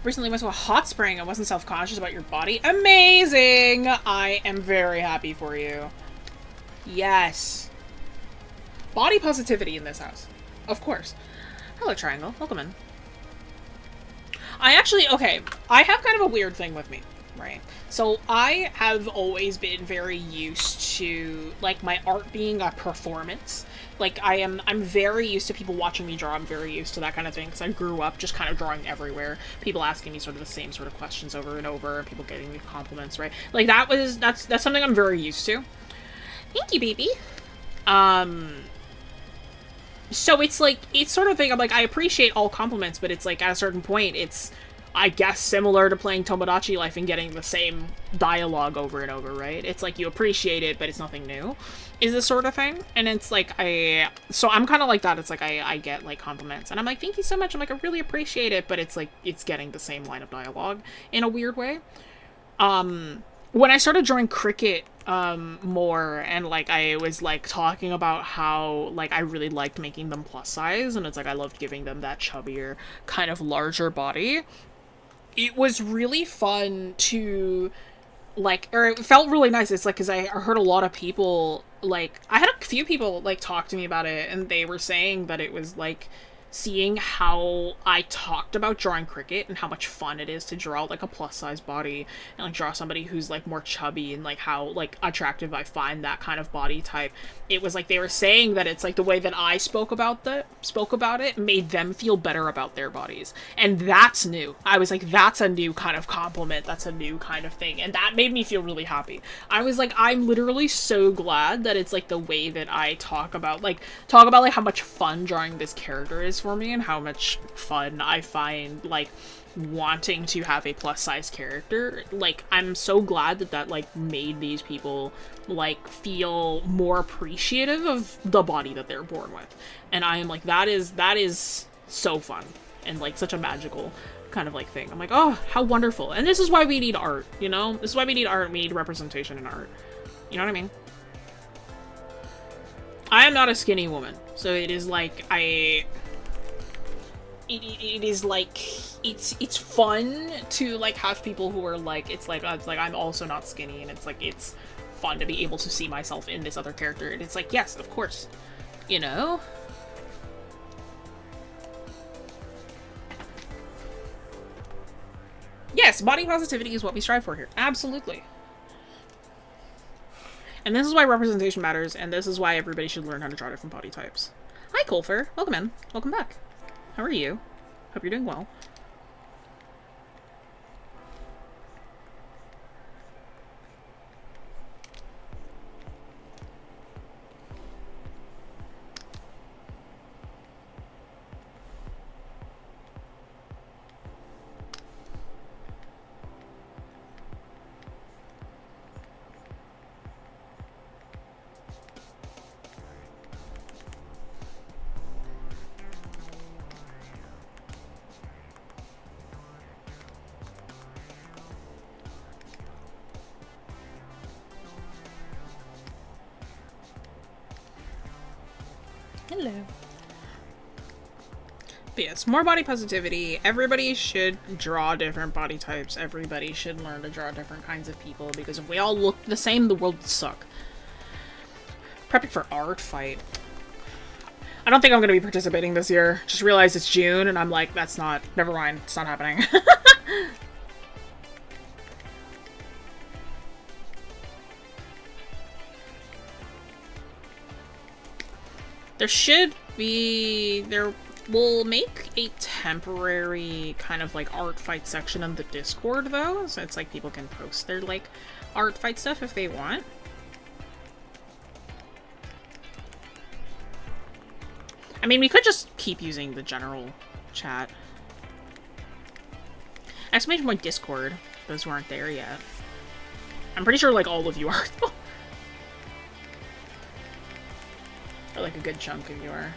Recently went to a hot spring. I wasn't self-conscious about your body. Amazing! I am very happy for you. Yes. Body positivity in this house. Of course. Hello, Triangle. Welcome in. I actually, okay, I have kind of a weird thing with me, right? So I have always been very used to, like, my art being a performance. Like, I'm very used to people watching me draw. I'm very used to that kind of thing, because I grew up just kind of drawing everywhere. People asking me sort of the same sort of questions over and over, and people getting me compliments, right? Like, that's something I'm very used to. Thank you, baby. So it's like, it's sort of thing, I'm like, I appreciate all compliments, but it's like, at a certain point, it's, I guess, similar to playing Tomodachi Life and getting the same dialogue over and over, right? It's like, you appreciate it, but it's nothing new, is the sort of thing. And it's like, so I'm kind of like that. It's like, I get, like, compliments, and I'm like, thank you so much, I'm like, I really appreciate it, but it's like, it's getting the same line of dialogue in a weird way. When I started drawing cricket, more, and, like, I was, like, talking about how, like, I really liked making them plus size, and it's like, I loved giving them that chubbier, kind of larger body. It was really fun to, like, or it felt really nice. It's like, because I heard a lot of people, like, I had a few people, like, talk to me about it, and they were saying that it was, like, seeing how I talked about drawing cricket and how much fun it is to draw, like, a plus-size body and, like, draw somebody who's, like, more chubby, and, like, how, like, attractive I find that kind of body type. It was like they were saying that it's like the way that I spoke about it made them feel better about their bodies. And that's new. I was like, that's a new kind of compliment. That's a new kind of thing. And that made me feel really happy. I was like, I'm literally so glad that it's like the way that I talk about like how much fun drawing this character is for me, and how much fun I find, like, wanting to have a plus size character. Like, I'm so glad that like made these people, like, feel more appreciative of the body that they're born with. And I am like, that is so fun, and, like, such a magical kind of, like, thing. I'm like, oh, how wonderful. And this is why we need art, you know? This is why we need art. We need representation in art. You know what I mean? I am not a skinny woman, so it is like, it is like, it's fun to, like, have people who are like, it's like I'm also not skinny, and it's like, it's fun to be able to see myself in this other character, and it's like, yes, of course, you know? yes, body positivity is what we strive for here. Absolutely. And this is why representation matters, and this is why everybody should learn how to draw different body types. Hi, 𝘴𝘭𝘭𝘰𝘳𝘁. Welcome in. Welcome back. How are you? Hope you're doing well. Hello. But yes, more body positivity. Everybody should draw different body types. Everybody should learn to draw different kinds of people, because if we all look the same, the world would suck. Prepping for art fight. I don't think I'm going to be participating this year. Just realized it's June, and I'm like, that's not... Never mind. It's not happening. There should be... We'll make a temporary kind of like art fight section on the Discord, though. So it's like people can post their like art fight stuff if they want. I mean, we could just keep using the general chat. Exclamation point Discord. Those who aren't there yet. I'm pretty sure like all of you are. Or like a good chunk of you are.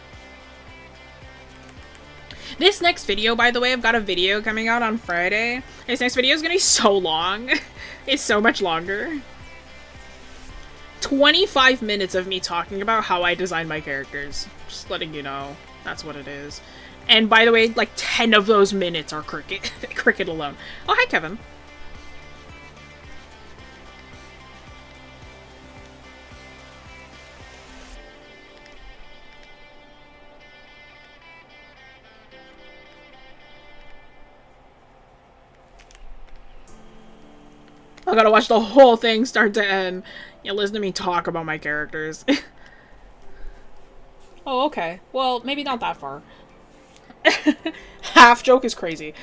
This next video, by the way, I've got a video coming out on Friday. This next video is gonna be so long. It's so much longer. 25 minutes of me talking about how I design my characters. Just letting you know. That's what it is. And by the way, like 10 of those minutes are Cricket. Cricket alone. Oh, hi, Kevin. I gotta watch the whole thing start to end. Yeah, listen to me talk about my characters. Oh, okay. Well, maybe not that far. Half joke is crazy.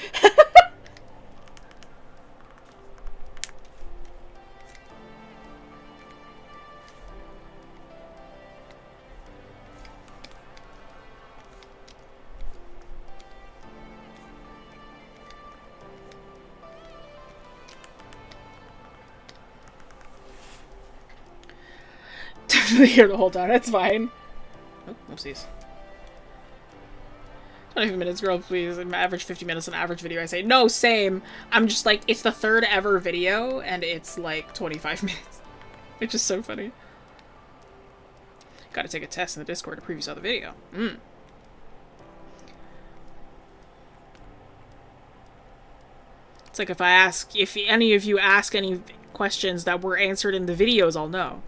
Definitely here the whole time. That's fine. Oh, oopsies. 25 minutes, girl, please. Average 50 minutes an average video. I say, no, same. I'm just like, it's the third ever video, and it's like 25 minutes. Which is so funny. Gotta take a test in the Discord to preview the video. It's like if any of you ask any questions that were answered in the videos, I'll know.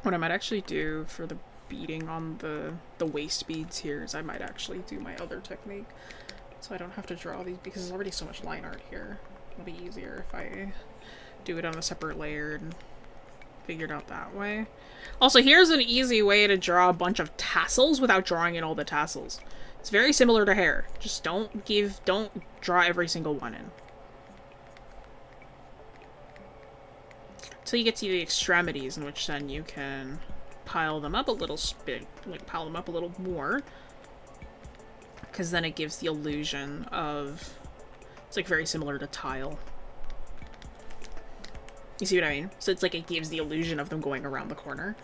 What I might actually do for the beading on the waist beads here is I might actually do my other technique. So I don't have to draw these because there's already so much line art here. It'll be easier if I do it on a separate layer and figure it out that way. Also, here's an easy way to draw a bunch of tassels without drawing in all the tassels. It's very similar to hair. Just don't draw every single one in. Till you get to the extremities, in which then you can pile them up a little pile them up a little more, because then it gives the illusion of it's like very similar to tile. You see what I mean? So it's like it gives the illusion of them going around the corner,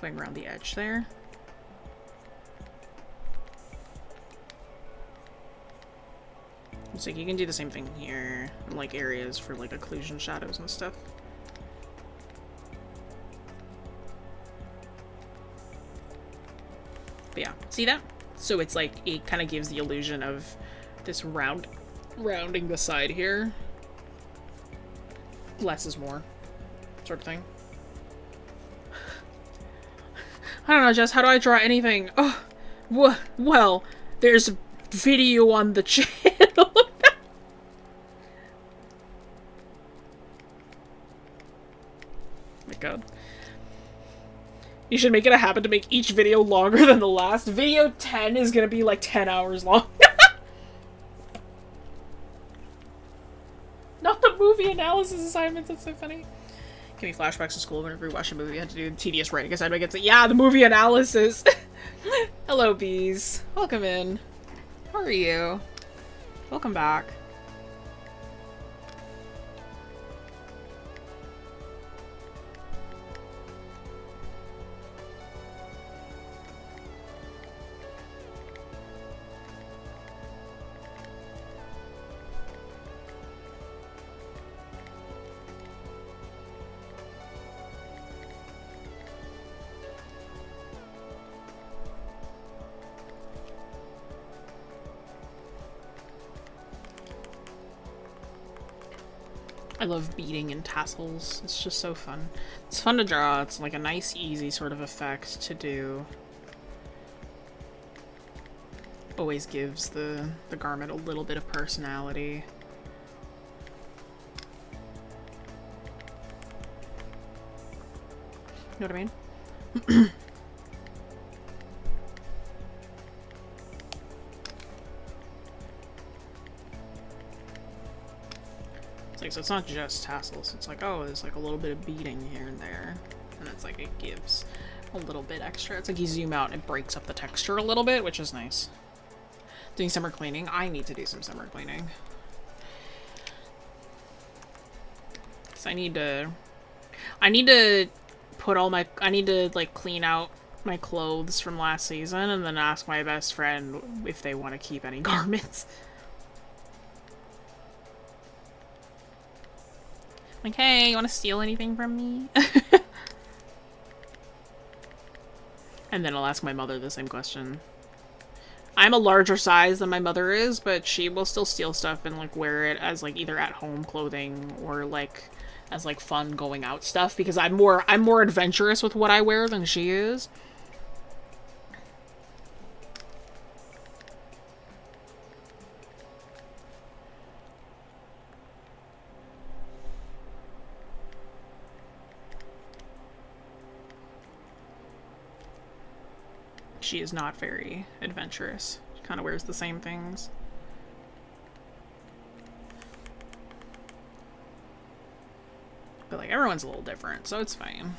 going around the edge there. It's like you can do the same thing here, in like areas for like occlusion shadows and stuff. But yeah, see that? So it's like, it kind of gives the illusion of this rounding the side here. Less is more, sort of thing. I don't know, Jess, how do I draw anything? Oh, well, there's a video on the channel. Oh my god. You should make it a habit to make each video longer than the last. Video 10 is gonna be like 10 hours long. Not the movie analysis assignments, that's so funny. Give me flashbacks to school whenever we watched a movie. I had to do tedious writing assignment against it. Yeah, the movie analysis. Hello, bees. Welcome in. How are you? Welcome back. I love beading and tassels. It's just so fun. It's fun to draw. It's like a nice, easy sort of effect to do. Always gives the garment a little bit of personality. You know what I mean? So it's not just tassels, it's like, oh, there's like a little bit of beading here and there. And it's like, it gives a little bit extra. It's like you zoom out and it breaks up the texture a little bit, which is nice. Doing summer cleaning. I need to do some summer cleaning. So I need to put all my, I need to like clean out my clothes from last season and then ask my best friend if they want to keep any garments. Like, hey, you want to steal anything from me? And then I'll ask my mother the same question. I'm a larger size than my mother is, but she will still steal stuff and like wear it as like either at home clothing or like as like fun going out stuff because I'm more adventurous with what I wear than she is. She is not very adventurous. She kind of wears the same things. But like everyone's a little different, so it's fine.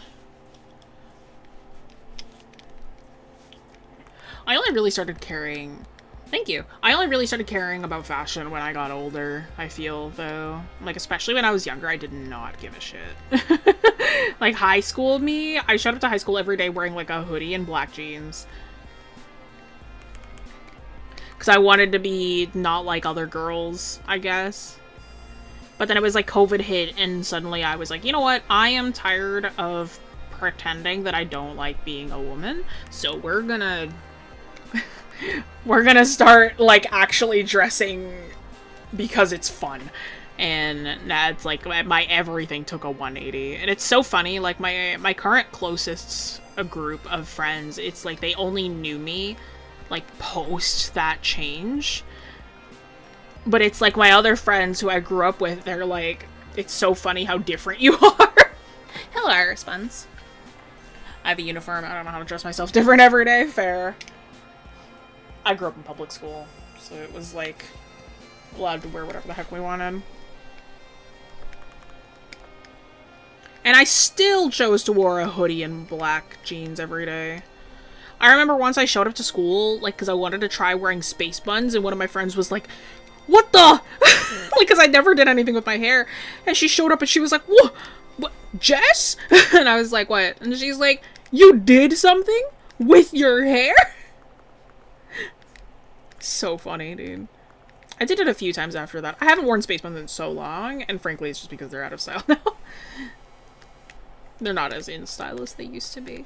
I only really started caring... Thank you. I only really started caring about fashion when I got older, I feel, though. Like, especially when I was younger, I did not give a shit. Like, high school me, I showed up to high school every day wearing, like, a hoodie and black jeans. Because I wanted to be not like other girls, I guess. But then it was like COVID hit and suddenly I was like, you know what? I am tired of pretending that I don't like being a woman. So we're gonna... we're gonna start like actually dressing because it's fun. And that's like my everything took a 180. And it's so funny, like my current closest group of friends, it's like they only knew me like post that change. But it's like my other friends who I grew up with, they're like, it's so funny how different you are. Hello, Iris Buns. I have a uniform, I don't know how to dress myself different every day, fair. I grew up in public school, so it was like allowed to wear whatever the heck we wanted. And I still chose to wear a hoodie and black jeans every day. I remember once I showed up to school, like, because I wanted to try wearing space buns, and one of my friends was like, what the? Like, because I never did anything with my hair. And she showed up and she was like, what, Jess? And I was like, what? And she's like, you did something with your hair? So funny, dude. I did it a few times after that. I haven't worn space buns in so long, and frankly, it's just because they're out of style now. They're not as in style as they used to be.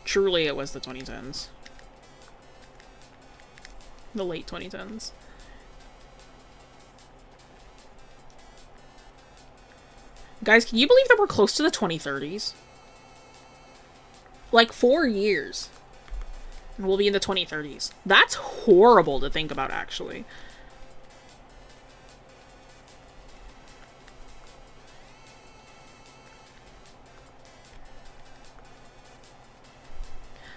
Truly, it was the 2010s. The late 2010s. Guys, can you believe that we're close to the 2030s? Like 4 years. And we'll be in the 2030s. That's horrible to think about, actually.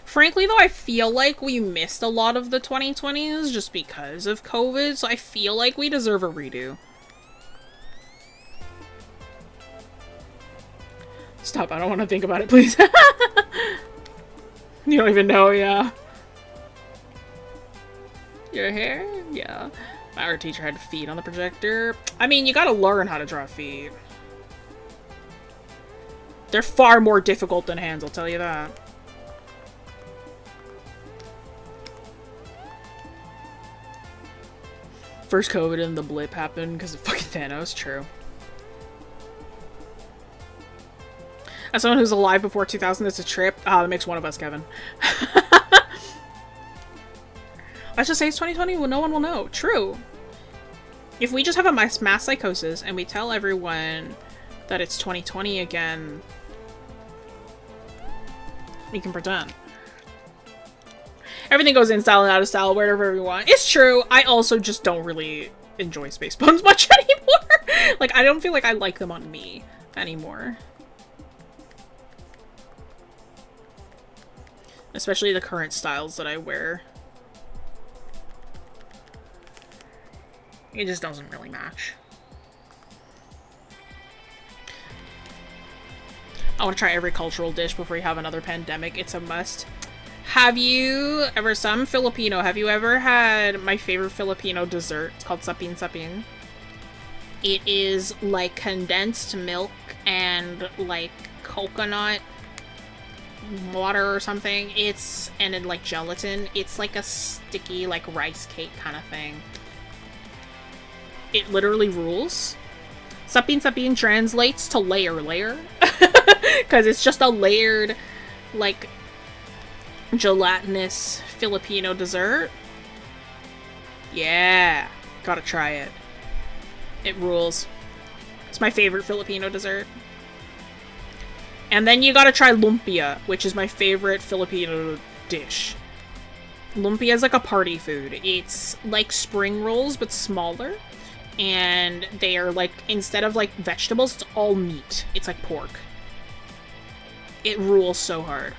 Frankly, though, I feel like we missed a lot of the 2020s just because of COVID, so I feel like we deserve a redo. Stop, I don't want to think about it, please. You don't even know, yeah. Your hair? Yeah. My art teacher had feet on the projector. I mean, you gotta learn how to draw feet. They're far more difficult than hands, I'll tell you that. First COVID and the blip happened because of fucking Thanos, true. As someone who's alive before 2000, it's a trip. Ah, that makes one of us, Kevin. Let's just say it's 2020, well, no one will know. True. If we just have a mass psychosis and we tell everyone that it's 2020 again, we can pretend. Everything goes in style and out of style, wherever we want. It's true. I also just don't really enjoy Spacebuns much anymore. Like, I don't feel like I like them on me anymore. Especially the current styles that I wear. It just doesn't really match. I want to try every cultural dish before we have another pandemic. It's a must. Have you ever, some Filipino, have you ever had my favorite Filipino dessert? It's called 𝘧𝘰𝘭𝘭𝘰𝘳𝘥. It is like condensed milk and like coconut water or something. And then like gelatin. It's like a sticky like rice cake kind of thing. It literally rules. �𝘰𝘭𝘭𝘰𝘳𝘥 translates to layer. Because it's just a layered, like, gelatinous Filipino dessert. Yeah. Gotta try it. It rules. It's my favorite Filipino dessert. And then you gotta try lumpia, which is my favorite Filipino dish. Lumpia is like a party food. It's like spring rolls, but smaller. And they are like, instead of like vegetables, it's all meat. It's like pork. It rules so hard.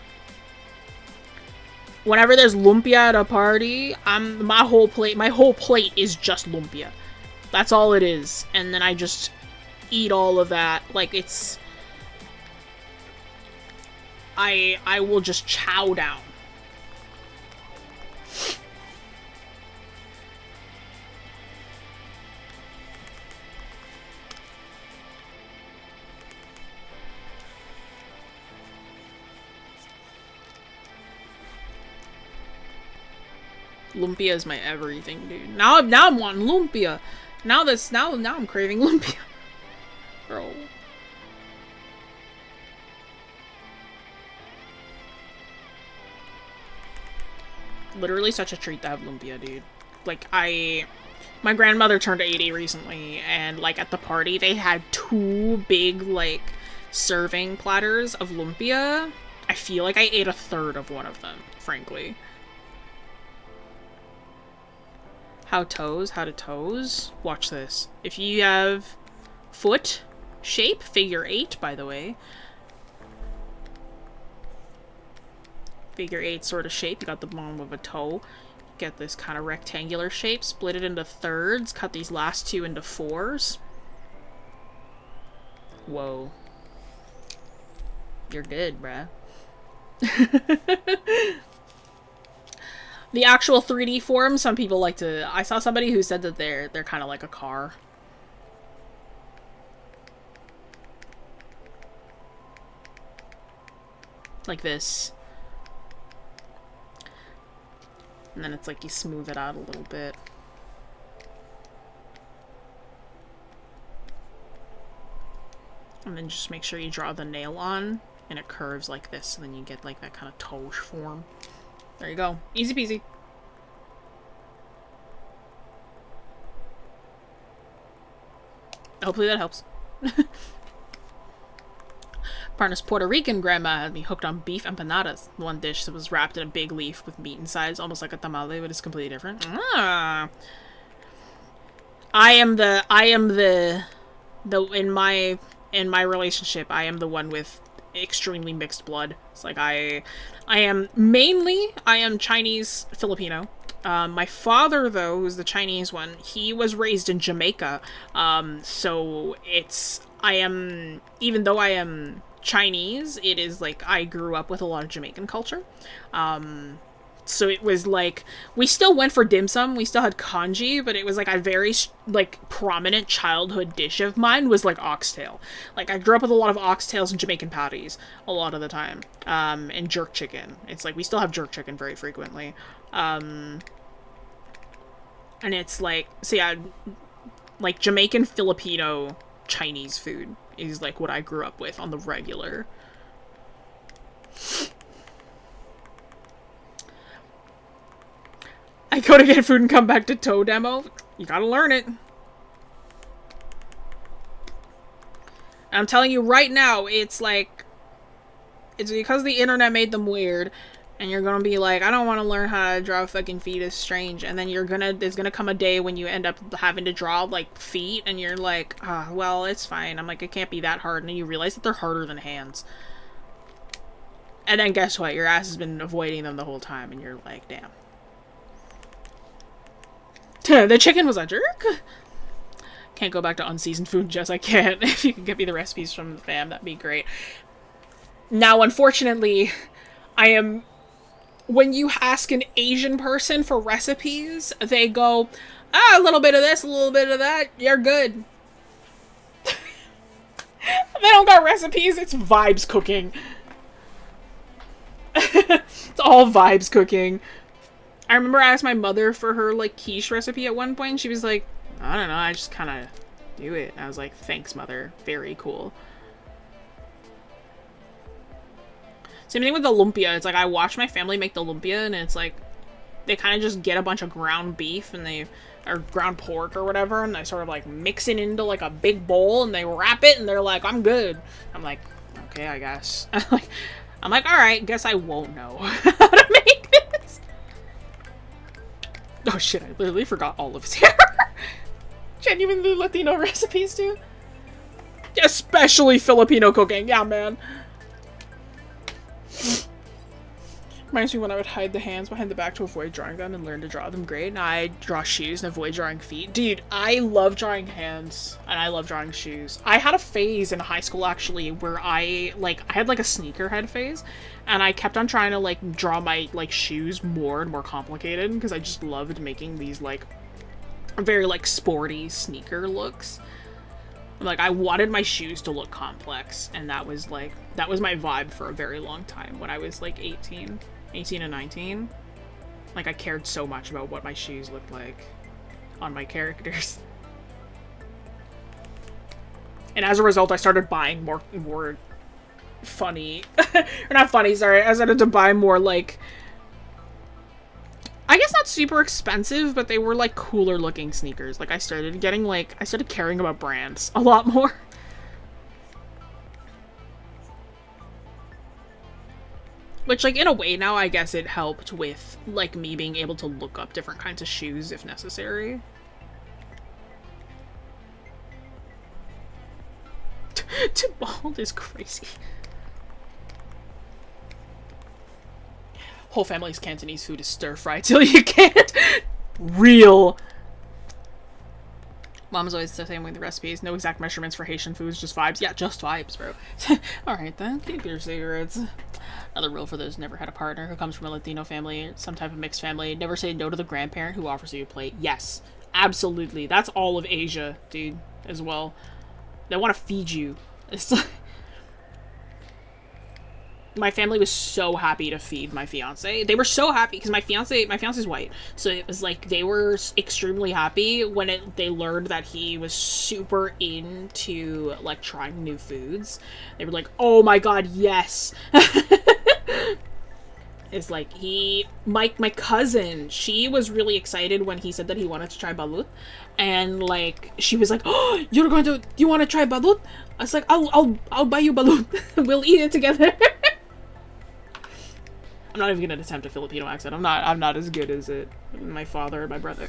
Whenever there's lumpia at a party, my whole plate is just lumpia. That's all it is. And then I just eat all of that. Like, it's... I will just chow down. Lumpia is my everything, dude. Now I'm wanting lumpia. Now I'm craving lumpia. Bro. Literally such a treat to have lumpia, dude. Like, my grandmother turned 80 recently, and like at the party they had 2 big like serving platters of lumpia. I feel like I ate 1/3 of one of them, frankly. How to toes? Watch this. If you have foot shape, figure 8, by the way. Figure 8 sort of shape. You got the bottom of a toe. Get this kind of rectangular shape. Split it into thirds. Cut these last 2 into 4s. Whoa. You're good, bruh. The actual 3D form, some people like to... I saw somebody who said that they're kind of like a car. Like this. And then it's like you smooth it out a little bit. And then just make sure you draw the nail on, and it curves like this, and then you get like that kind of toe form. There you go. Easy peasy. Hopefully that helps. Partner's Puerto Rican grandma had me hooked on beef empanadas. One dish that was wrapped in a big leaf with meat inside, almost like a tamale, but it's completely different. I am the in my relationship, I am the one with extremely mixed blood. It's like I am Chinese Filipino. My father, though, who's the Chinese one, he was raised in Jamaica. So even though I am Chinese, it is like I grew up with a lot of Jamaican culture. So it was like, we still went for dim sum, we still had congee, but it was like a very, like, prominent childhood dish of mine was like oxtail. Like, I grew up with a lot of oxtails and Jamaican patties a lot of the time. And jerk chicken. It's like, we still have jerk chicken very frequently. And it's like, so yeah, like Jamaican, Filipino, Chinese food is like what I grew up with on the regular. I go to get food and come back to toe demo. You gotta learn it. And I'm telling you right now, it's like, it's because the internet made them weird. And you're gonna be like, I don't want to learn how to draw fucking feet, is strange. And then there's gonna come a day when you end up having to draw, like, feet, and you're like, well, it's fine. I'm like, it can't be that hard. And then you realize that they're harder than hands. And then guess what? Your ass has been avoiding them the whole time, and you're like, damn. The chicken was a jerk. Can't go back to unseasoned food, Jess. I can't. If you can get me the recipes from the fam, that'd be great. Now, unfortunately, when you ask an Asian person for recipes, they go, a little bit of this, a little bit of that, you're good. They don't got recipes, it's vibes cooking. It's all vibes cooking. I remember I asked my mother for her, like, quiche recipe at one point, and she was like, I don't know, I just kind of do it. And I was like, thanks, mother. Very cool. Same thing with the lumpia. It's like, I watch my family make the lumpia, and it's like, they kind of just get a bunch of ground beef, or ground pork or whatever, and they sort of, like, mix it into, like, a big bowl, and they wrap it, and they're like, I'm good. I'm like, okay, I guess. I'm like, alright, guess I won't know how to make this. Oh shit, I literally forgot all of his hair. Genuinely Latino recipes, too. Especially Filipino cooking, yeah, man. Reminds me when I would hide the hands behind the back to avoid drawing them and learn to draw them great. Now I draw shoes and avoid drawing feet. Dude, I love drawing hands, and I love drawing shoes. I had a phase in high school, actually, where I had, like, a sneakerhead phase, and I kept on trying to, like, draw my, like, shoes more and more complicated, because I just loved making these, like, very, like, sporty sneaker looks. Like, I wanted my shoes to look complex, and that was my vibe for a very long time when I was, like, 18 and 19. Like, I cared so much about what my shoes looked like on my characters. And as a result, I started buying more funny, or not funny, sorry, I started to buy more, like, I guess not super expensive, but they were, like, cooler looking sneakers. Like, I started caring about brands a lot more. Which, like, in a way now, I guess it helped with, like, me being able to look up different kinds of shoes if necessary. To bald is crazy. Whole family's Cantonese food is stir-fried till you can't. Real. Mom's always the same with the recipes. No exact measurements for Haitian foods, just vibes. Yeah, just vibes, bro. Alright then, keep your cigarettes. Another rule for those who never had a partner who comes from a Latino family, some type of mixed family. Never say no to the grandparent who offers you a plate. Yes, absolutely. That's all of Asia, dude, as well. They want to feed you. It's like... My family was so happy to feed my fiance. They were so happy because my fiance's white. So it was like they were extremely happy when they learned that he was super into, like, trying new foods. They were like, oh my god, yes. is like my cousin, she was really excited when he said that he wanted to try balut, and like she was like, oh, you want to try balut? I was like, I'll buy you balut. We'll eat it together. I'm not even gonna attempt a Filipino accent. I'm not as good as it my father or my brother.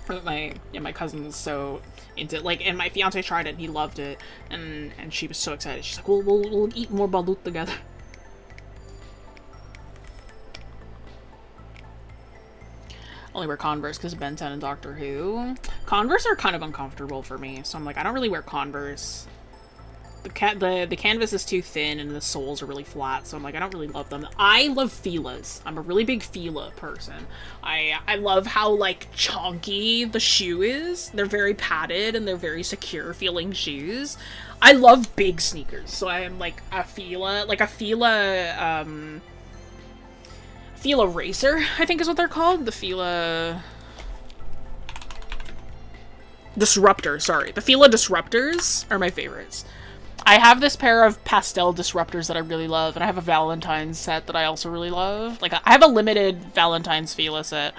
My cousin was so into it, like, and my fiance tried it and he loved it, and she was so excited. She's like, we'll eat more balut together. Only wear Converse because of Ben 10 and Doctor Who. Converse are kind of uncomfortable for me, so I'm like, I don't really wear Converse. The canvas is too thin and the soles are really flat, so I'm like, I don't really love them. I love Fila's. I'm a really big Fila person. I love how, like, chunky the shoe is. They're very padded and they're very secure feeling shoes. I love big sneakers, so I am like a Fila Racer, I think is what they're called. The Fila Disruptors, sorry. The Fila Disruptors are my favorites. I have this pair of pastel disruptors that I really love, and I have a Valentine's set that I also really love. Like, I have a limited Valentine's Fila set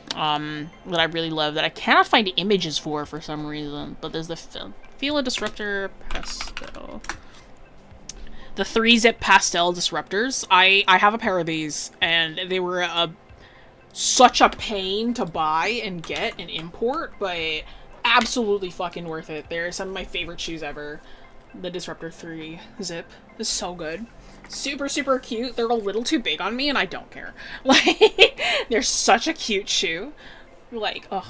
that I really love that I cannot find images for some reason. But there's the Fila Disruptor Pastel. The 3-zip pastel disruptors. I have a pair of these, and they were such a pain to buy and get and import, but absolutely fucking worth it. They're some of my favorite shoes ever. The Disruptor 3 zip is so good. Super, super cute. They're a little too big on me, and I don't care. Like, they're such a cute shoe. Like, ugh.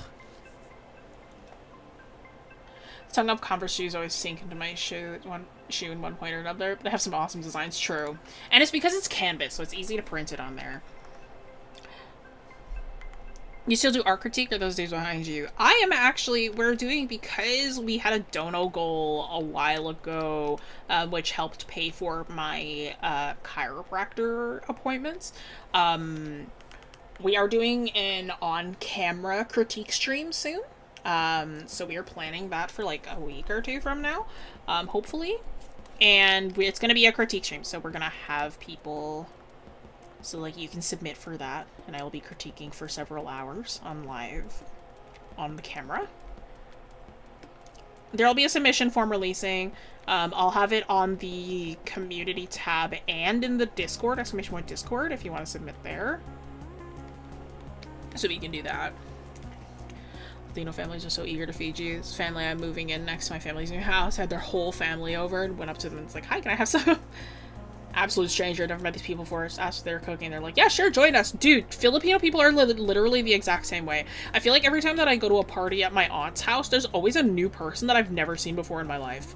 Tongue up Converse shoes always sink into my shoe in one point or another, but they have some awesome designs, true. And it's because it's canvas, so it's easy to print it on there. You still do art critique, or those days behind you? I am actually, we're doing, because we had a dono goal a while ago, which helped pay for my chiropractor appointments. We are doing an on-camera critique stream soon. So we are planning that for like a week or two from now, hopefully. And it's going to be a critique stream, so we're going to have people... So, like, you can submit for that, and I will be critiquing for several hours on live on the camera. There'll be a submission form releasing. I'll have it on the community tab and in the Discord, exclamation point Discord, if you want to submit there. So we can do that. Latino families are so eager to feed you. This family I'm moving in next to my family's new house had their whole family over and went up to them and was like, hi, can I have some? Absolute stranger, never met these people before, asked if they're cooking, they're like, yeah, sure, join us. Dude, Filipino people are literally the exact same way. I feel like every time that I go to a party at my aunt's house, there's always a new person that I've never seen before in my life.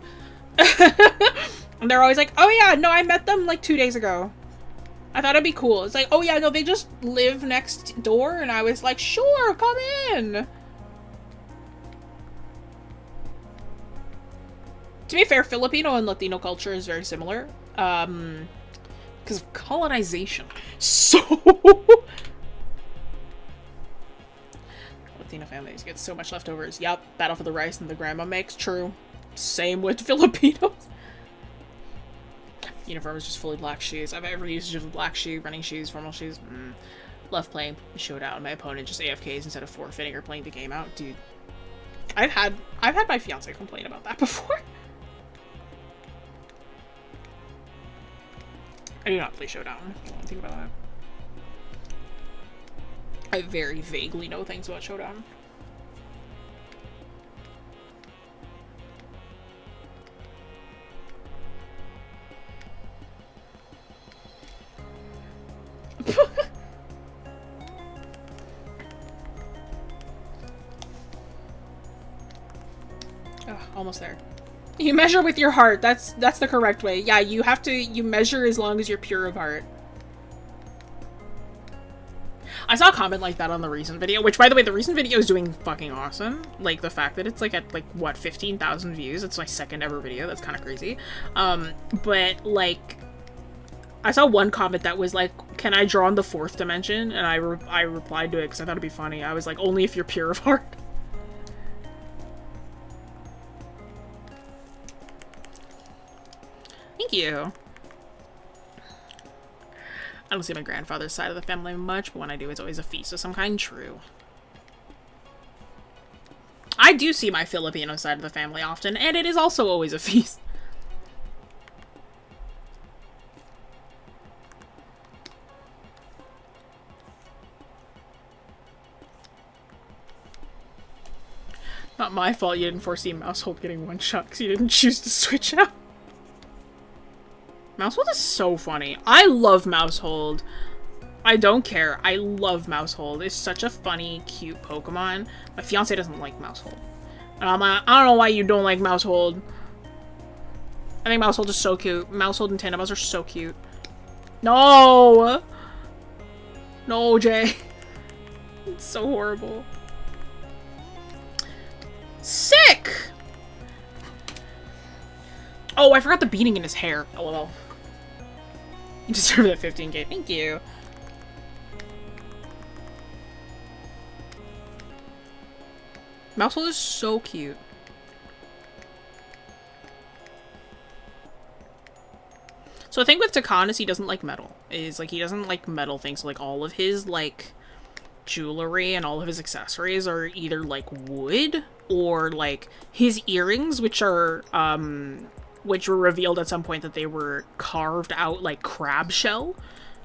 And they're always like, oh yeah, no, I met them like 2 days ago. I thought it'd be cool. It's like, oh yeah, no, they just live next door, and I was like, sure, come in. To be fair, Filipino and Latino culture is very similar. Because of colonization. So... Latino families get so much leftovers. Yup, battle for the rice and the grandma makes. True. Same with Filipinos. Uniform is just fully black shoes. I've ever used just black shoe, running shoes, formal shoes. Love playing Showdown. My opponent just AFKs instead of forfeiting or playing the game out. Dude. I've had my fiance complain about that before. I do not play Showdown. I don't think about that. I very vaguely know things about Showdown. Oh, almost there. You measure with your heart. That's the correct way. Yeah, you measure as long as you're pure of heart. I saw a comment like that on the recent video, which, by the way, the recent video is doing fucking awesome. Like, the fact that it's, like, at, like, what, 15,000 views? It's my second ever video. That's kind of crazy. But, like, I saw one comment that was like, can I draw on the fourth dimension? And I replied to it because I thought it'd be funny. I was like, only if you're pure of heart. Thank you. I don't see my grandfather's side of the family much, but when I do, it's always a feast of some kind. True. I do see my Filipino side of the family often, and it is also always a feast. Not my fault you didn't foresee Mousehold getting one shot because you didn't choose to switch out. Mousehold is so funny. I love Mousehold. I don't care. I love Mousehold. It's such a funny, cute Pokemon. My fiance doesn't like Mousehold. And I'm like, I don't know why you don't like Mousehold. I think Mousehold is so cute. Mousehold and Tandemaus are so cute. No! No, Jay. It's so horrible. Sick! Oh, I forgot the beating in his hair. Oh, well. You deserve that 15k. Thank you. Mousehold is so cute. So the thing with Takan is he doesn't like metal. Is like he doesn't like metal things. So, like all of his like jewelry and all of his accessories are either like wood or like his earrings, which are which were revealed at some point that they were carved out like crab shell,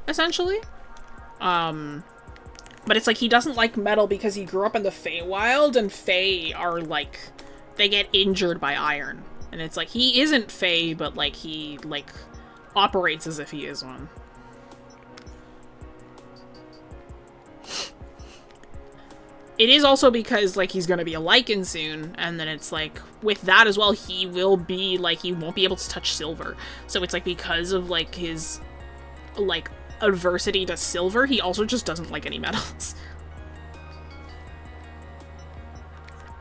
essentially. But it's like he doesn't like metal because he grew up in the Feywild, and Fey are like, they get injured by iron. And it's like, he isn't Fey, but like he like operates as if he is one. It is also because, like, he's gonna be a Lycan soon, and then it's like, with that as well, he will be, like, he won't be able to touch silver. So it's like, because of, like, his, like, adversity to silver, he also just doesn't like any metals.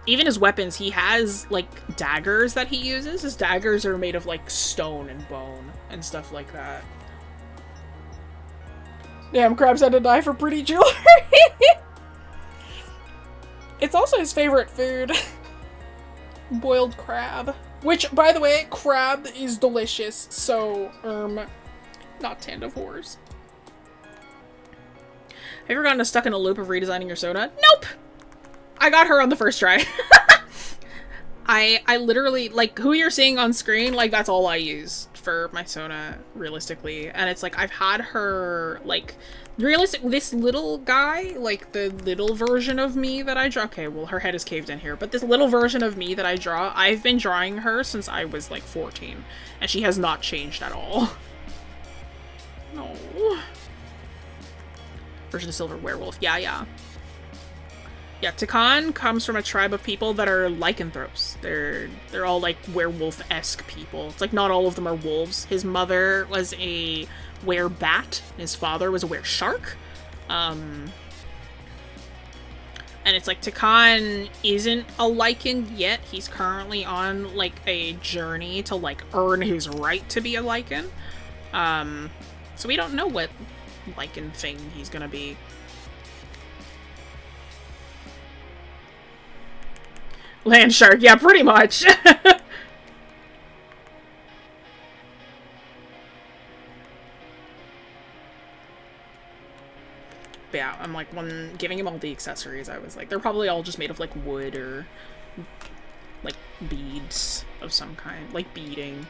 Even his weapons, he has, like, daggers that he uses. His daggers are made of, like, stone and bone and stuff like that. Damn, Crab's had to die for pretty jewelry! It's also his favorite food. Boiled crab. Which, by the way, crab is delicious, so, not Tandavores. Have you ever gotten stuck in a loop of redesigning your soda? Nope! I got her on the first try. I literally, like, who you're seeing on screen, like, that's all I use for my soda, realistically. And it's like, I've had her, like, this little guy, like, the little version of me that I draw. Okay, well, her head is caved in here. But this little version of me that I draw, I've been drawing her since I was, like, 14. And she has not changed at all. No. Version of Silver Werewolf. Yeah, yeah. Yeah, Takan comes from a tribe of people that are lycanthropes. They're all, like, werewolf-esque people. It's like, not all of them are wolves. His mother was a were-bat. His father was a were-shark. And it's like, Takan isn't a lycan yet. He's currently on, like, a journey to, like, earn his right to be a lycan. So we don't know what lycan thing he's gonna be. Land shark, yeah, pretty much. But yeah, I'm like, when giving him all the accessories, I was like, they're probably all just made of, like, wood or, like, beads of some kind. Like, beading.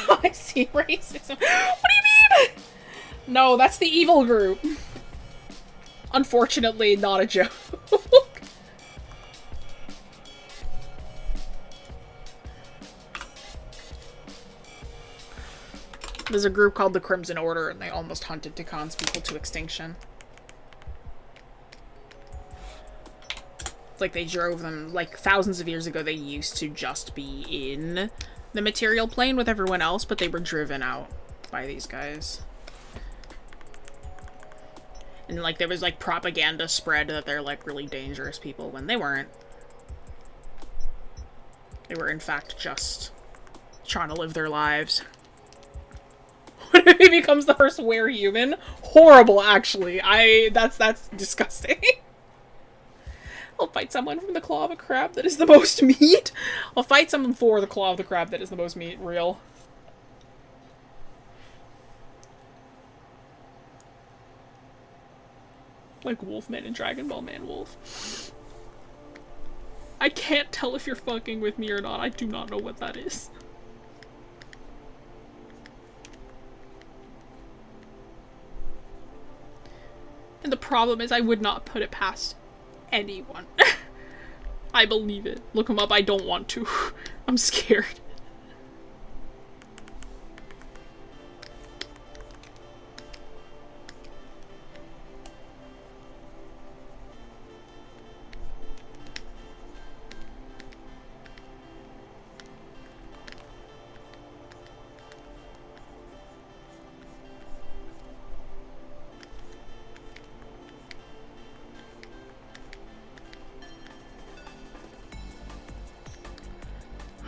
I see racism. What do you mean? No, that's the evil group. Unfortunately, not a joke. There's a group called the Crimson Order, and they almost hunted Takan's people to extinction. It's like they drove them, like, thousands of years ago, they used to just be in the material plane with everyone else, but they were driven out by these guys. And, like, there was, like, propaganda spread that they're, like, really dangerous people when they weren't. They were, in fact, just trying to live their lives. What if he becomes the first were-human? Horrible, actually. That's disgusting. I'll fight someone from the claw of a crab that is the most meat. I'll fight someone for the claw of the crab that is the most meat. Real. Like Wolfman and Dragon Ball Man Wolf. I can't tell if you're fucking with me or not. I do not know what that is. And the problem is I would not put it past anyone. I believe it. Look him up. I don't want to. I'm scared.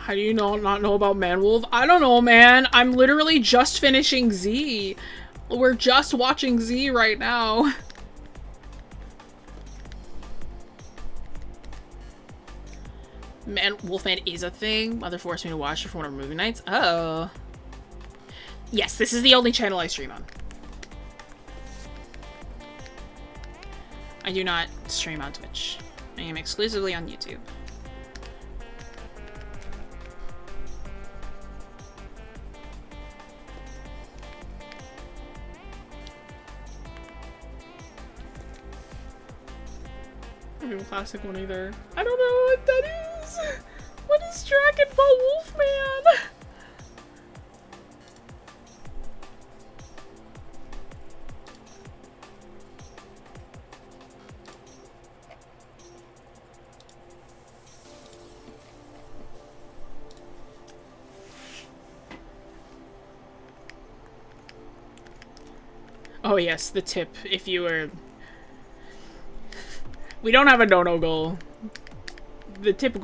How do you not know about Man-Wolf? I don't know, man. I'm literally just finishing Z. We're just watching Z right now. Wolfman is a thing. Mother forced me to watch it for one of her movie nights. Oh. Yes, this is the only channel I stream on. I do not stream on Twitch. I am exclusively on YouTube. Classic one either. I don't know what that is. What is Dragon Ball Wolfman? Oh yes, the tip. If you were... We don't have a no-no goal. The tip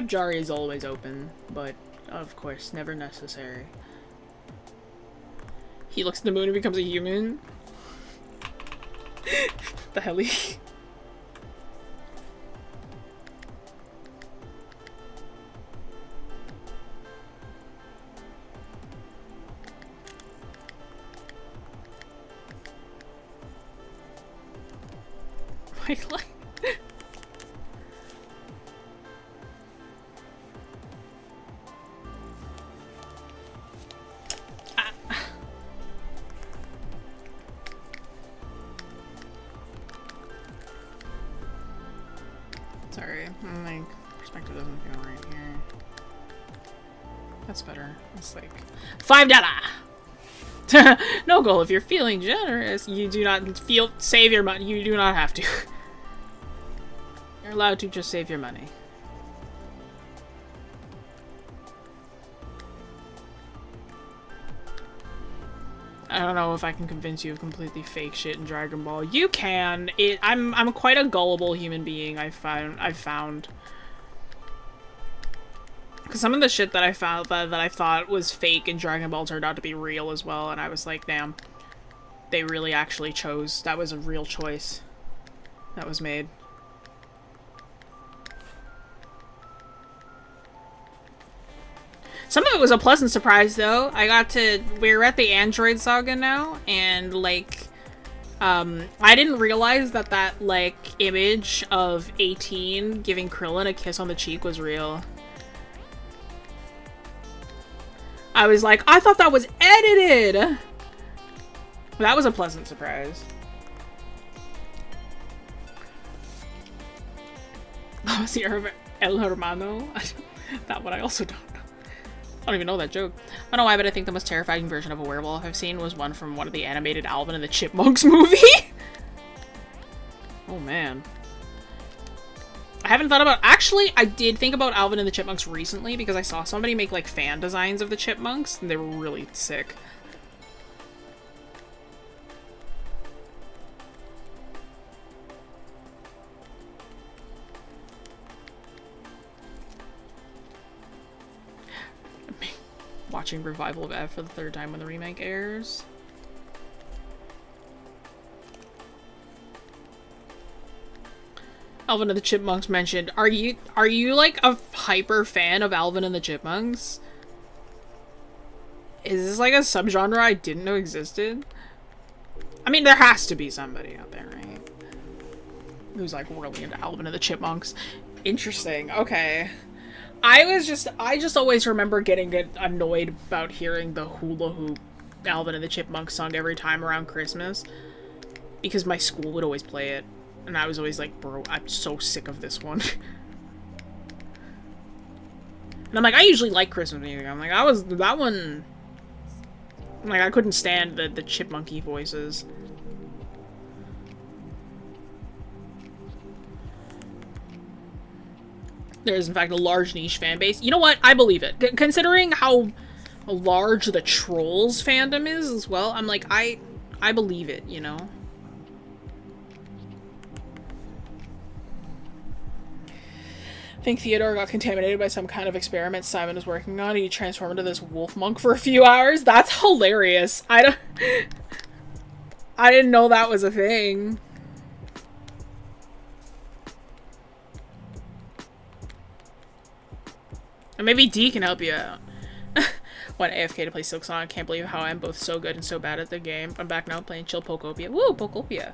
jar is always open, but of course, never necessary. He looks at the moon and becomes a human. The heli. Like. Sorry, my perspective doesn't feel right here. That's better. It's like $5. No goal. If you're feeling generous, you do not save your money. You do not have to. You're allowed to just save your money. I don't know if I can convince you of completely fake shit in Dragon Ball. You can. I'm quite a gullible human being. I've found. Because some of the shit that I found that I thought was fake in Dragon Ball turned out to be real as well, and I was like, damn, they really actually chose. That was a real choice that was made. Some of it was a pleasant surprise, though. We're at the Android Saga now, and, like, I didn't realize that, like, image of 18 giving Krillin a kiss on the cheek was real. I was like, I thought that was edited! That was a pleasant surprise. Oh, see, El Hermano? That one I also don't know. I don't even know that joke. I don't know why, but I think the most terrifying version of a werewolf I've seen was one from one of the animated Alvin and the Chipmunks movie. Oh, man. I haven't thought about... Actually, I did think about Alvin and the Chipmunks recently because I saw somebody make, like, fan designs of the Chipmunks, and they were really sick. Watching Revival of F for the 3rd time when the remake airs. Alvin and the Chipmunks mentioned. Are you like a hyper fan of Alvin and the Chipmunks? Is this like a subgenre I didn't know existed? I mean, there has to be somebody out there, right? Who's like really into Alvin and the Chipmunks. Interesting. Okay. I just always remember getting annoyed about hearing the hula hoop Alvin and the Chipmunks song every time around Christmas. Because my school would always play it. And I was always like, bro, I'm so sick of this one. And I'm like, I usually like Christmas music. I'm like, that one... Like, I couldn't stand the chipmunky voices. There is, in fact, a large niche fan base. You know what? I believe it. Considering how large the Trolls fandom is as well, I'm like, I believe it, you know? I think Theodore got contaminated by some kind of experiment Simon was working on. He transformed into this wolf monk for a few hours. That's hilarious. I didn't know that was a thing. And maybe D can help you out. Want AFK to play Silk Song. I can't believe how I'm both so good and so bad at the game. I'm back now playing Chill Pokopia. Woo, Pokopia.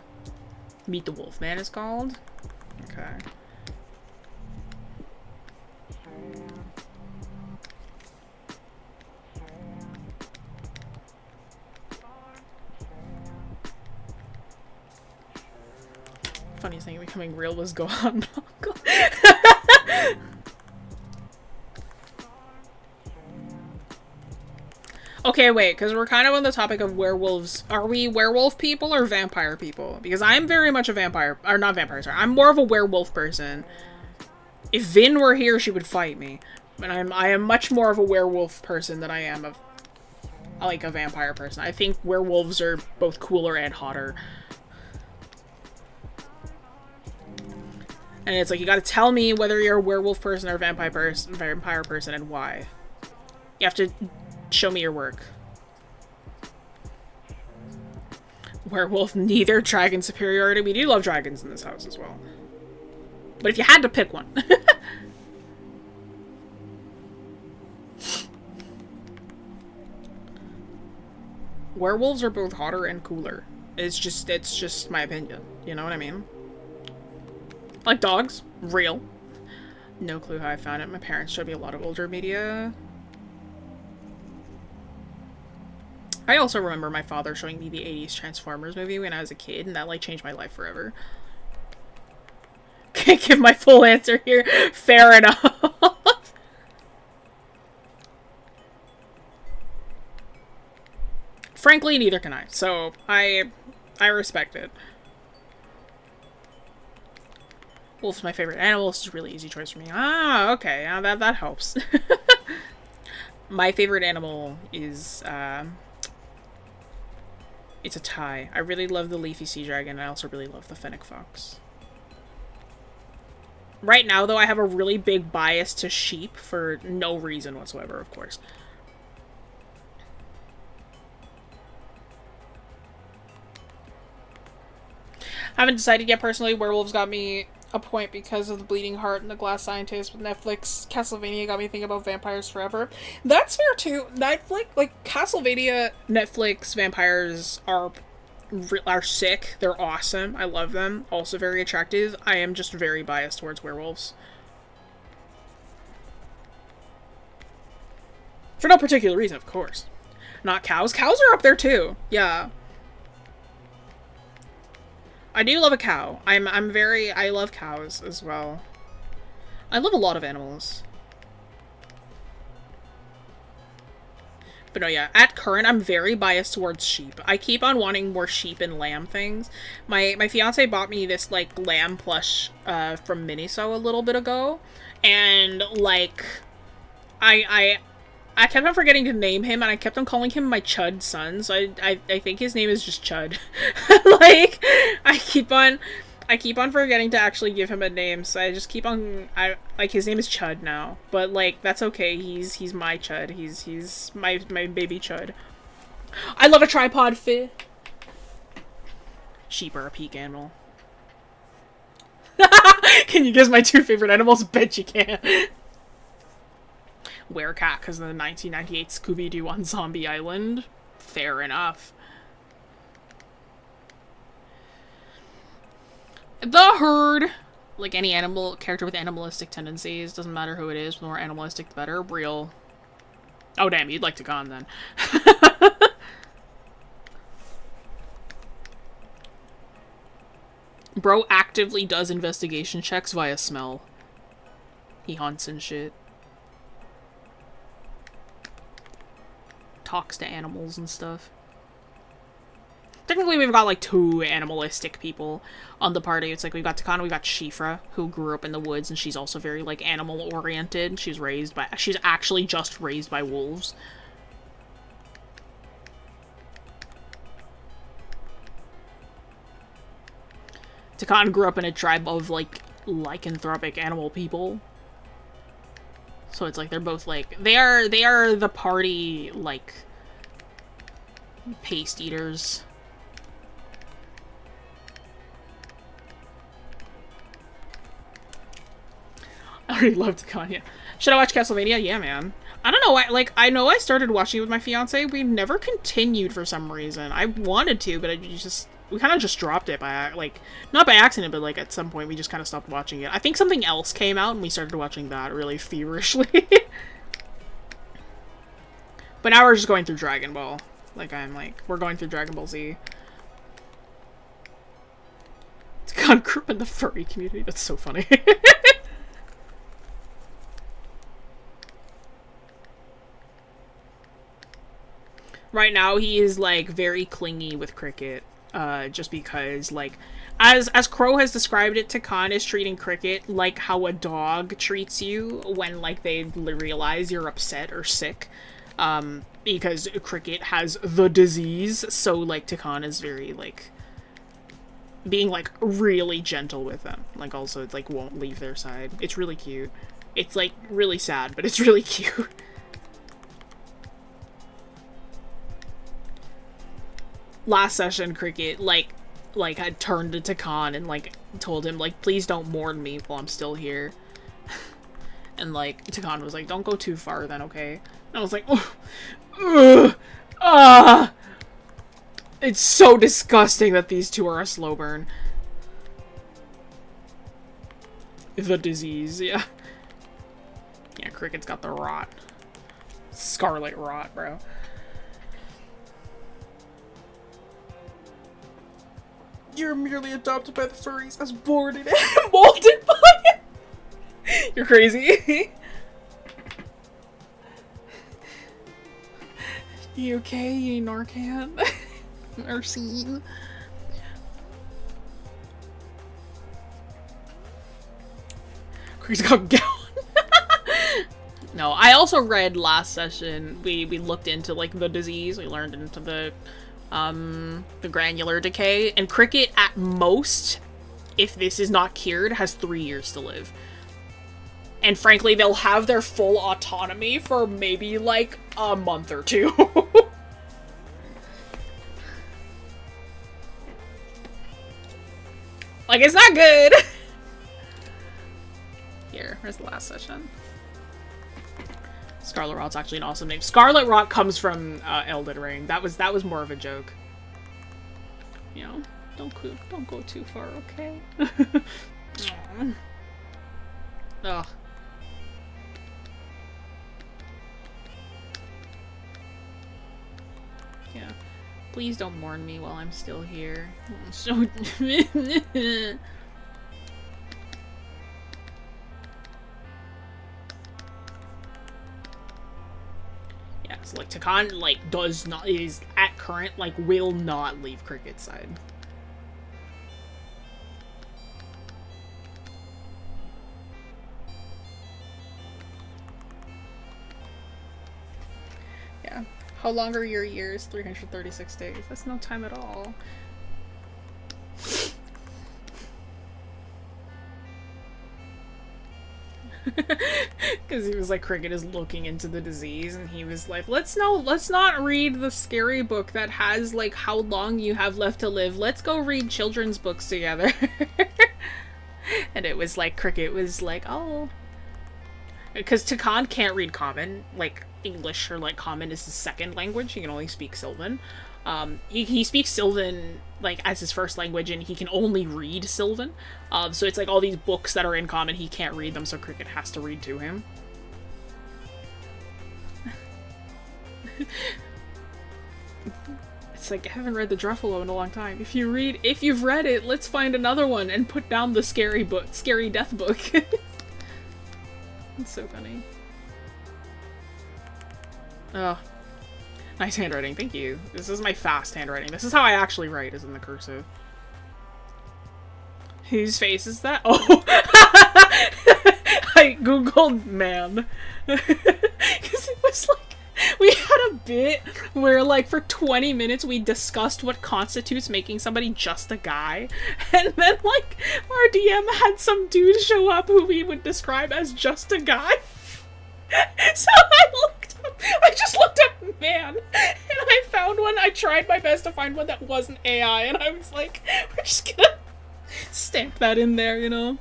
Meet the Wolfman is called. Okay. Funniest thing becoming real was Gohan. Okay, wait, because we're kind of on the topic of werewolves. Are we werewolf people or vampire people? Because I'm very much a vampire, or not vampire, sorry. I'm more of a werewolf person. If Vin were here, she would fight me. But I am much more of a werewolf person than I am like a vampire person. I think werewolves are both cooler and hotter. And it's like, you gotta tell me whether you're a werewolf person or a vampire person and why. You have to show me your work. Werewolf, neither. Dragon superiority. We do love dragons in this house as well. But if you had to pick one. Werewolves are both hotter and cooler. It's just my opinion. You know what I mean? Like dogs. Real. No clue how I found it. My parents showed me a lot of older media. I also remember my father showing me the 80s Transformers movie when I was a kid, and that, like, changed my life forever. Can't give my full answer here. Fair enough. Frankly, neither can I. So, I respect it. Wolf's my favorite animal. This is a really easy choice for me. Ah, okay. That helps. My favorite animal is, it's a tie. I really love the leafy sea dragon. I also really love the fennec fox. Right now, though, I have a really big bias to sheep for no reason whatsoever, of course. Haven't decided yet personally. Werewolves got me a point because of the Bleeding Heart and the Glass Scientist with Netflix. Castlevania got me thinking about vampires forever. That's fair too. Netflix, like Castlevania, Netflix vampires are sick. They're awesome. I love them. Also very attractive. I am just very biased towards werewolves. For no particular reason, of course. Not cows. Cows are up there too. Yeah. I do love a cow. I love cows as well. I love a lot of animals. But no, yeah, at current, I'm very biased towards sheep. I keep on wanting more sheep and lamb things. My fiance bought me this, like, lamb plush, from Miniso a little bit ago. And, like, I kept on forgetting to name him, and I kept on calling him my Chud son, so I think his name is just Chud. Like, I keep on forgetting to actually give him a name, so I just keep on, like, his name is Chud now. But, like, that's okay, he's my Chud. He's my baby Chud. I love a tripod fit. Sheep are a peak animal. Can you guess my 2 favorite animals? Bet you can. Werecat, because of the 1998 Scooby-Doo on Zombie Island. Fair enough. The herd. Like any animal character with animalistic tendencies. Doesn't matter who it is. The more animalistic, the better. Real. Oh, damn. You'd like Takan, then. Bro actively does investigation checks via smell. He hunts and shit. Talks to animals and stuff. Technically, we've got, like, 2 animalistic people on the party. It's like, we've got Takana, we've got Shifra, who grew up in the woods, and she's also very, like, animal-oriented. She's actually just raised by wolves. Takan grew up in a tribe of, like, lycanthropic animal people. So it's like, they're both, like, they are the party, like, paste eaters. I already loved Kanye. Should I watch Castlevania? Yeah, man. I don't know why, like, I know I started watching it with my fiance. We never continued for some reason. I wanted to, but we kind of just dropped it by, like, not by accident, but, like, at some point we just kind of stopped watching it. I think something else came out and we started watching that really feverishly. But now we're just going through Dragon Ball. We're going through Dragon Ball Z. It's kind of group in the furry community. That's so funny. Right now, he is, like, very clingy with Cricket, just because, like, as Crow has described it, Takan is treating Cricket like how a dog treats you when, like, they realize you're upset or sick, because Cricket has the disease, so, like, Takan is very, like, being, like, really gentle with them. Like, also, it's, like, won't leave their side. It's really cute. It's, like, really sad, but it's really cute. Last session, Cricket, like, had turned to Takan and, like, told him, like, please don't mourn me while I'm still here. And, like, Takan was like, don't go too far then, okay? And I was like, it's so disgusting that these two are a slow burn. The disease, yeah. Yeah, Cricket's got the rot. Scarlet rot, bro. You're merely adopted by the furries, as born and molded by it. You're crazy. You okay, you Narcan? Narcine. Chris got gown. No, I also read last session, we looked into, like, the disease, we learned into the granular decay, and Cricket, at most, if this is not cured, has 3 years to live. And frankly, they'll have their full autonomy for maybe, like, a month or 2. Like, it's not good! Here, where's the last session? Scarlet Rot's actually an awesome name. Scarlet Rot comes from Elden Ring. That was more of a joke. You know, don't go too far, okay? Ugh. Yeah. Please don't mourn me while I'm still here. So so, like, Takan, like, is at current, like, will not leave Cricket's side. Yeah. How long are your years? 336 days. That's no time at all. Because he was like, Cricket is looking into the disease, and he was like, let's not read the scary book that has, like, how long you have left to live. Let's go read children's books together. And And it was like, Cricket was like, oh. Because Takan can't read Common, like, English or, like, Common is his second language. He can only speak Sylvan. He speaks Sylvan, like, as his first language, and he can only read Sylvan. So it's like all these books that are in Common, he can't read them, so Cricket has to read to him. It's like, I haven't read the Druffalo in a long time. If you've read it, let's find another one and put down the scary death book. It's so funny. Oh. Nice handwriting, thank you. This is my fast handwriting. This is how I actually write, is in the cursive. Whose face is that? Oh! I googled man. Because it was like, we had a bit where, like, for 20 minutes we discussed what constitutes making somebody just a guy. And then, like, our DM had some dude show up who we would describe as just a guy. So I just looked up man, and I found one. I tried my best to find one that wasn't AI, and I was like, we're just gonna stamp that in there, you know?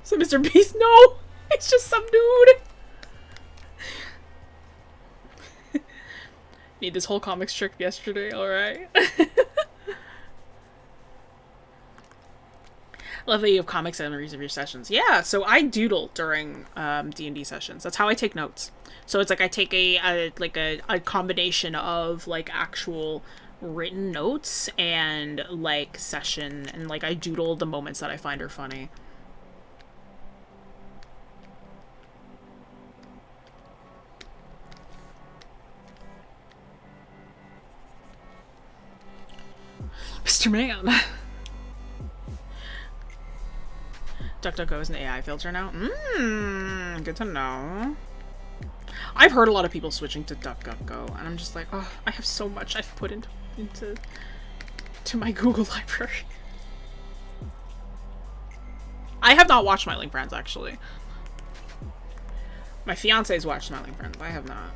So Mr. Beast, no! It's just some dude! Need this whole comic strip yesterday, alright? Love that you have comic summaries of your sessions. Yeah, so I doodle during D&D sessions. That's how I take notes. So it's like I take a combination of like actual written notes and like session, and like I doodle the moments that I find are funny. Mr. Man. DuckDuckGo is an AI filter now. Good to know. I've heard a lot of people switching to DuckDuckGo, and I'm just like, oh, I have so much I've put into my Google library. I have not watched Smiling Friends, actually. My fiance's watched Smiling Friends. I have not.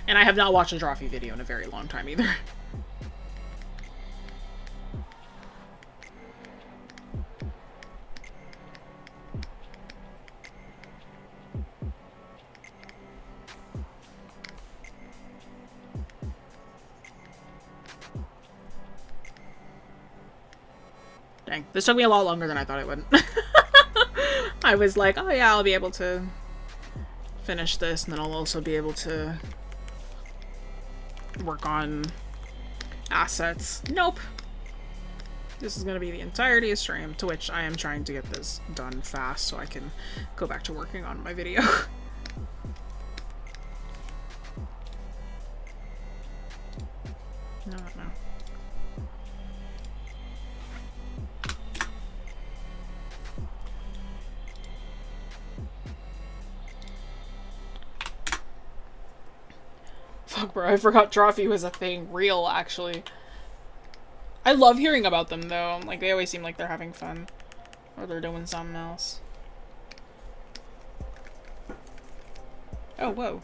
And I have not watched a Drawfee video in a very long time either. Dang, this took me a lot longer than I thought it would. I was like, oh yeah, I'll be able to finish this, and then I'll also be able to work on assets. Nope. This is gonna be the entirety of stream, to which I am trying to get this done fast so I can go back to working on my video. No. Fuck, bro, I forgot Drawfee was a thing. Real, actually. I love hearing about them, though. Like, they always seem like they're having fun. Or they're doing something else. Oh, whoa.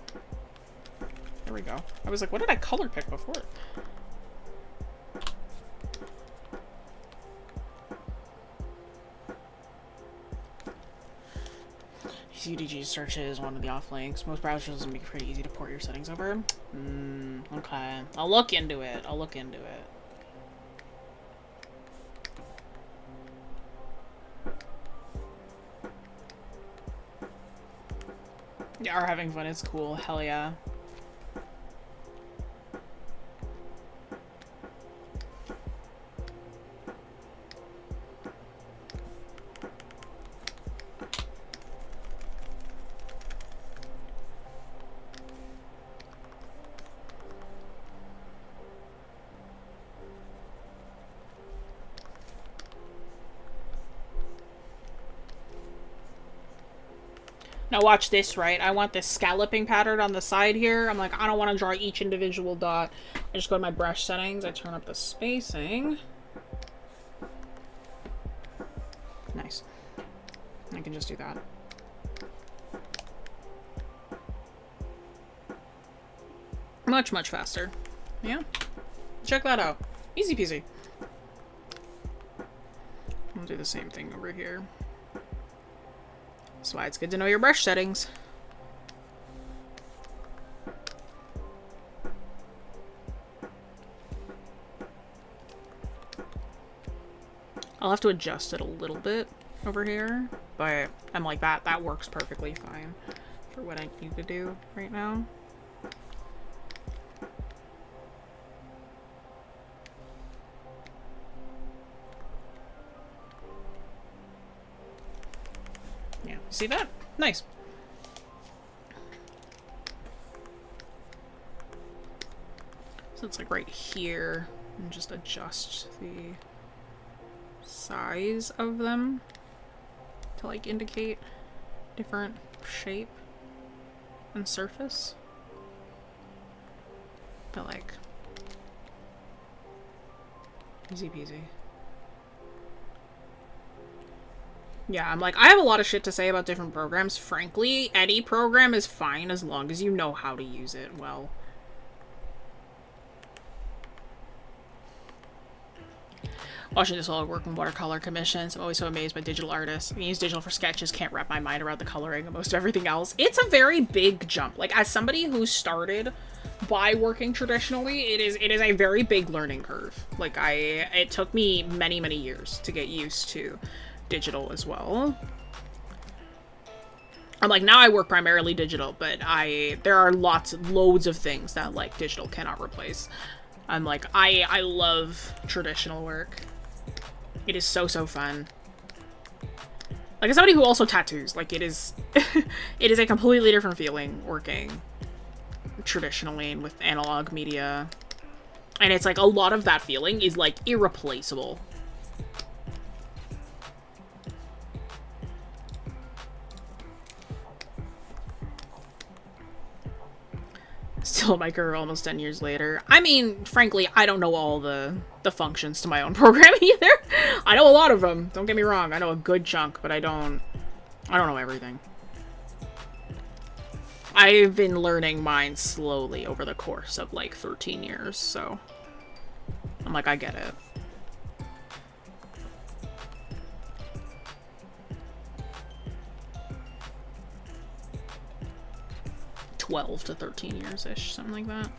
There we go. I was like, what did I color pick before? UDG searches one of the off links. Most browsers make it pretty easy to port your settings over. Okay. I'll look into it. Yeah, are having fun. It's cool. Hell yeah. Now watch this, right? I want this scalloping pattern on the side here. I'm like, I don't want to draw each individual dot. I just go to my brush settings. I turn up the spacing. Nice. I can just do that. Much, much faster. Yeah. check that out. Easy peasy. I'll do the same thing over here. That's why it's good to know your brush settings. I'll have to adjust it a little bit over here, but I'm like, that works perfectly fine for what I need to do right now. Yeah, see that? Nice. So it's like right here, and just adjust the size of them to like indicate different shape and surface. But like, easy peasy. Yeah, I'm like, I have a lot of shit to say about different programs. Frankly, any program is fine as long as you know how to use it well. Watching this all work in watercolor commissions, I'm always so amazed by digital artists. I can use digital for sketches, can't wrap my mind around the coloring and most of everything else. It's a very big jump. Like, as somebody who started by working traditionally, it is a very big learning curve. Like, it took me many, many years to get used to digital as well. I'm like, now I work primarily digital, but there are loads of things that, like, digital cannot replace. I'm like, I love traditional work. It is so fun. Like, as somebody who also tattoos, like, it is it is a completely different feeling working traditionally and with analog media. And it's like, a lot of that feeling is, like, irreplaceable. Still a micro almost 10 years later. I mean, frankly, I don't know all the functions to my own program either. I know a lot of them. Don't get me wrong. I know a good chunk, but I don't know everything. I've been learning mine slowly over the course of like 13 years, so I'm like, I get it. $12 to 13 years-ish, something like that.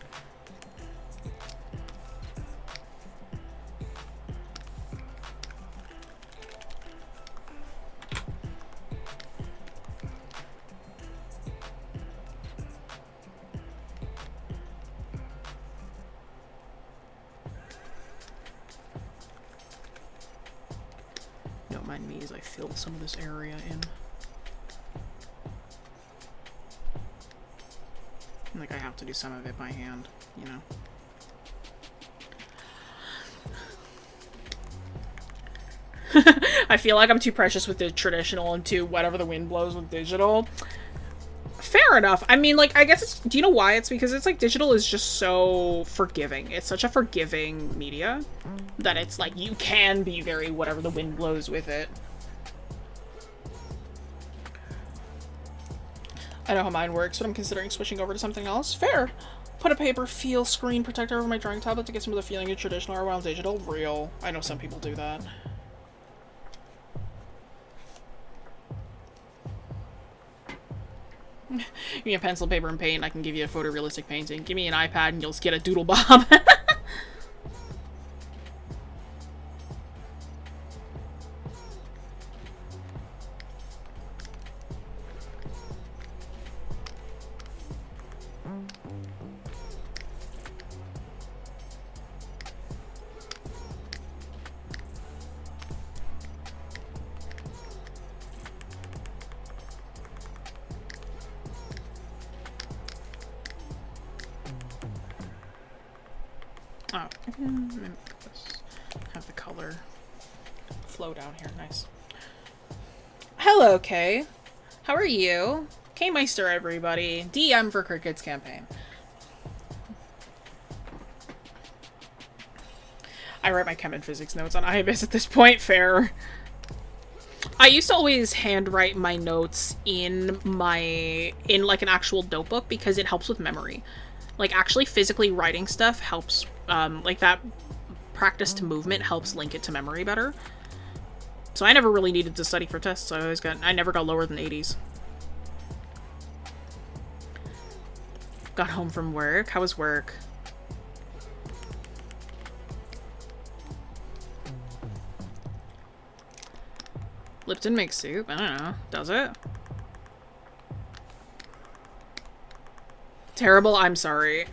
Don't mind me as I fill some of this area in. Like, I have to do some of it by hand, you know? I feel like I'm too precious with the traditional and too whatever the wind blows with digital. Fair enough. I mean, like, I guess it's... Do you know why? It's because it's, like, digital is just so forgiving. It's such a forgiving media that it's, like, you can be very whatever the wind blows with it. I know how mine works, but I'm considering switching over to something else. Fair. Put a paper feel screen protector over my drawing tablet to get some of the feeling of traditional or while digital. Real. I know some people do that. Give me a pencil, paper, and paint. I can give you a photorealistic painting. Give me an iPad and you'll get a doodle bob. Oh, have the color flow down here. Nice. Hello, Kay. How are you? K-Meister, everybody. DM for Cricket's campaign. I write my chem and physics notes on IBIS at this point. Fair. I used to always handwrite my notes in like an actual notebook because it helps with memory. Like, actually physically writing stuff helps like that practice to movement helps link it to memory better. So I never really needed to study for tests. So I never got lower than 80s. Got home from work. How was work? Lipton makes soup? I don't know. Does it? Terrible? I'm sorry.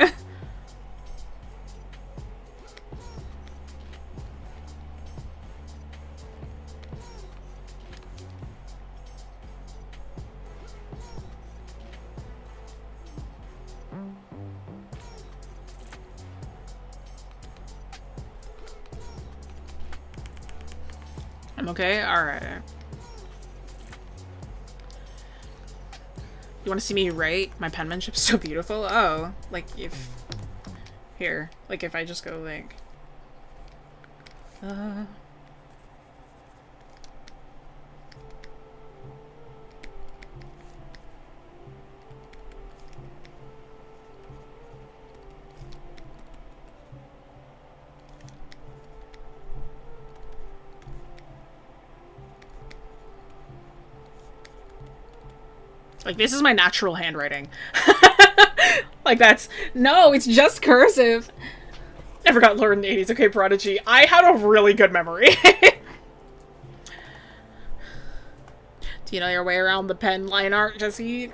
I'm okay? Alright. You want to see me write? My penmanship's so beautiful. Oh, like if... Here. Like if I just go like... Like, this is my natural handwriting. Like, that's... No, it's just cursive. Never got lower than the 80s. Okay, Prodigy. I had a really good memory. Do you know your way around the pen line art, Jesse?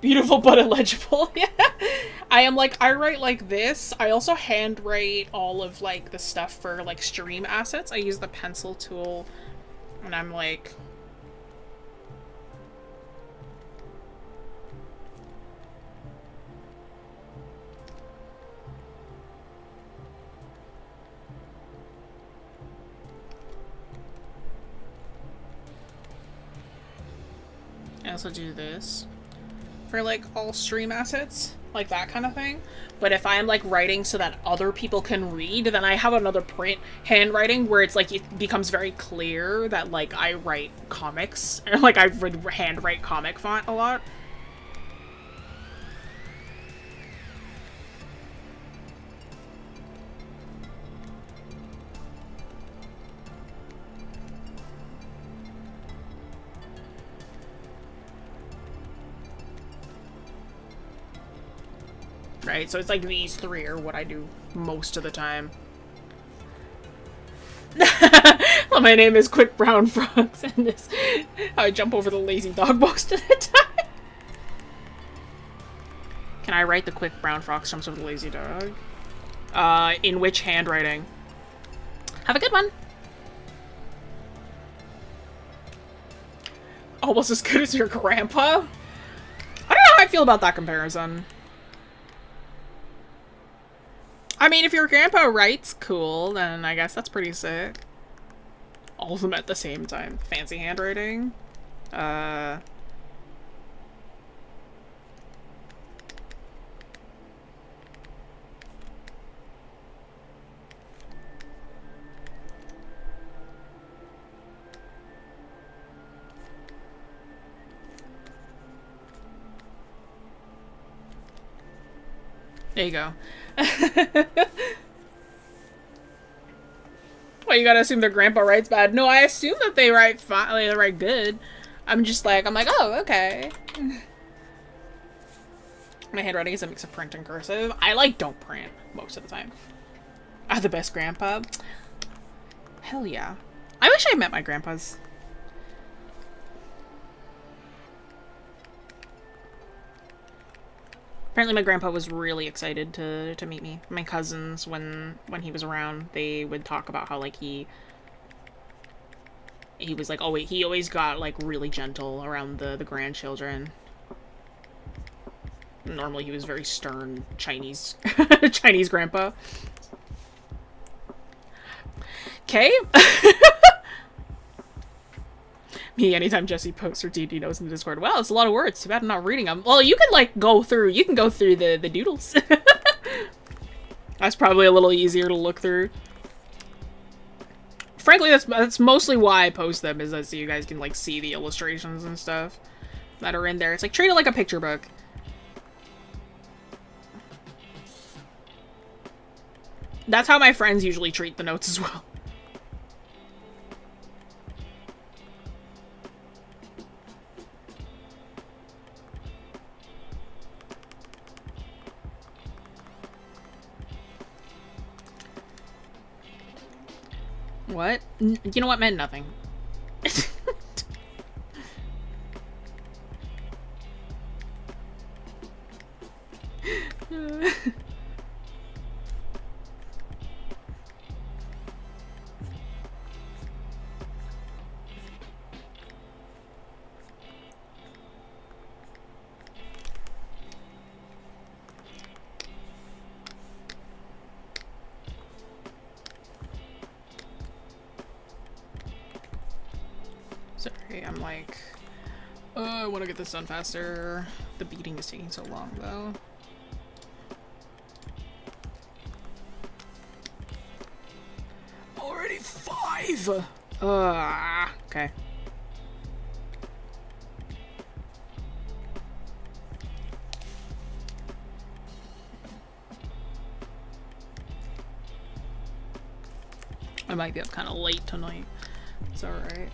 Beautiful but illegible. Yeah. I write like this. I also handwrite all of, like, the stuff for, like, stream assets. I use the pencil tool, and I'm, like... I also do this for, like, all stream assets, like that kind of thing. But if I'm, like, writing so that other people can read, then I have another print handwriting where it's, like, it becomes very clear that, like, I write comics, or, like, I handwrite comic font a lot. Right, so it's like these three are what I do most of the time. Well, my name is Quick Brown Frogs, and this I jump over the lazy dog most of the time. Can I write the Quick Brown Frogs jumps over the lazy dog? In which handwriting? Have a good one. Almost as good as your grandpa? I don't know how I feel about that comparison. I mean, if your grandpa writes cool, then I guess that's pretty sick. All of them at the same time. Fancy handwriting. There you go. Well, you gotta assume their grandpa writes bad. No, I assume that they write fine, like, they write good. I'm like, oh, okay. My handwriting is a mix of print and cursive. I, like, don't print most of the time. I have the best grandpa. Hell yeah. I wish I met my grandpas. Apparently my grandpa was really excited to meet me. My cousins, when he was around, they would talk about how, like, he was, like, always, he always got, like, really gentle around the grandchildren. Normally he was very stern Chinese, Chinese grandpa. Okay. Me, anytime Jesse posts or DD knows in the Discord. Well, it's a lot of words. Too bad I'm not reading them. Well, you can, like, go through the doodles. That's probably a little easier to look through. Frankly, that's mostly why I post them, is that so you guys can, like, see the illustrations and stuff that are in there. It's like, treat it like a picture book. That's how my friends usually treat the notes as well. What? You know what? Meant nothing. Sorry, I'm like, I want to get this done faster. The beating is taking so long, though. Already 5! Okay. I might be up kind of late tonight. It's alright.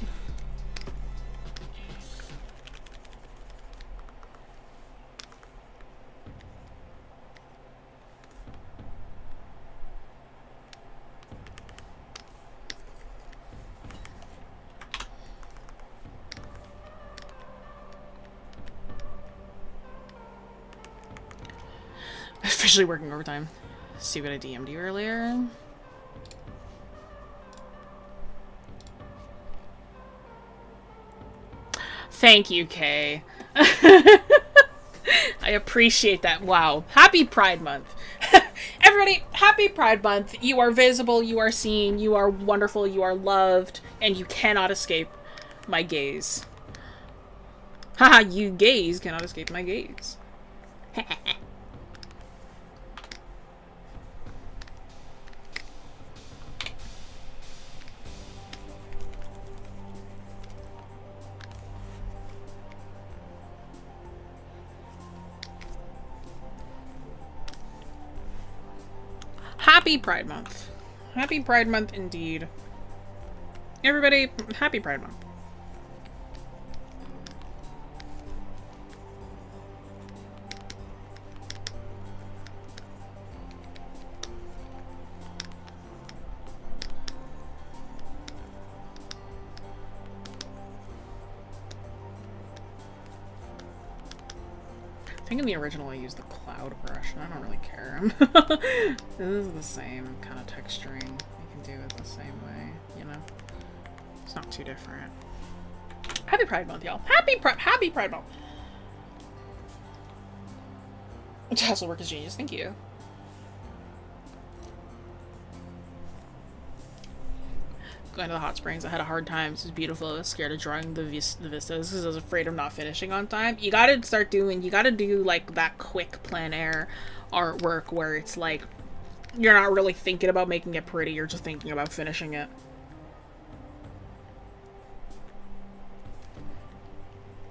Officially working overtime. See what I DM'd you earlier? Thank you, Kay. I appreciate that. Wow. Happy Pride Month. Everybody, happy Pride Month. You are visible, you are seen, you are wonderful, you are loved, and you cannot escape my gaze. Haha, you gays cannot escape my gaze. Happy Pride Month. Happy Pride Month indeed. Everybody, happy Pride Month. I think in the original I used the cloud brush, and I don't really care. This is the same kind of texturing. You can do it the same way, you know? It's not too different. Happy Pride Month, y'all. Happy Pride Month! Tassel work is genius, thank you. Going to the hot springs, I had a hard time. This is beautiful. I was scared of drawing the vistas because I was afraid of not finishing on time. You gotta do like that quick plein air artwork where it's like you're not really thinking about making it pretty, you're just thinking about finishing it.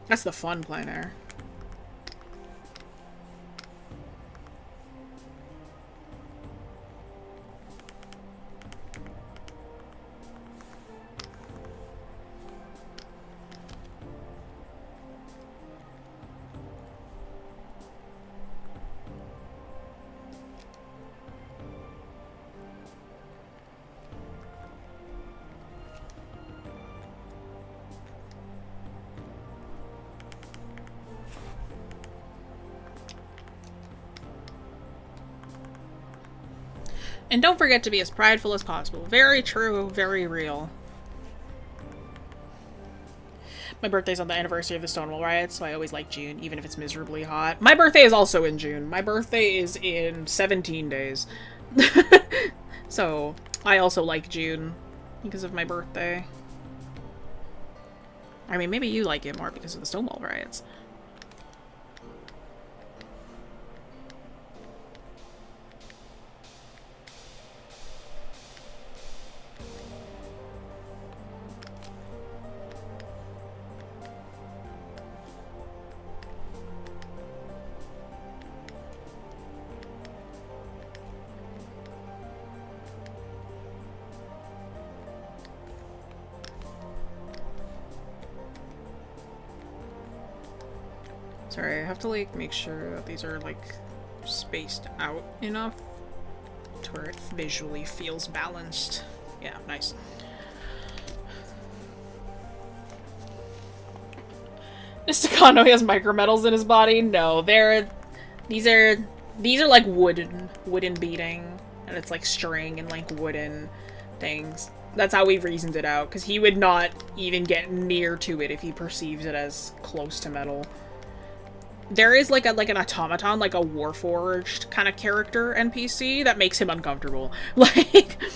That's the fun plein air. And don't forget to be as prideful as possible. Very true, very real. My birthday's on the anniversary of the Stonewall riots, so I always like June, even if it's miserably hot. My birthday is also in June. My birthday is in 17 days. So, I also like June because of my birthday. I mean, maybe you like it more because of the Stonewall riots. Sorry, I have to like make sure that these are like spaced out enough to where it visually feels balanced. Yeah, nice. Staccato has micrometals in his body? No, these are like wooden beading, and it's like string and like wooden things. That's how we reasoned it out, because he would not even get near to it if he perceives it as close to metal. There is like an automaton, like a Warforged kind of character NPC that makes him uncomfortable. Like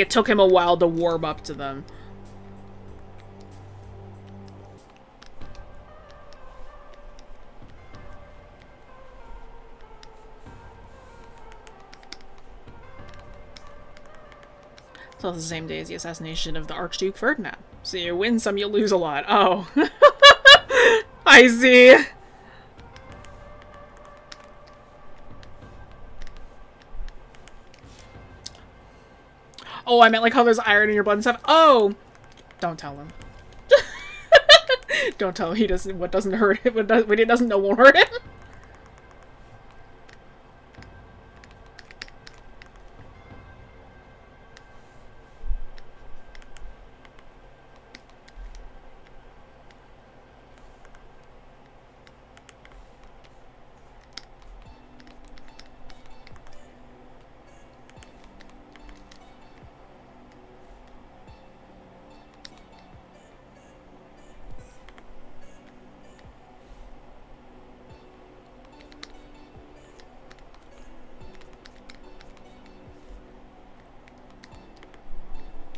it took him a while to warm up to them. So it's the same day as the assassination of the Archduke Ferdinand. So you win some, you lose a lot. Oh. I see. Oh, I meant like how there's iron in your blood and stuff. Oh! Don't tell him. Don't tell him he doesn't, what doesn't hurt him, what he doesn't know won't hurt him.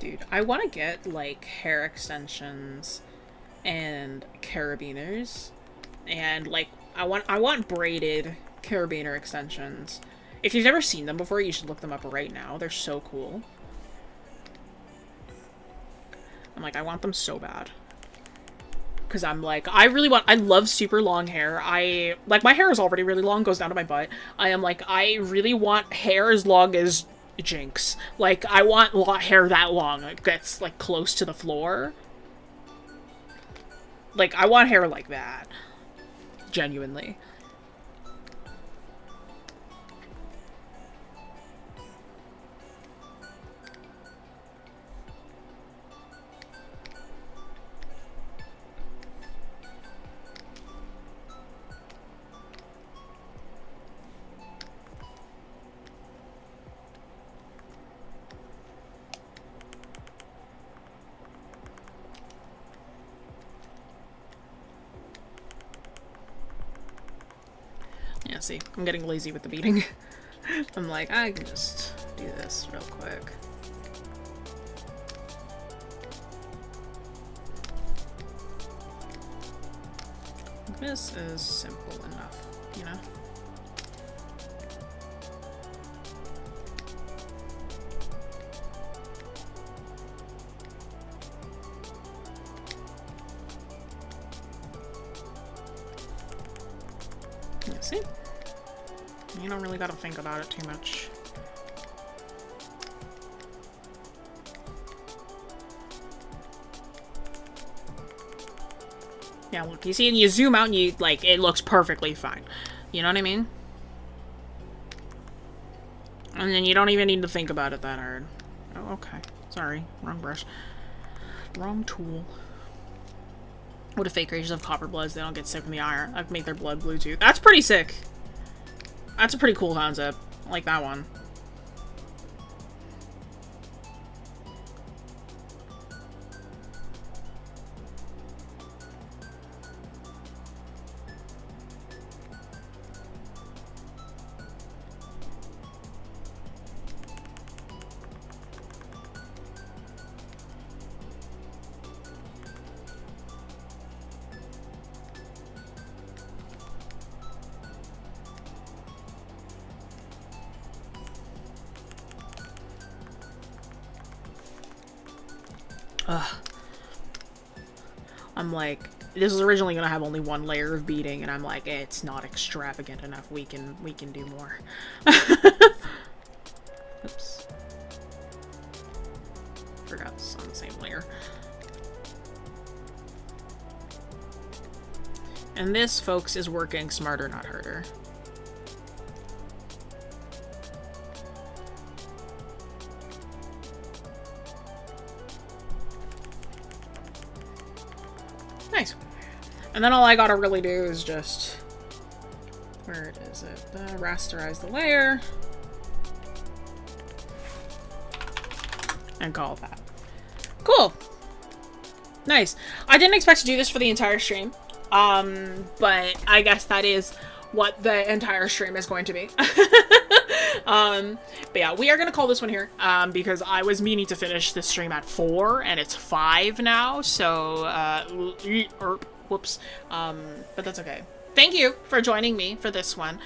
Dude, I want to get, like, hair extensions and carabiners. And, like, I want braided carabiner extensions. If you've never seen them before, you should look them up right now. They're so cool. I'm like, I want them so bad. Because I'm like, I love super long hair. Like, my hair is already really long, goes down to my butt. I am like, I really want hair as long as Jinx. Like, I want hair that long. It gets, like, close to the floor. Like, I want hair like that. Genuinely. Yeah, see, I'm getting lazy with the beading. I'm like, I can just do this real quick. This is simple enough, you know? Yeah, see? You don't really gotta think about it too much. Yeah, look, you see, and you zoom out and you, like, it looks perfectly fine. You know what I mean? And then you don't even need to think about it that hard. Oh, okay. Sorry. Wrong brush. Wrong tool. What if fake creatures have copper bloods? They don't get sick from the iron. I've made their blood blue too. That's pretty sick. That's a pretty cool concept. I like that one. Ugh. I'm like, this was originally gonna have only one layer of beading, and I'm like, it's not extravagant enough. We can do more. Oops. Forgot it's on the same layer. And this, folks, is working smarter, not harder. Nice. And then all I gotta really do is just... Where is it? Rasterize the layer. And call that. Cool. Nice. I didn't expect to do this for the entire stream. But I guess that is what the entire stream is going to be. But yeah, we are going to call this one here, because I was meaning to finish this stream at 4, and it's 5 now, so, whoops. But that's okay. Thank you for joining me for this one.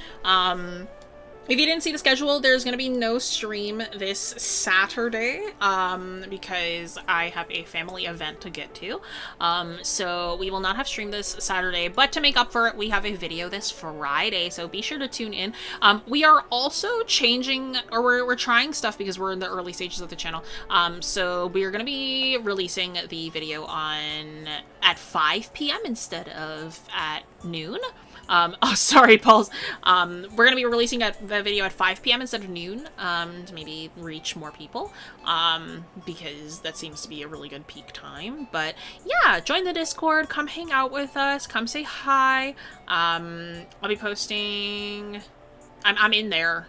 If you didn't see the schedule, there's going to be no stream this Saturday, because I have a family event to get to. So we will not have stream this Saturday, but to make up for it, we have a video this Friday, so be sure to tune in. We are also changing, or we're trying stuff because we're in the early stages of the channel. So we're going to be releasing the video at 5 p.m. instead of at noon. Oh, sorry, Pauls. We're going to be releasing the video at 5 p.m. instead of noon, to maybe reach more people, because that seems to be a really good peak time. But yeah, join the Discord, come hang out with us, come say hi. I'll be posting... I'm in there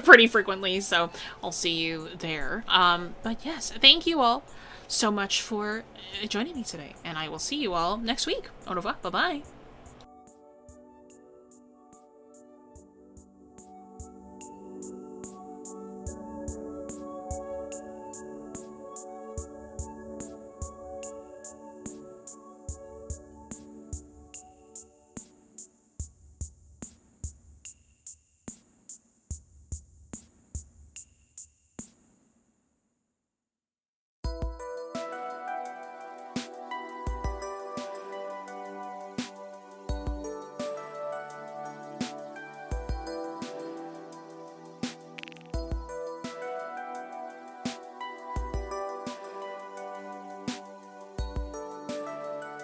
pretty frequently, so I'll see you there. But yes, thank you all so much for joining me today, and I will see you all next week. Au revoir, bye-bye.